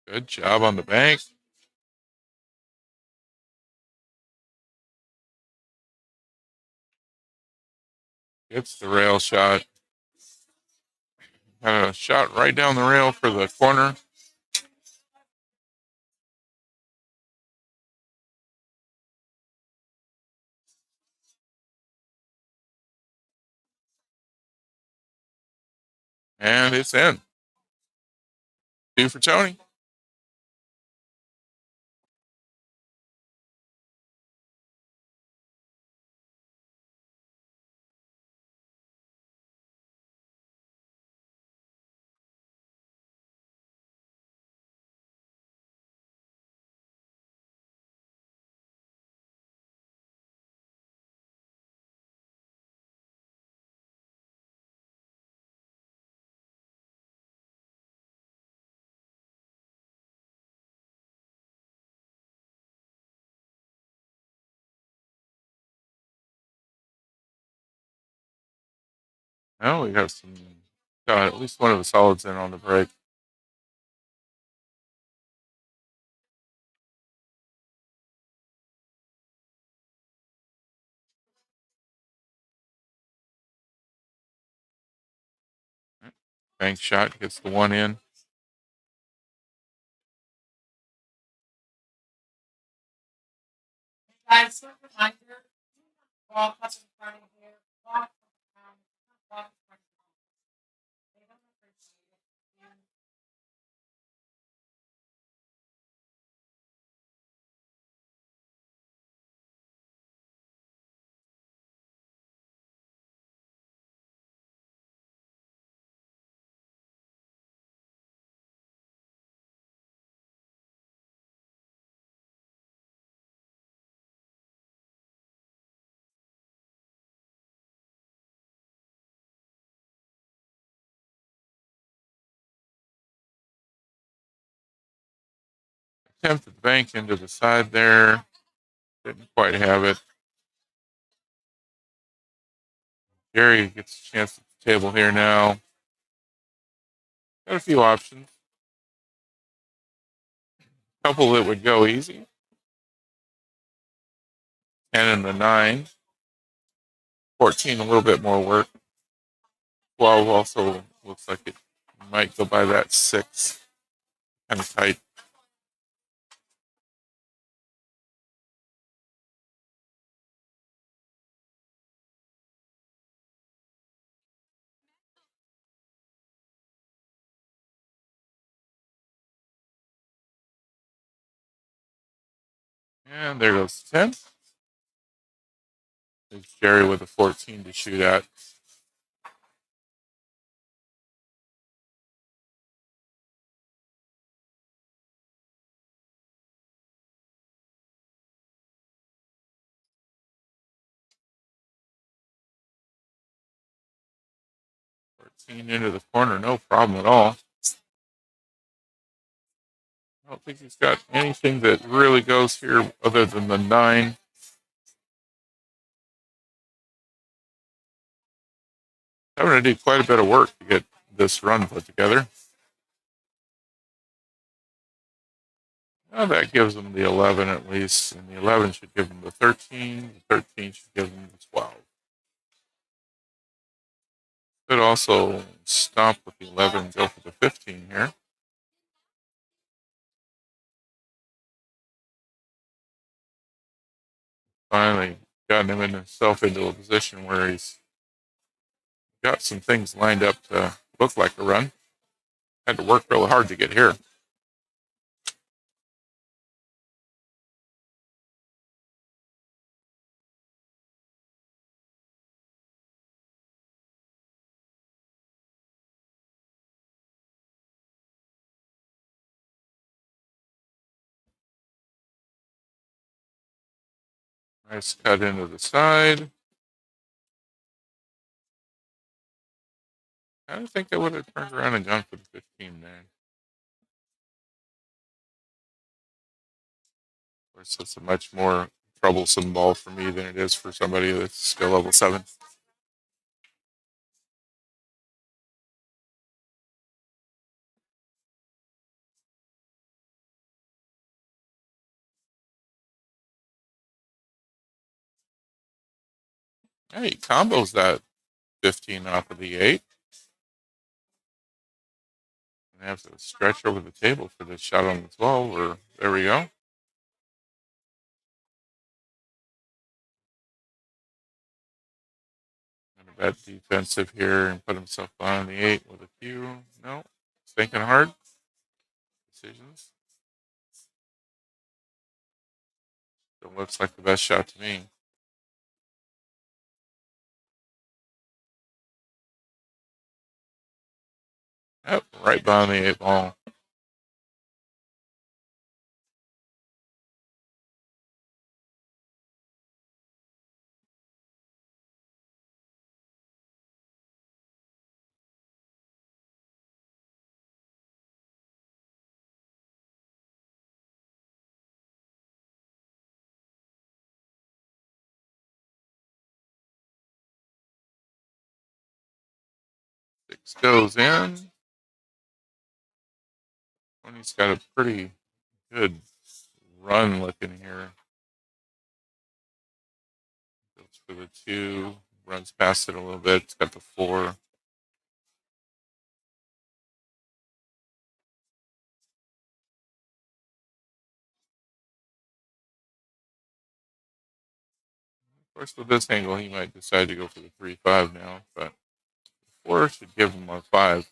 Good job on the bank. Gets the rail shot. Got a shot right down the rail for the corner. And it's in. 2 for Tony. Well, we have got at least one of the solids in on the break. Bank shot gets the 1 in. Guys, quick reminder, ball cuts in front of here, walk around, walk in front of you. They don't appreciate it. And Attempted bank into the side there. Didn't quite have it. Jerry gets a chance at the table here now. Got a few options. A couple that would go easy. 10 and the 9. 14, a little bit more work. 12 also looks like it might go by that 6. Kind of tight. And there goes 10. There's Jerry with a 14 to shoot at. Into the corner, no problem at all. I don't think he's got anything that really goes here other than the 9. Having to do quite a bit of work to get this run put together. Well, that gives them the 11 at least, and the 11 should give them the 13. The 13 should give them the 12. Could also stop with the 11 and go for the 15 here. Finally gotten himself into a position where he's got some things lined up to look like a run. Had to work really hard to get here. Nice cut into the side. I don't think I would have turned around and gone for the 15 there. Of course, it's a much more troublesome ball for me than it is for somebody that's skill level 7. Hey, he combos that 15 off of the 8. I have to stretch over the table for this shot on the 12, or there we go. And a bad defensive here and put himself on the 8 with a Q. No, he's thinking hard. Decisions. It looks like the best shot to me. Yep, right behind the 8 ball. Six goes in. 20's got a pretty good run looking here. Goes for the 2, runs past it a little bit. It's got the 4. Of course, with this angle, he might decide to go for the 3-5 now, but 4 should give him a 5.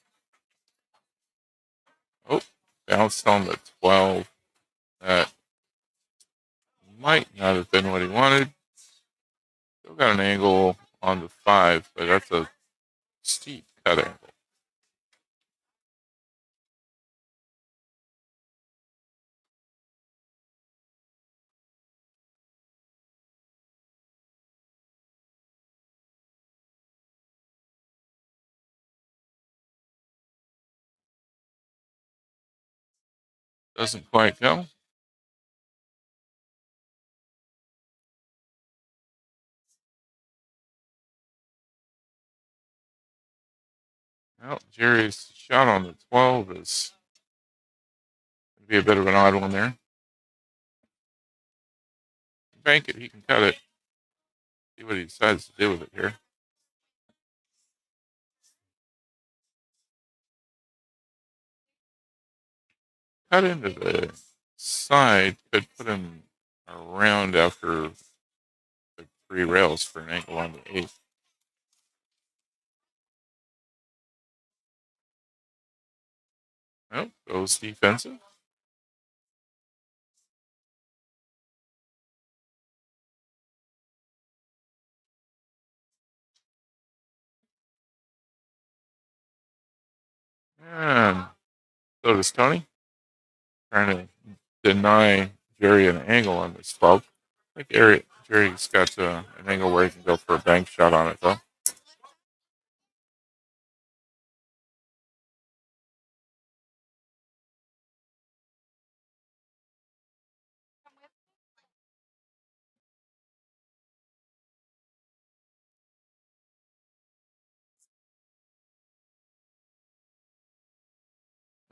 Oh, bounced on the 12. That might not have been what he wanted. Still got an angle on the 5, but that's a steep cut angle. Doesn't quite go. Well, Jerry's shot on the 12 is going to be a bit of an odd one there. Bank it, he can cut it. See what he decides to do with it here. Cut into the side could put him around after the 3 rails for an angle on the 8. Nope, goes defensive. And so does Tony. Trying to deny Jerry an angle on this 12. I think Jerry's got an angle where he can go for a bank shot on it, though.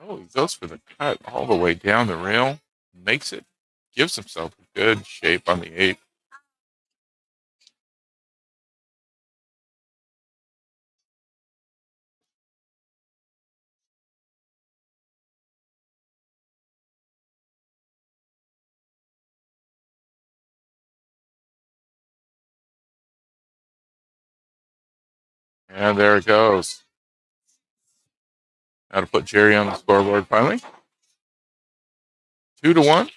Oh, he goes for the cut all the way down the rail. Makes it. Gives himself a good shape on the 8. And there it goes. Now to put Jerry on the scoreboard finally. 2-1.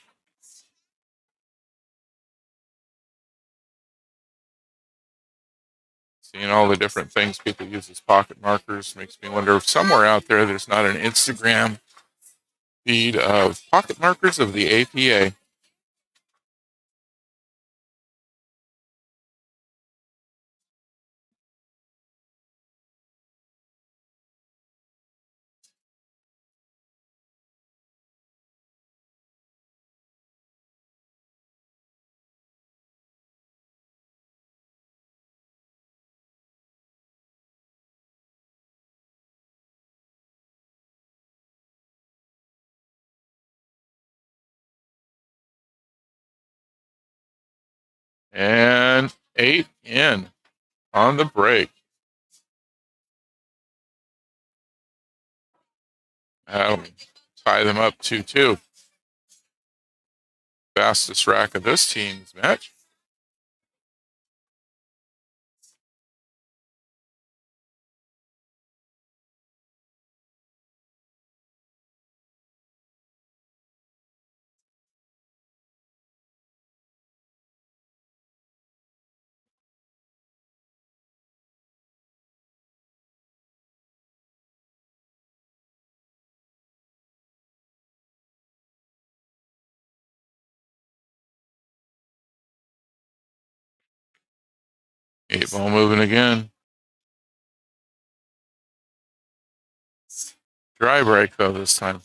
Seeing all the different things people use as pocket markers makes me wonder if somewhere out there there's not an Instagram feed of pocket markers of the APA. And 8 in on the break. That'll tie them up 2-2. Fastest rack of this team's match. Eight ball moving again. Dry break though this time.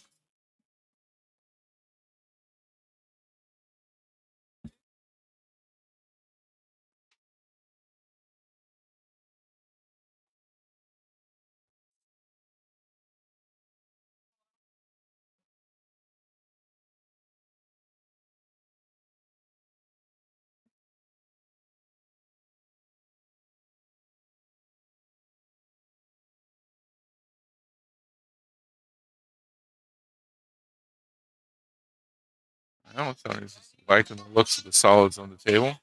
I don't know. He's liking the looks of the solids on the table.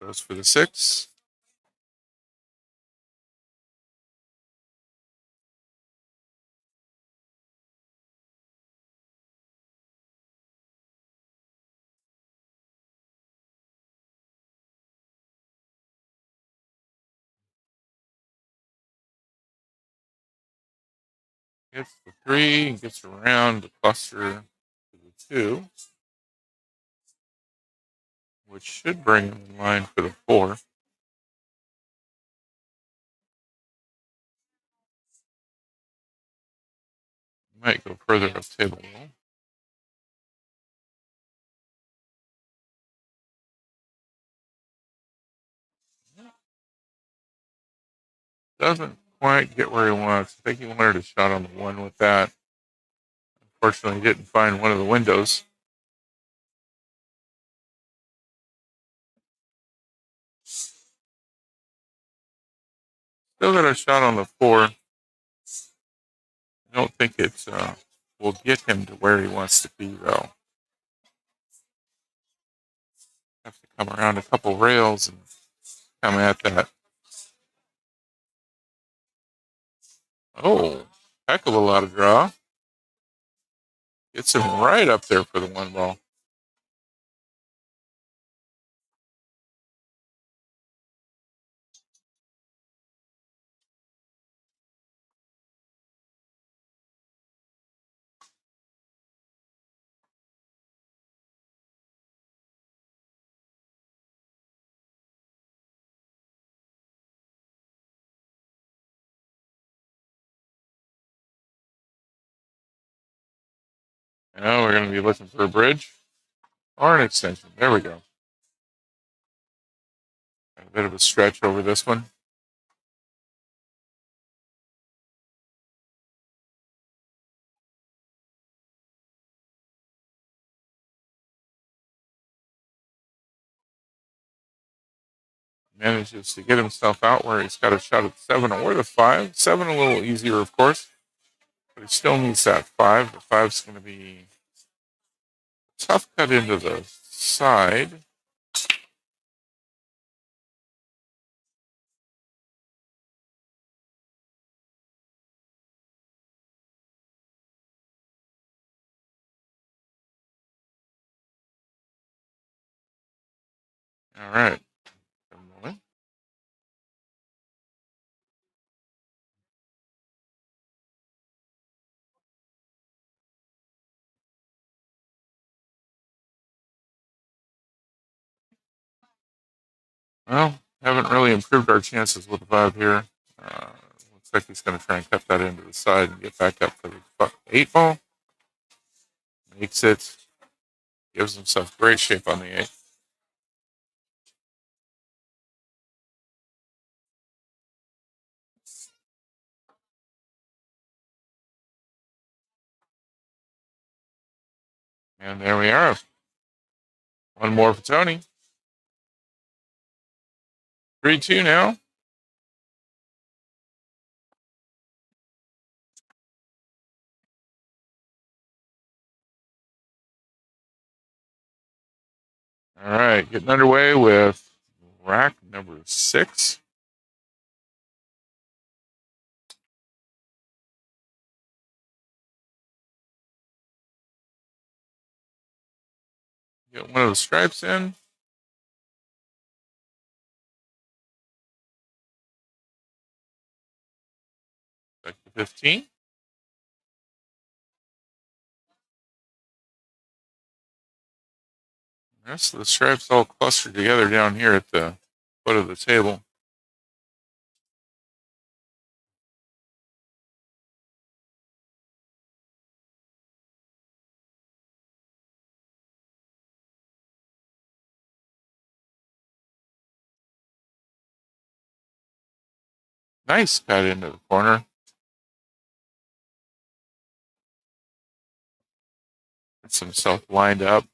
Goes for the 6. Gets the 3, gets around the cluster to the 2, which should bring him in line for the 4. Might go further up table though. Doesn't quite get where he wants. I think he wanted a shot on the 1 with that. Unfortunately, he didn't find one of the windows. Still got a shot on the 4. I don't think it will get him to where he wants to be, though. Have to come around a couple rails and come at that. Oh, heck of a lot of draw. Gets him right up there for the 1 ball. Now we're going to be looking for a bridge or an extension. There we go. A bit of a stretch over this one. manages to get himself out where he's got a shot at 7 or the 5. 7 a little easier, of course, but he still needs that 5. The 5's going to be a tough cut into the side. All right. Well, haven't really improved our chances with the 5 here. Looks like he's going to try and cut that into the side and get back up for the 8 ball. Makes it. Gives himself great shape on the 8. And there we are. One more for Tony. 3-2 now. All right, getting underway with rack number 6. Get one of the stripes in. Back to 15. The rest of the stripes all clustered together down here at the foot of the table. Nice cut into the corner. Gets himself lined up.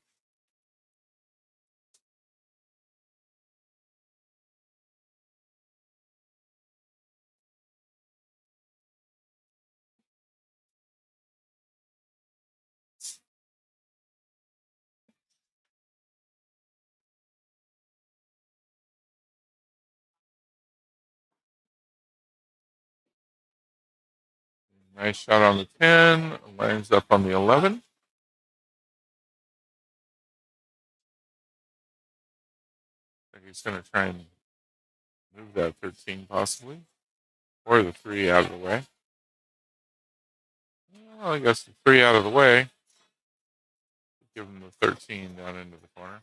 Nice shot on the 10. Lines up on the 11. I think he's going to try and move that 13 possibly. Or the 3 out of the way. Well, I guess the 3 out of the way. Give him the 13 down into the corner.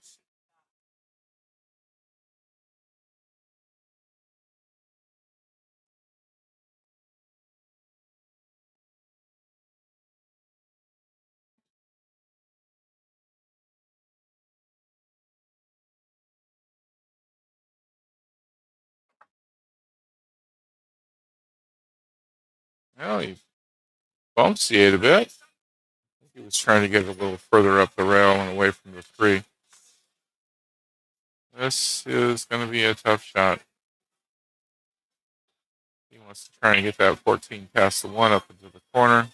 Well, he bumps the 8 a bit. He was trying to get a little further up the rail and away from the 3. This is going to be a tough shot. He wants to try and get that 14 past the 1 up into the corner.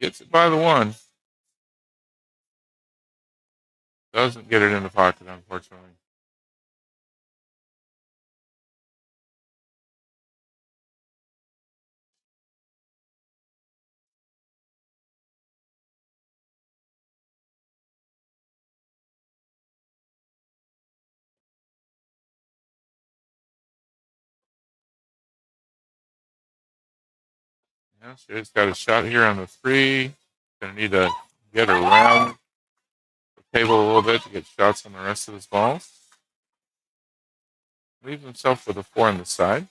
Gets it by the 1. Doesn't get it in the pocket, unfortunately. Yeah, so he's got a shot here on the 3. Going to need to get around the table a little bit to get shots on the rest of his balls. Leaves himself with a 4 on the side.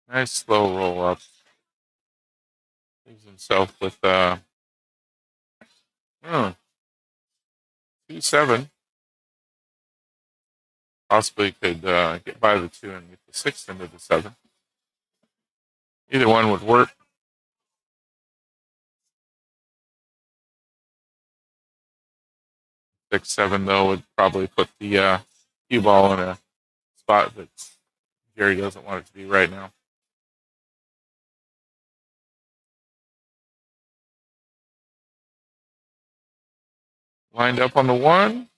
Nice slow roll up. Leaves himself with 2-7. Possibly could get by the 2 and get the 6 into the 7. Either one would work. 6-7 though would probably put the cue ball in a spot that Jerry doesn't want it to be right now. Lined up on the 1.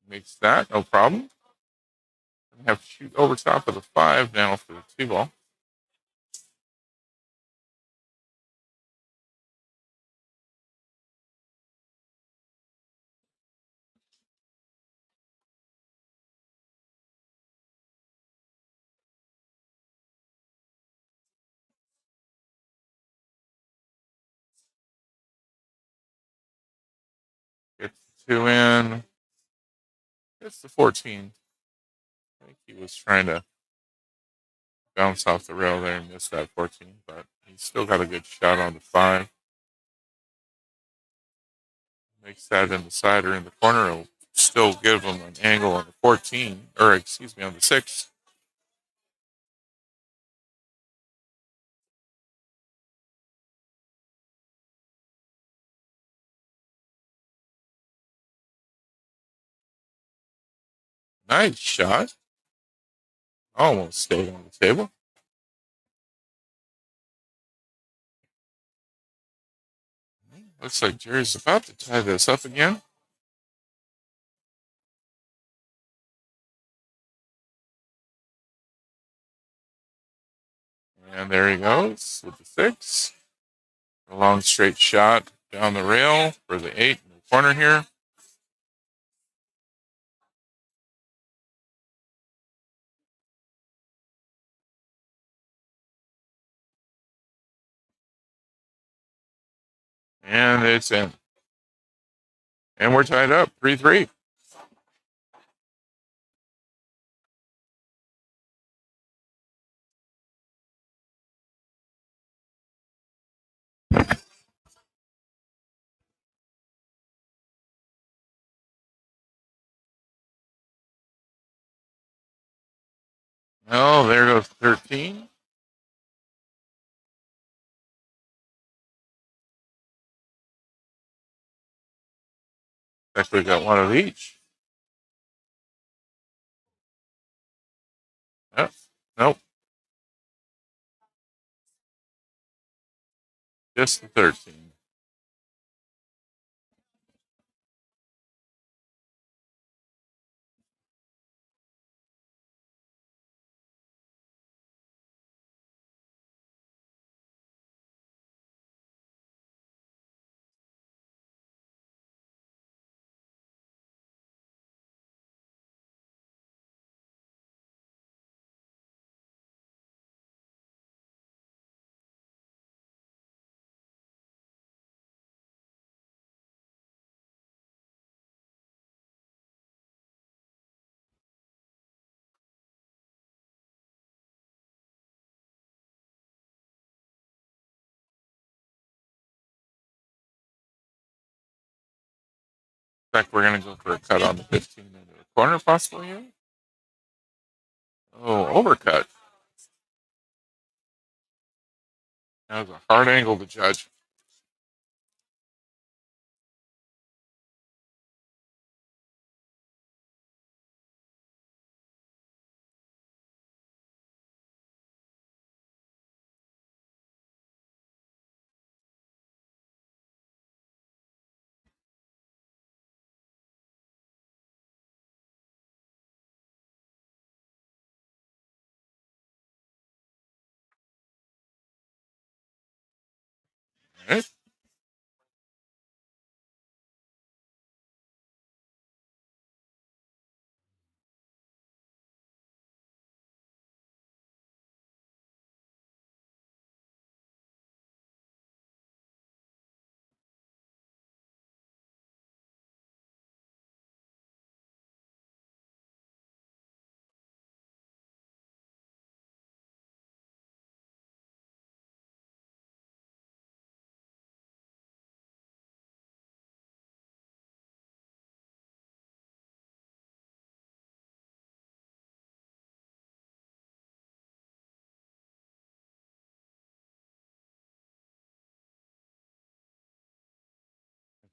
Makes that no problem. We have to shoot over top of the 5 now for the 2 ball. Gets the 2 in. Gets the 14. I think he was trying to bounce off the rail there and missed that 14, but he's still got a good shot on the 5. Makes that in the side or in the corner. It'll still give him an angle on the 14, or excuse me, on the 6. Nice shot. Almost stayed on the table. Looks like Jerry's about to tie this up again. And there he goes with the 6. A long straight shot down the rail for the 8 in the corner here. And it's in. And we're tied up 3-3. Oh, there goes 13. Actually got one of each. Yep. Nope. Just the 13. In fact, we're going to go for a cut on the 15 into the corner, possibly here. Oh, overcut. That was a hard angle to judge. right.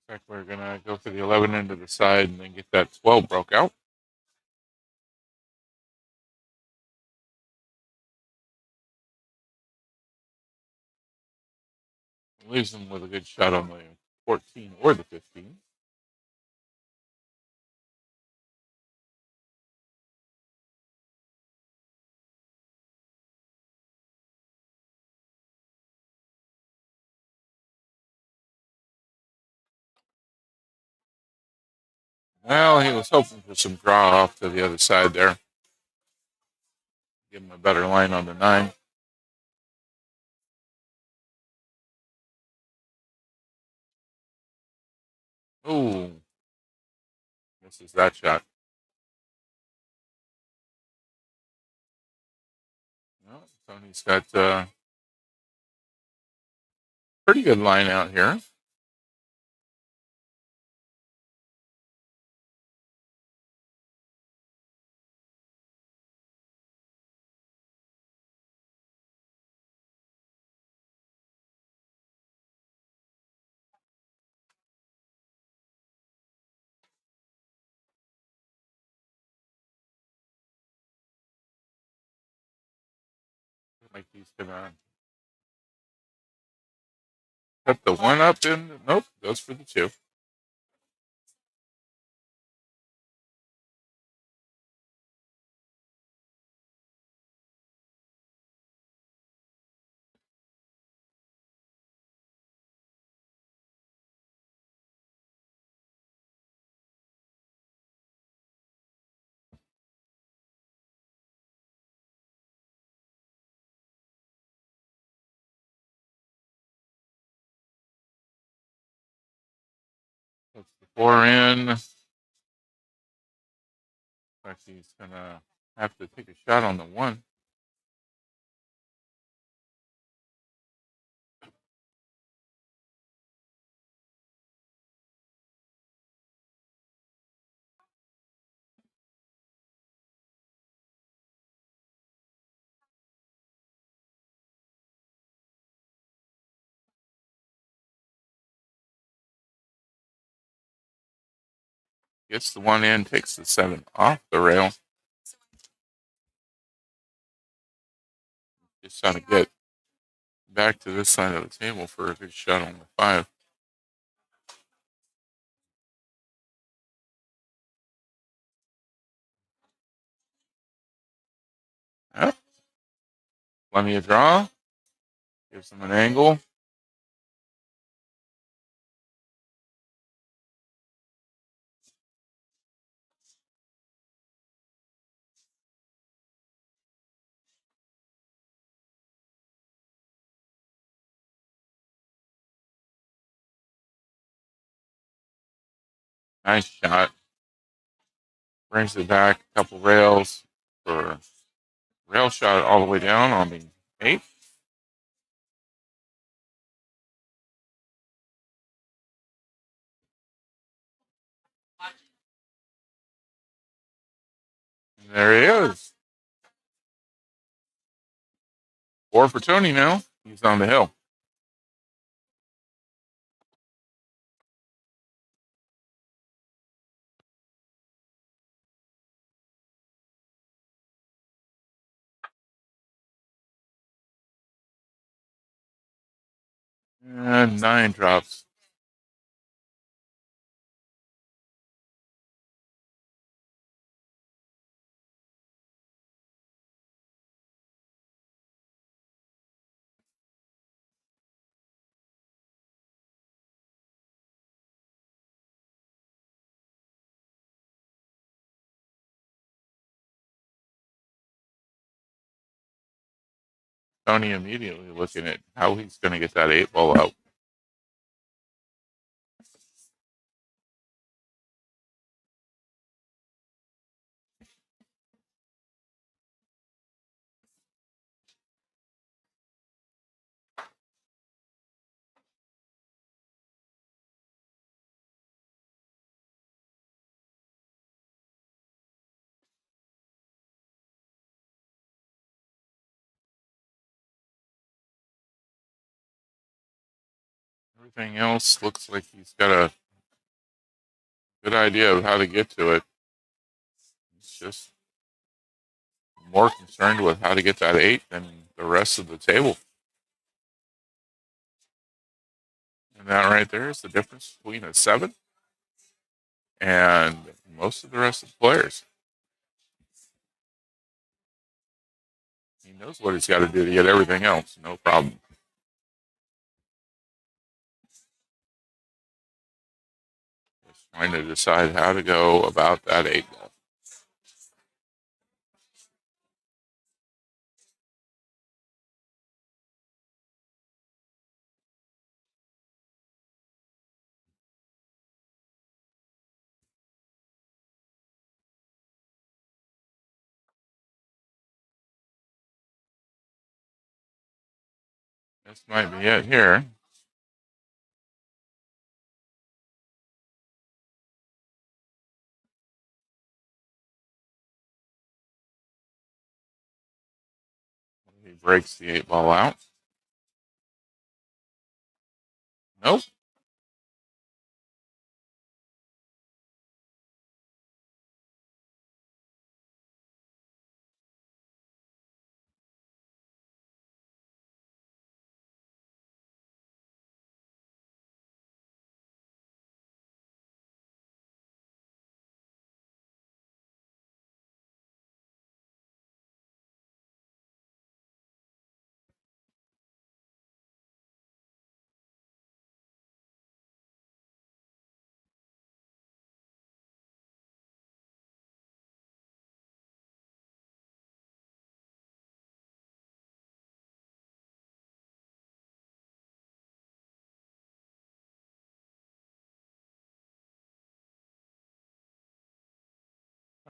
Looks like we're going to go for the 11 into the side and then get that 12 broke out. Leaves them with a good shot on the 14 or the 15. Well, he was hoping for some draw off to the other side there. Give him a better line on the 9. Oh, misses that shot. Well, Tony's got a pretty good line out here. Like he's going to cut the 1 up and nope, goes for the 2. Puts the 4 in. Looks like he's going to have to take a shot on the 1. Gets the 1 in, takes the 7 off the rail. Just trying to get back to this side of the table for a good shot on the 5. Yep. Plenty of draw. Gives him an angle. Nice shot. Brings it back a couple rails for rail shot all the way down on the 8. And there he is. 4 for Tony now. He's on the hill. And 9 drops. Tony immediately looking at how he's going to get that 8 ball out. Everything else looks like he's got a good idea of how to get to it. He's just more concerned with how to get that 8 than the rest of the table. And that right there is the difference between a 7 and most of the rest of the players. He knows what he's got to do to get everything else, no problem. Just trying to decide how to go about that 8 ball. This might be it here. He breaks the 8 ball out. Nope.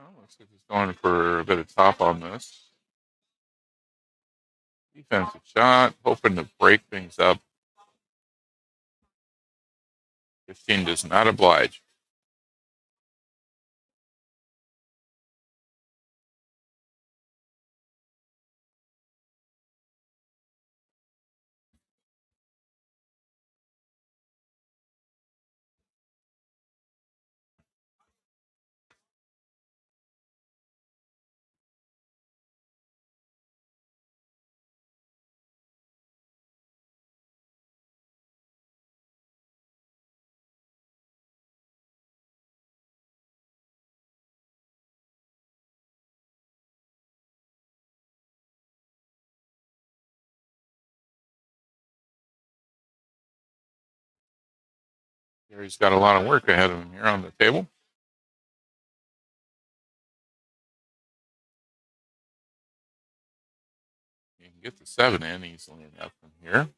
Oh, looks like he's going for a bit of top on this. Defensive shot, hoping to break things up. 15 does not oblige. Gary's got a lot of work ahead of him here on the table. You can get the 7 in easily enough from here.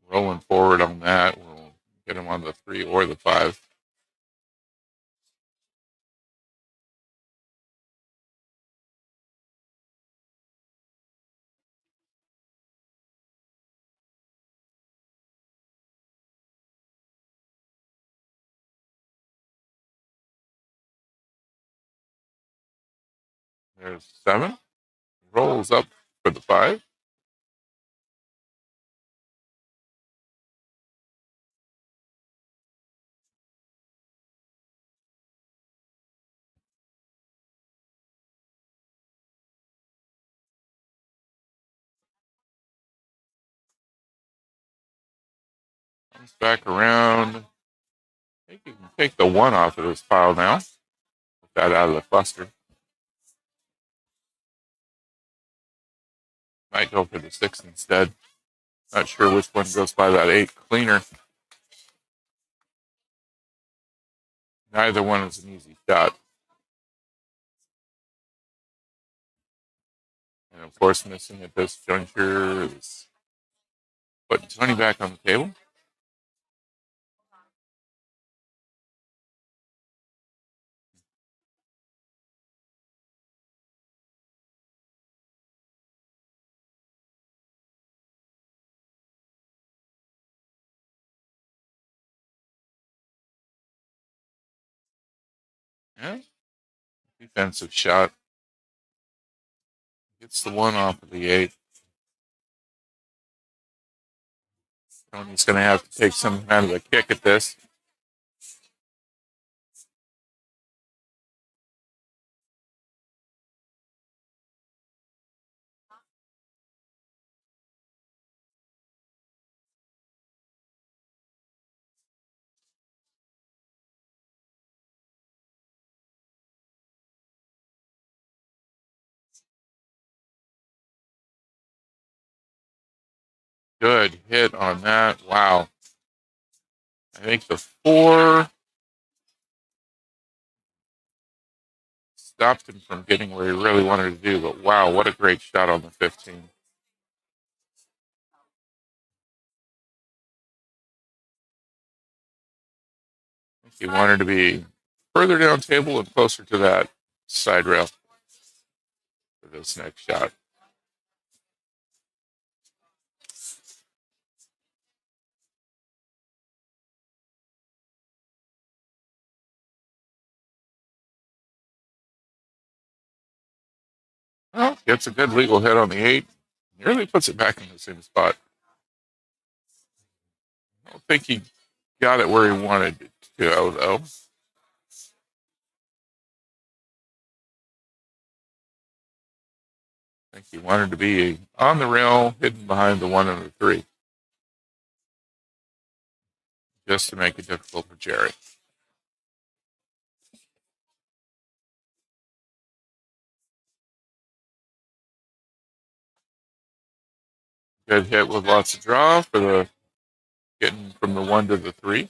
Rolling forward on that, we'll get him on the 3 or the 5. There's 7. Rolls up for the 5. Comes back around. I think you can take the 1 off of this pile now. Put that out of the cluster. Might go for the 6 instead. Not sure which one goes by that 8 cleaner. Neither one is an easy shot. And of course, missing at this juncture is putting Tony back on the table. Yeah, defensive shot. Gets the one off of the 8. Tony's going to have to take some kind of a kick at this. Good hit on that. Wow. I think the 4 stopped him from getting where he really wanted to do, but wow, what a great shot on the 15. I think he wanted to be further down table and closer to that side rail for this next shot. Well, gets a good legal hit on the 8. Nearly puts it back in the same spot. I don't think he got it where he wanted it to go, though. I think he wanted to be on the rail, hidden behind the 1 and the 3. Just to make it difficult for Jerry. Good hit with lots of draw for the getting from the 1 to the 3.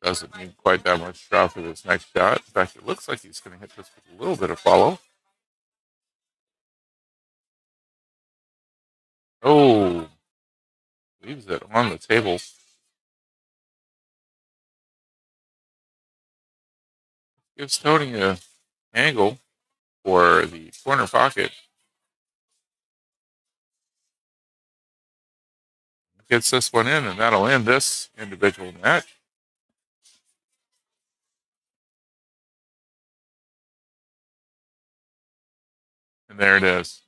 Doesn't need quite that much draw for this next shot. In fact, it looks like he's going to hit this with a little bit of follow. Oh, leaves it on the table. Gives Tony a angle for the corner pocket. Gets this one in, and that'll end this individual match. And there it is.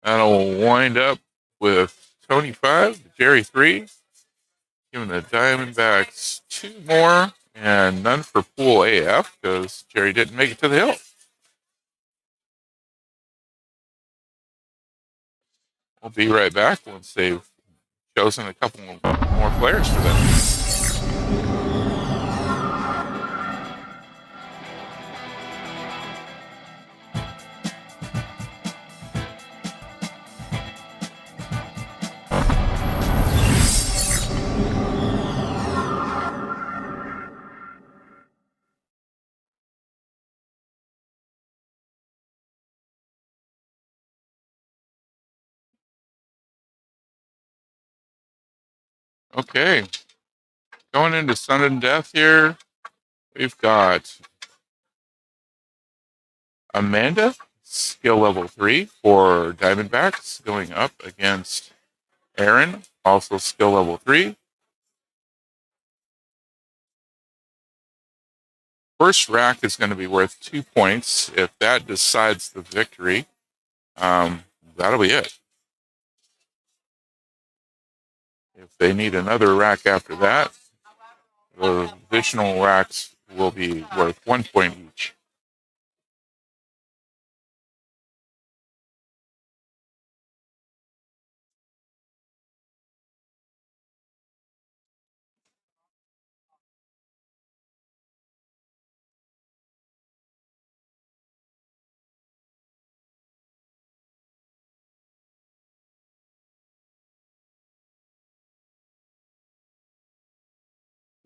That'll wind up with Tony 5, Jerry 3, giving the Diamondbacks 2 more, and none for Pool AF because Jerry didn't make it to the hill. We'll be right back once they've chosen a couple more players for them. Okay, going into sudden death here, we've got Amanda, skill level 3 for Diamondbacks, going up against Erin, also skill level 3. First rack is going to be worth 2 points. If that decides the victory, that'll be it. If they need another rack after that, the additional racks will be worth 1 point each.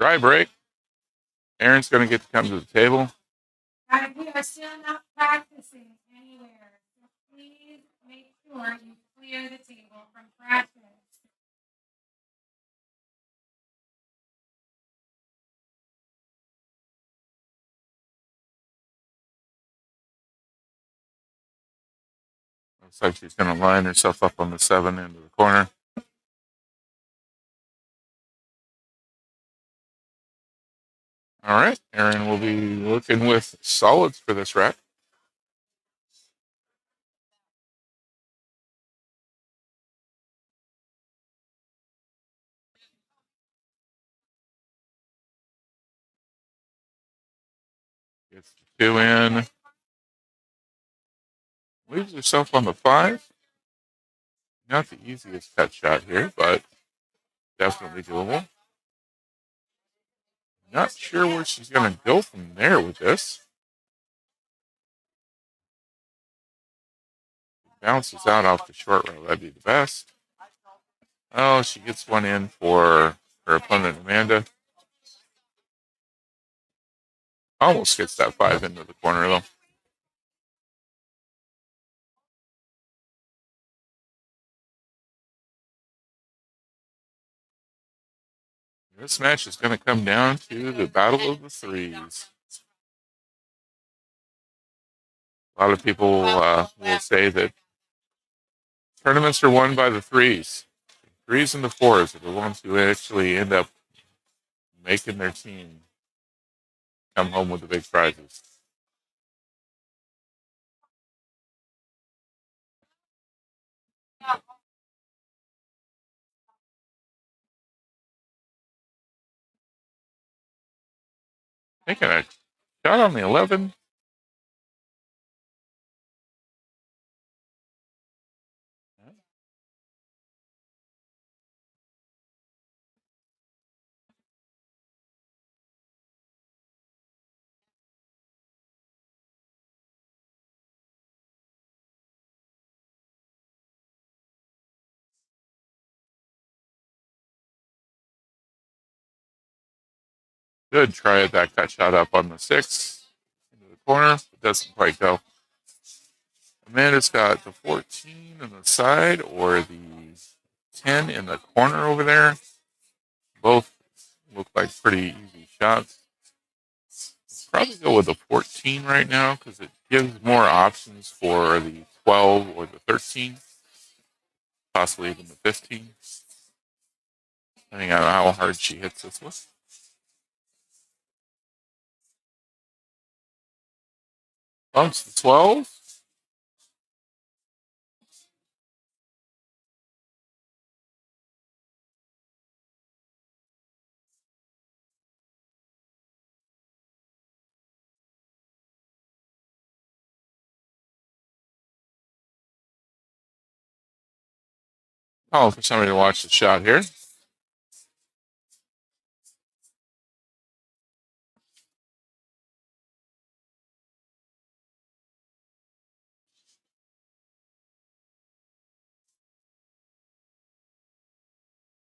Dry break. Erin's going to get to come to the table. Guys, we are still not practicing anywhere. So please make sure you clear the table from practice. Looks like she's going to line herself up on the 7 into the corner. All right. Erin will be looking with solids for this rack. Gets the 2 in. Leaves herself on the 5. Not the easiest cut shot here, but definitely doable. Not sure where she's going to go from there with this. Bounces out off the short row. That'd be the best. Oh, she gets one in for her opponent, Amanda. Almost gets that 5 into the corner, though. This match is going to come down to the battle of the 3s. A lot of people will say that tournaments are won by the 3s. 3s and the 4s are the ones who actually end up making their team come home with the big prizes. Taking a shot on the 11. Good try at that cut shot up on the 6 into the corner. It doesn't quite go. Amanda's got the 14 on the side or the 10 in the corner over there. Both look like pretty easy shots. Probably go with the 14 right now because it gives more options for the 12 or the 13, possibly even the 15, depending on how hard she hits this one. Bumps the 12. Calling for somebody to watch the shot here.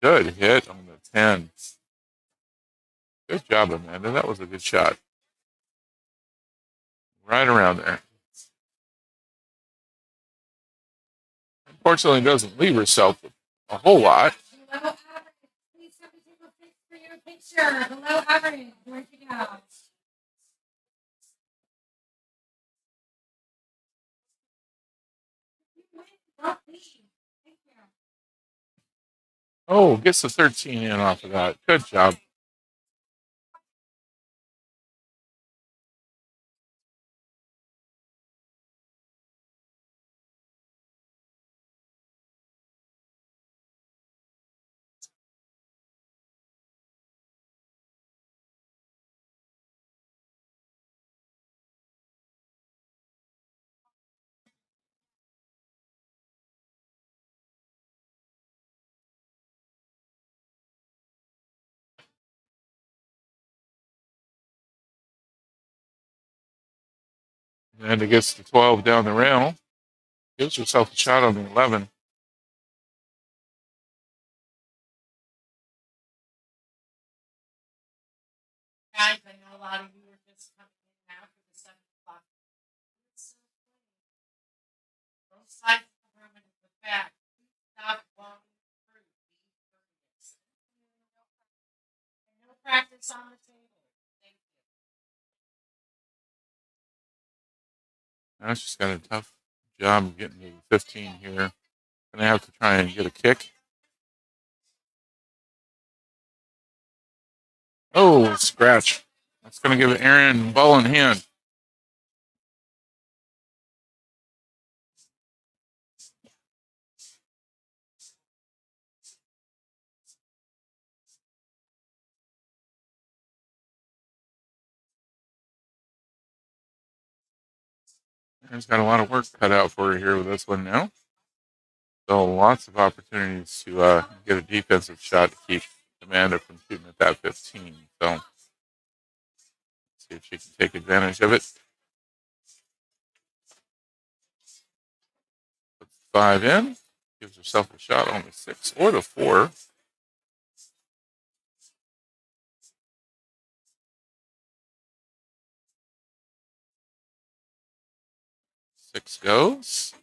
Good hit on the 10. Good job, Amanda. That was a good shot. Right around there. Unfortunately, doesn't leave herself a whole lot. Below average. Please have the table fixed for your picture. Below average. Where'd you go? Oh, gets the 13 in off of that. Good job. And it gets the 12 down the rail. Gives herself a shot on the 11. guys, I know a lot of you are just coming in now for the 7 o'clock. Both sides of the room and the back. Stop walking through. No practice on the table. Thank you. Now she's got a tough job getting to 15 here. Gonna have to try and get a kick. Oh, scratch. That's gonna give Erin ball in hand. Erin's got a lot of work cut out for her here with this one now. So lots of opportunities to get a defensive shot to keep Amanda from shooting at that 15. So let's see if she can take advantage of it. Puts 5 in. Gives herself a shot on the 6 or the 4. Six goes.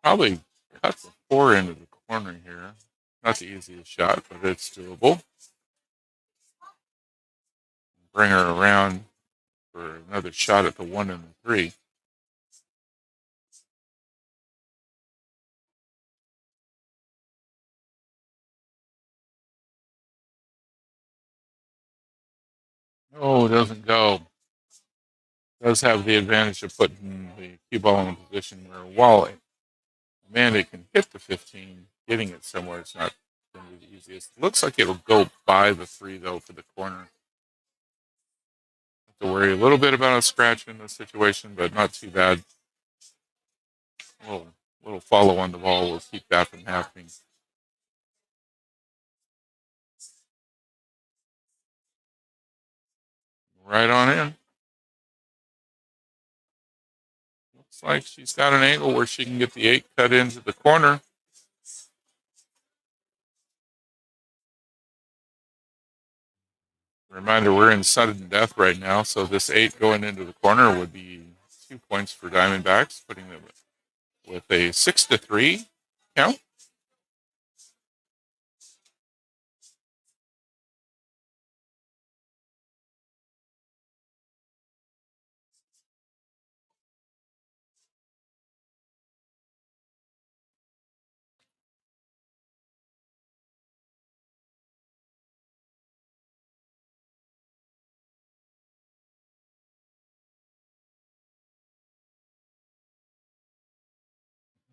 Probably cut the 4 into the corner here. Not the easiest shot, but it's doable. Bring her around for another shot at the 1 and the 3. Oh, it doesn't go. Does have the advantage of putting the cue ball in a position where while Amanda can hit the 15, getting it somewhere it's not going to be the easiest. Looks like it'll go by the 3 though for the corner. Have to worry a little bit about a scratch in this situation, but not too bad. A little follow on the ball will keep that from happening. Right on in. Looks like she's got an angle where she can get the 8 cut into the corner. Reminder, we're in sudden death right now, so this 8 going into the corner would be 2 points for Diamondbacks, putting them with a 6-3 count.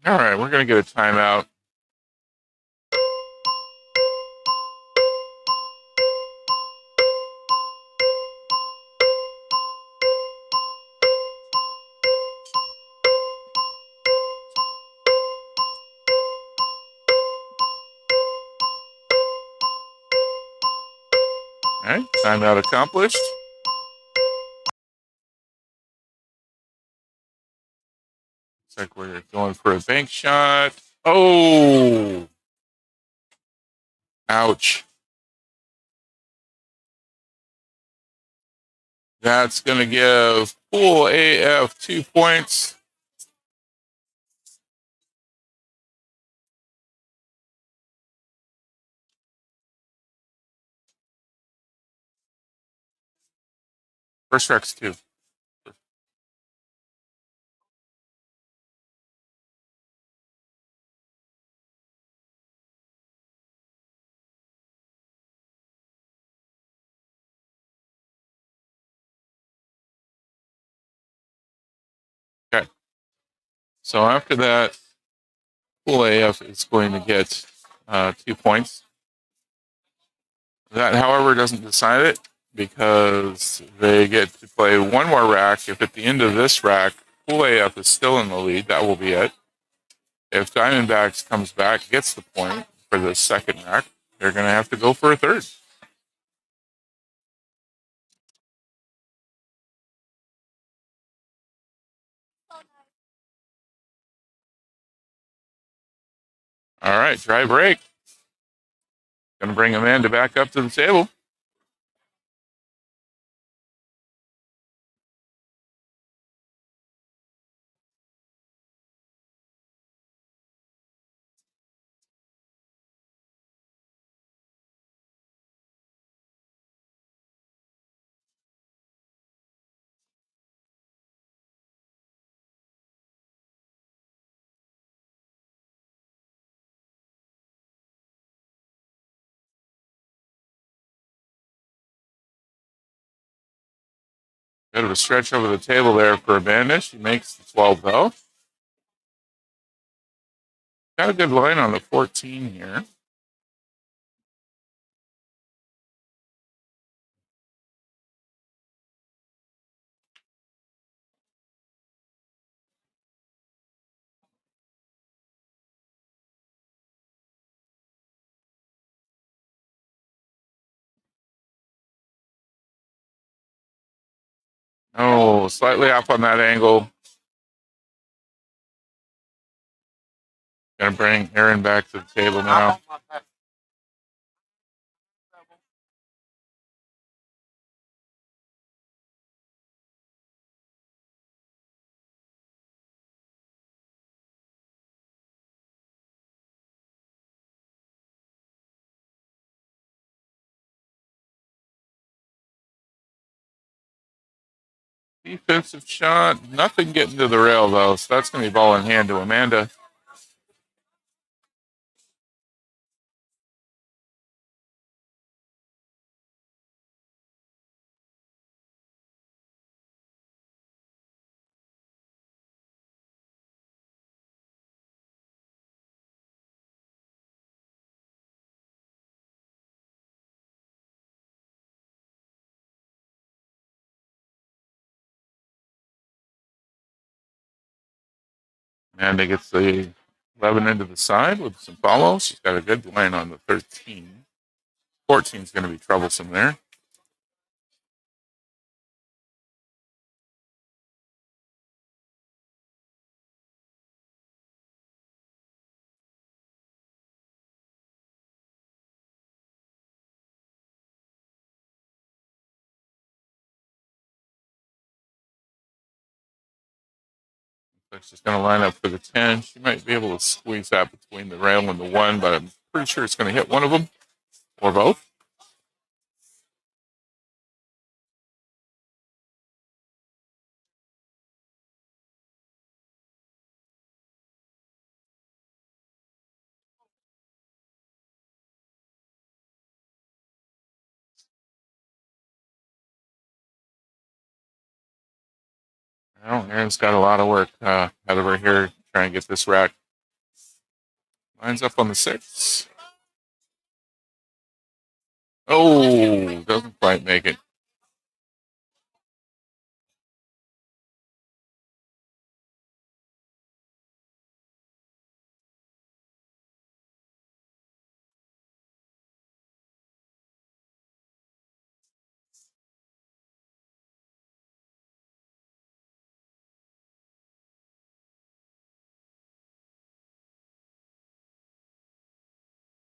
All right, we're going to get a timeout. All right, timeout accomplished. Looks like we're going for a bank shot. Oh! Ouch. That's going to give Pool AF 2 points. First Rex 2. Okay. So after that, Pool AF is going to get 2 points. That, however, doesn't decide it because they get to play one more rack. If at the end of this rack, Pool AF is still in the lead, that will be it. If Diamondbacks comes back, gets the point for the second rack, they're going to have to go for a third. All right, dry break. Going to bring Amanda back up to the table. Bit of a stretch over the table there for Amanda. She makes the 12, though. Got a good line on the 14 here. Oh, slightly off on that angle. Going to bring Erin back to the table now. Defensive shot. Nothing getting to the rail, though. So that's going to be ball in hand to Amanda. Amanda gets the 11 into the side with some follows. She's got a good line on the 13. 14 is going to be troublesome there. She's going to line up for the 10. She might be able to squeeze that between the rail and the 1, but I'm pretty sure it's going to hit one of them or both. Well, Erin's got a lot of work out of her here trying to get this rack. Lines up on the 6. Oh, doesn't quite make it.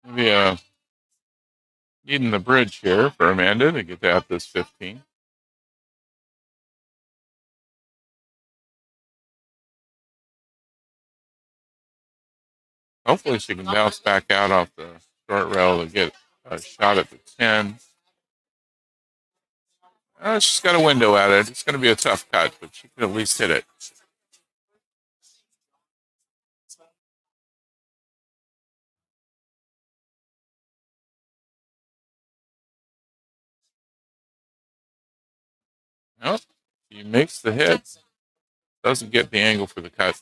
Maybe needing the bridge here for Amanda to get at this 15. Hopefully she can bounce back out off the short rail to get a shot at the 10. She's got a window at it. It's going to be a tough cut, but she can at least hit it. Nope. She makes the hit. Doesn't get the angle for the cut.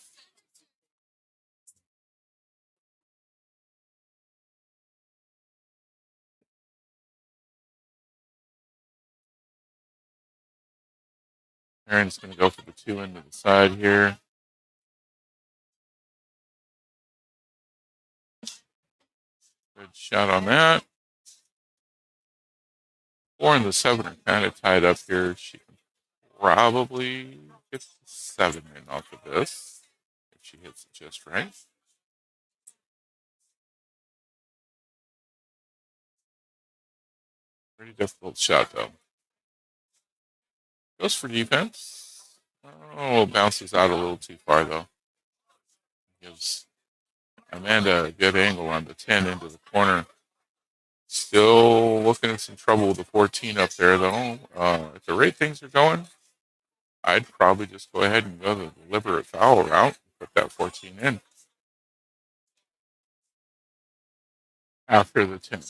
Erin's going to go for the 2 into the side here. Good shot on that. 4 and the 7 are kind of tied up here. She can probably get the 7 in off of this if she hits it just right. Pretty difficult shot, though. Goes for defense. Oh, bounces out a little too far, though. Gives Amanda a good angle on the 10 into the corner. Still looking at some trouble with the 14 up there, though. At the rate things are going, I'd probably just go ahead and go the deliberate foul route. Put that 14 in after the 10.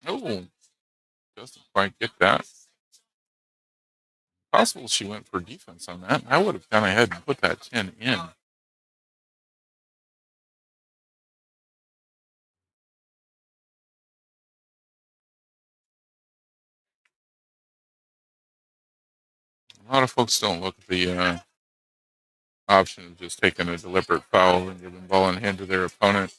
Oh, doesn't quite get that. Possible she went for defense on that. I would have gone ahead and put that 10 in. A lot of folks don't look at the option of just taking a deliberate foul and giving ball in hand to their opponent.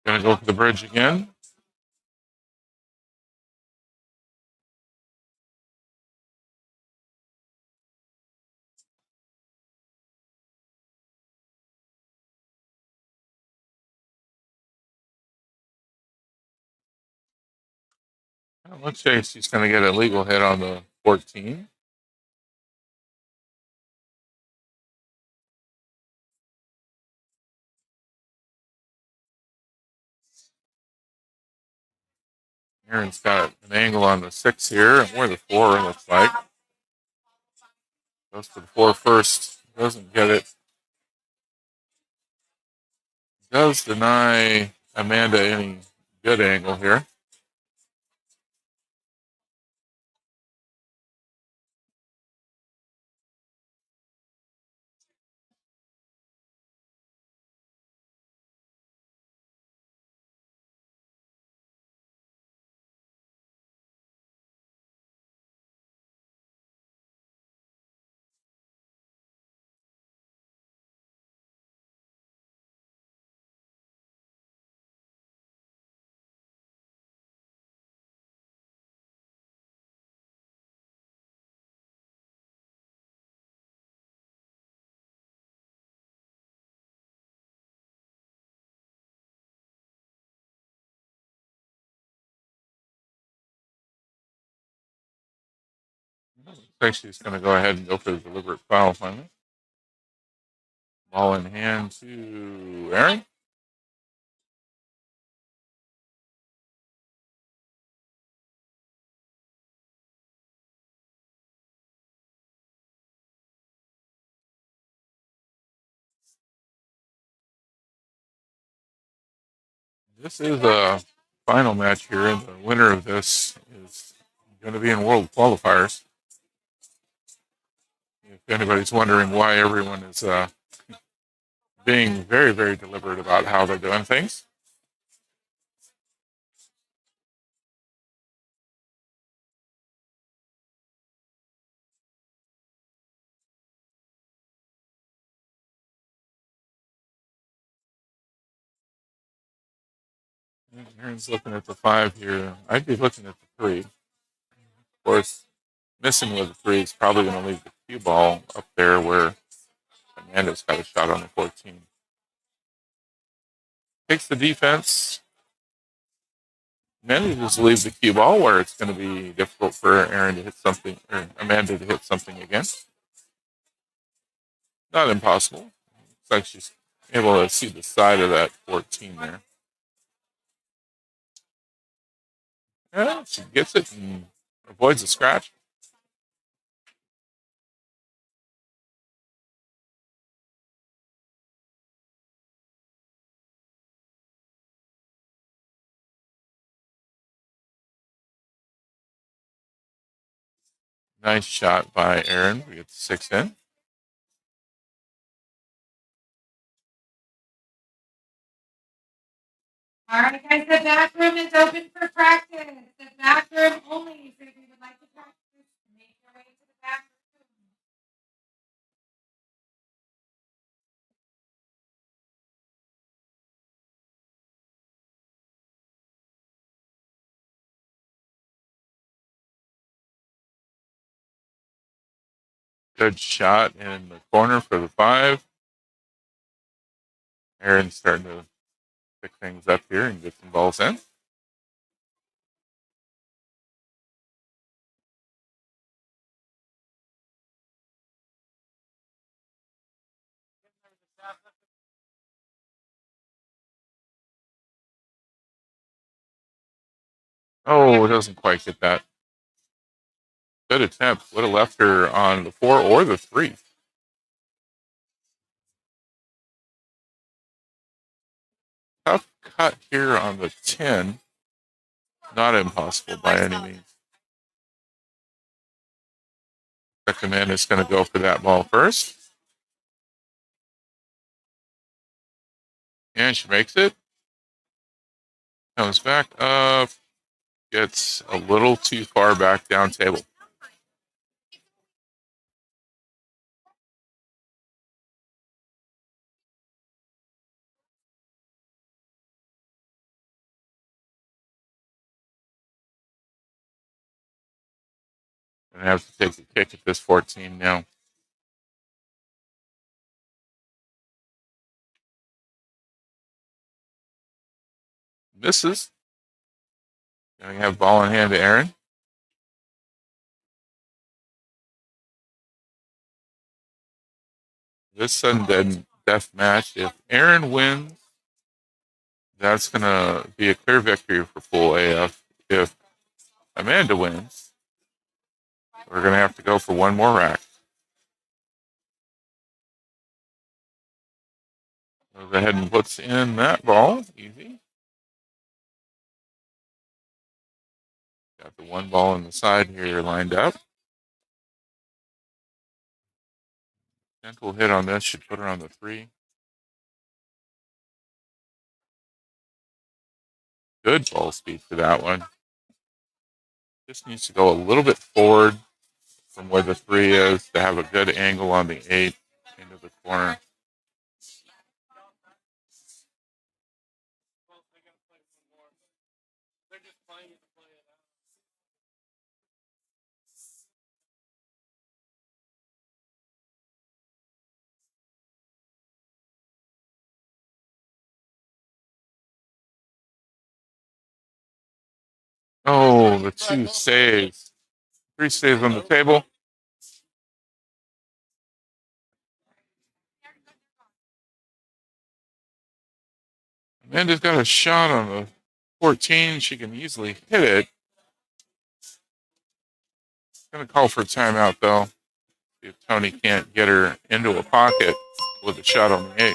Gonna go for the bridge again. Let's say she's going to get a legal hit on the 14. Erin's got an angle on the 6 here, or the 4, looks like. Goes for the 4 first. Doesn't get it. Does deny Amanda any good angle here. Looks like she's going to go ahead and go for the deliberate foul finally. Ball in hand to Erin. This is a final match here, and the winner of this is going to be in World Qualifiers. If anybody's wondering why everyone is being very, very deliberate about how they're doing things. Aaron's looking at the 5 here. I'd be looking at the 3. Of course, missing with the 3 is probably going to leave the cue ball up there where Amanda's got a shot on the 14. Takes the defense. Manages to leave the cue ball where it's going to be difficult for Erin to hit something, or Amanda to hit something again. Not impossible. Looks like she's Able to see the side of that 14 there. Yeah, she gets it and avoids a scratch. Nice shot by Erin. We get the 6 in. All right, guys, the back room is open for practice. The back room only. So if you would like to practice, make your way to the back room. Good shot in the corner for the 5. Erin's starting to pick things up here and get some balls in. Oh, it doesn't quite get that. Good attempt. Would have left her on the 4 or the 3. Tough cut here on the 10. Not impossible by any means. Recommend is going to go for that ball first. And she makes it. Comes back up. Gets a little too far back down table. Gonna have to take a kick at this 14 now. Misses. Gonna have ball in hand to Erin. This sudden death match. If Erin wins, that's gonna be a clear victory for Pool AF. If Amanda wins, we're gonna have to go for one more rack. Goes ahead and puts in that ball. Easy. Got the one ball on the side here lined up. Gentle hit on this should put her on the 3. Good ball speed for that one. Just needs to go a little bit forward from where the 3 is to have a good angle on the 8 into the corner. Oh, the 2 stays. 3 stays on the table. Amanda's got a shot on the 14. She can easily hit it. Gonna call for a timeout though. See if Tony can't get her into a pocket with a shot on the 8.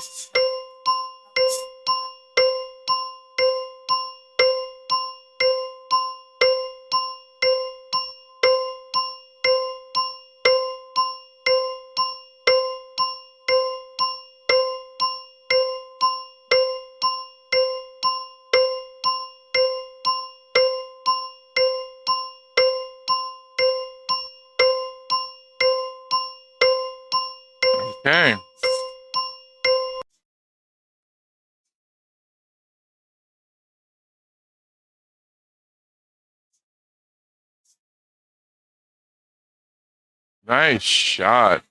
Okay. Nice shot.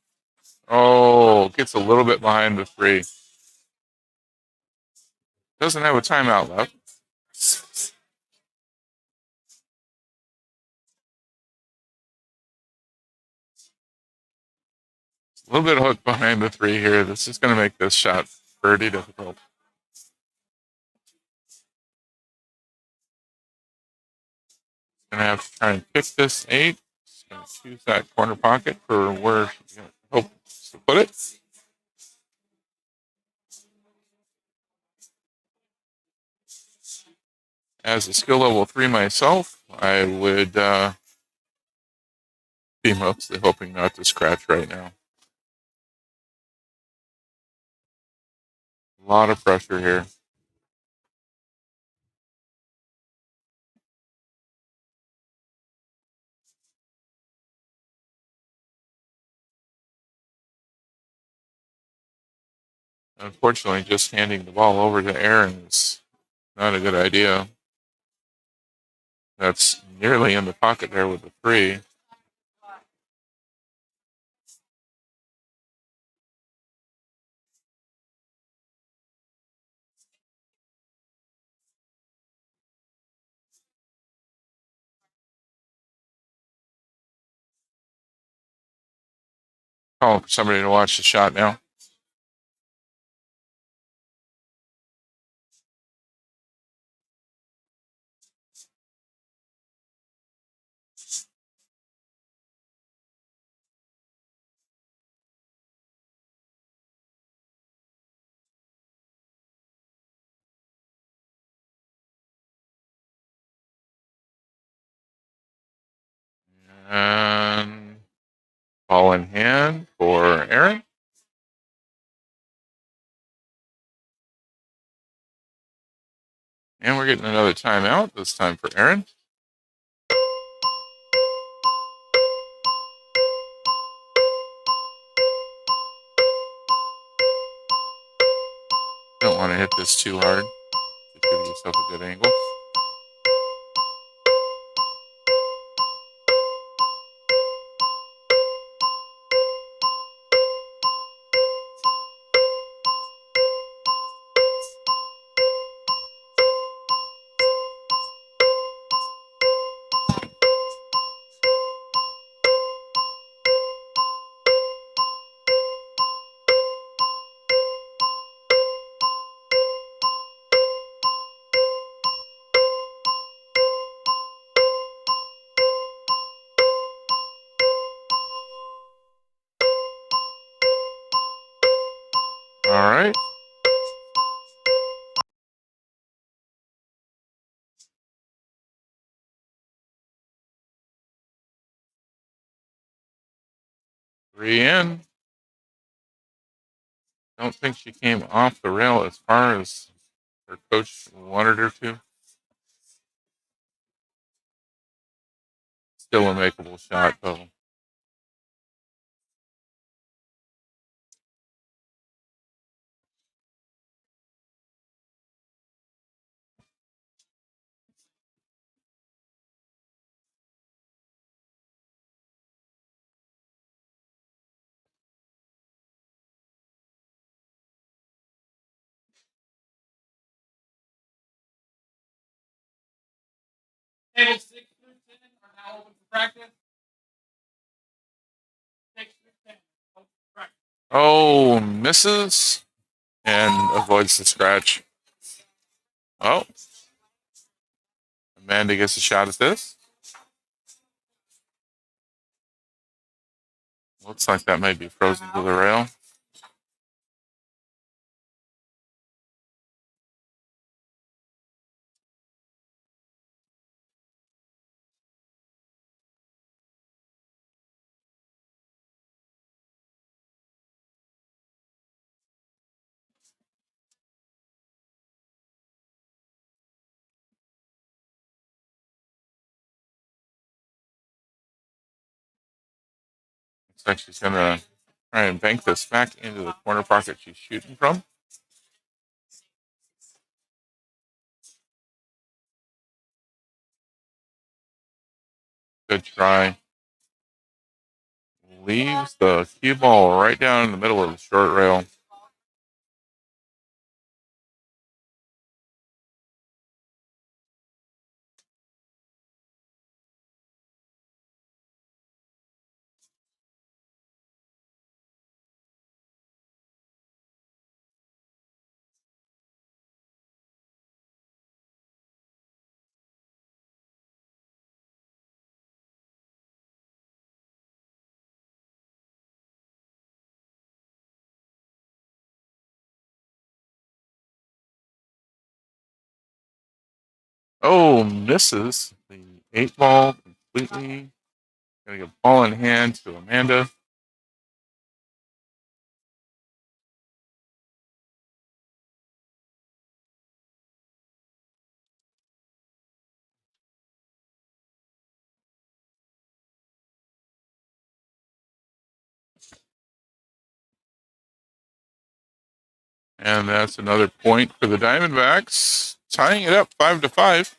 Oh, gets a little bit behind the 3. Doesn't have a timeout left. A little bit hooked behind the 3 here. This is going to make this shot pretty difficult. Gonna have to try and pick this 8. Just gonna choose that corner pocket for where she's gonna hope to put it. As a skill level 3 myself, I would be mostly hoping not to scratch right now. A lot of pressure here. Unfortunately, just handing the ball over to Erin is not a good idea. That's nearly in the pocket there with the 3. Calling for somebody to watch the shot now. And ball in hand for Erin. And we're getting another timeout, this time for Erin. Don't want to hit this too hard to give yourself a good angle. All right. Three in. Don't think she came off the rail as far as her coach wanted her to. Still a makeable shot, though. Tables 6 through 10 are now open for practice. 6 through 10 open for practice. Oh, misses and avoids the scratch. Oh, Amanda gets a shot at this. Looks like that might be frozen to the rail. Looks like she's going to try and bank this back into the corner pocket she's shooting from. Good try. Leaves the cue ball right down in the middle of the short rail. Oh, misses the 8-ball completely. Gonna get ball in hand to Amanda. And that's another point for the Diamondbacks, tying it up 5-5.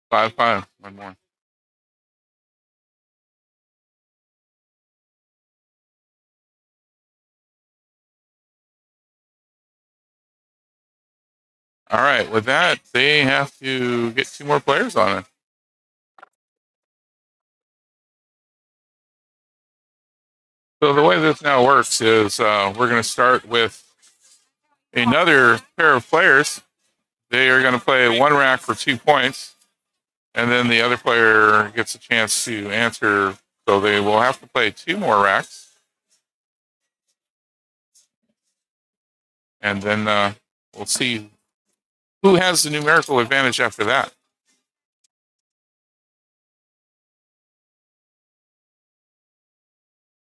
Five, five. One more. All right. With that, they have to get 2 more players on it. So the way this now works is we're going to start with another pair of players. They are going to play 1 rack for 2 points, and then the other player gets a chance to answer. So they will have to play 2 more racks, and then we'll see who has the numerical advantage after that.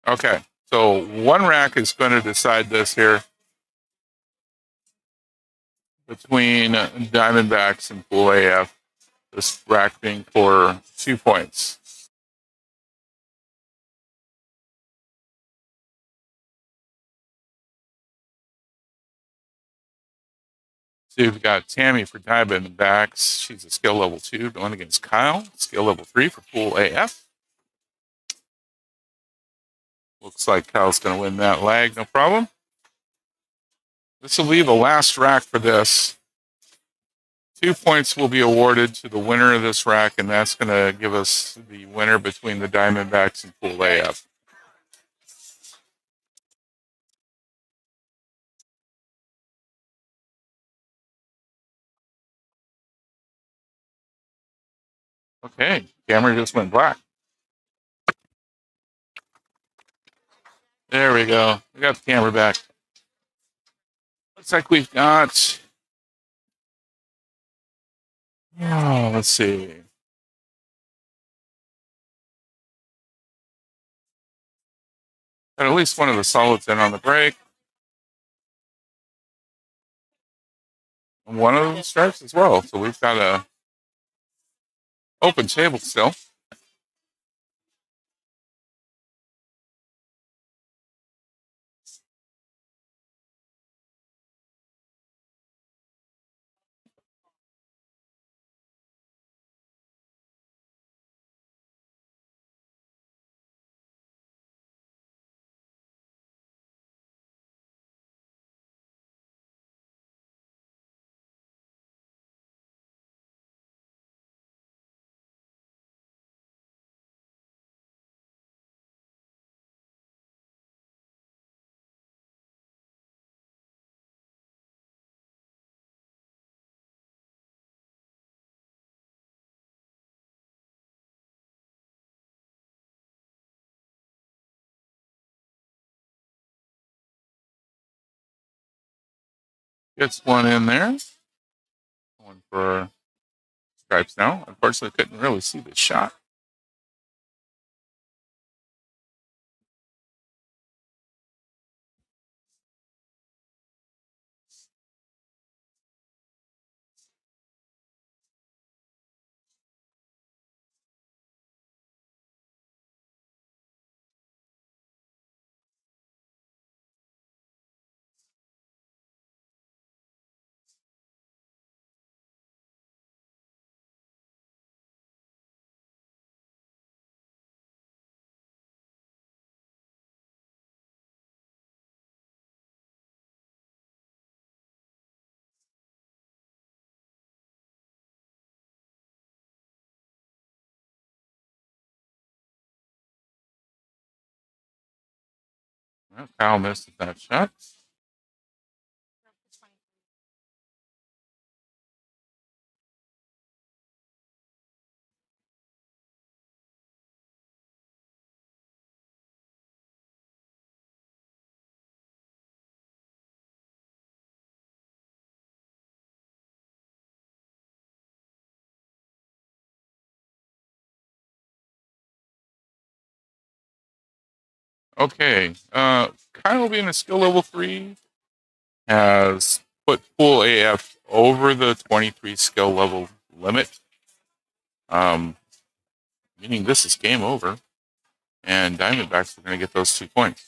Okay, so 1 rack is going to decide this here between Diamondbacks and Pool AF. This rack being for 2 points. So you've got Tami for Diamondbacks. She's a skill level 2 going against Kyle, skill level 3 for Pool AF. Looks like Kyle's going to win that lag, no problem. This will be the last rack for this. 2 points will be awarded to the winner of this rack, and that's going to give us the winner between the Diamondbacks and Pool AF. Okay, camera just went black. There we go. We got the camera back. Looks like we've got, let's see. Got at least one of the solids in on the break. And one of the stripes as well. So we've got a open table still. Gets one in there. One for stripes now. Unfortunately, couldn't really see the shot. Well, Kyle missed that shot. Okay. Kyle being a skill level 3 has put Pool AF over the 23 skill level limit. Meaning this is game over. And Diamondbacks are going to get those 2 points.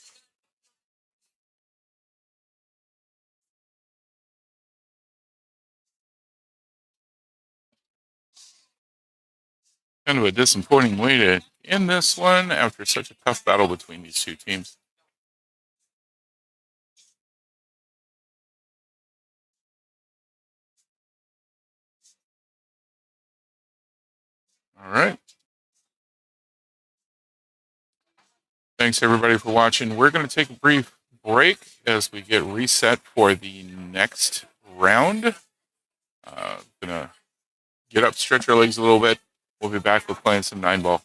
Kind of a disappointing way to end this one after such a tough battle between these two teams. All right. Thanks, everybody, for watching. We're going to take a brief break as we get reset for the next round. Going to get up, stretch our legs a little bit. We'll be back with playing some 9-ball.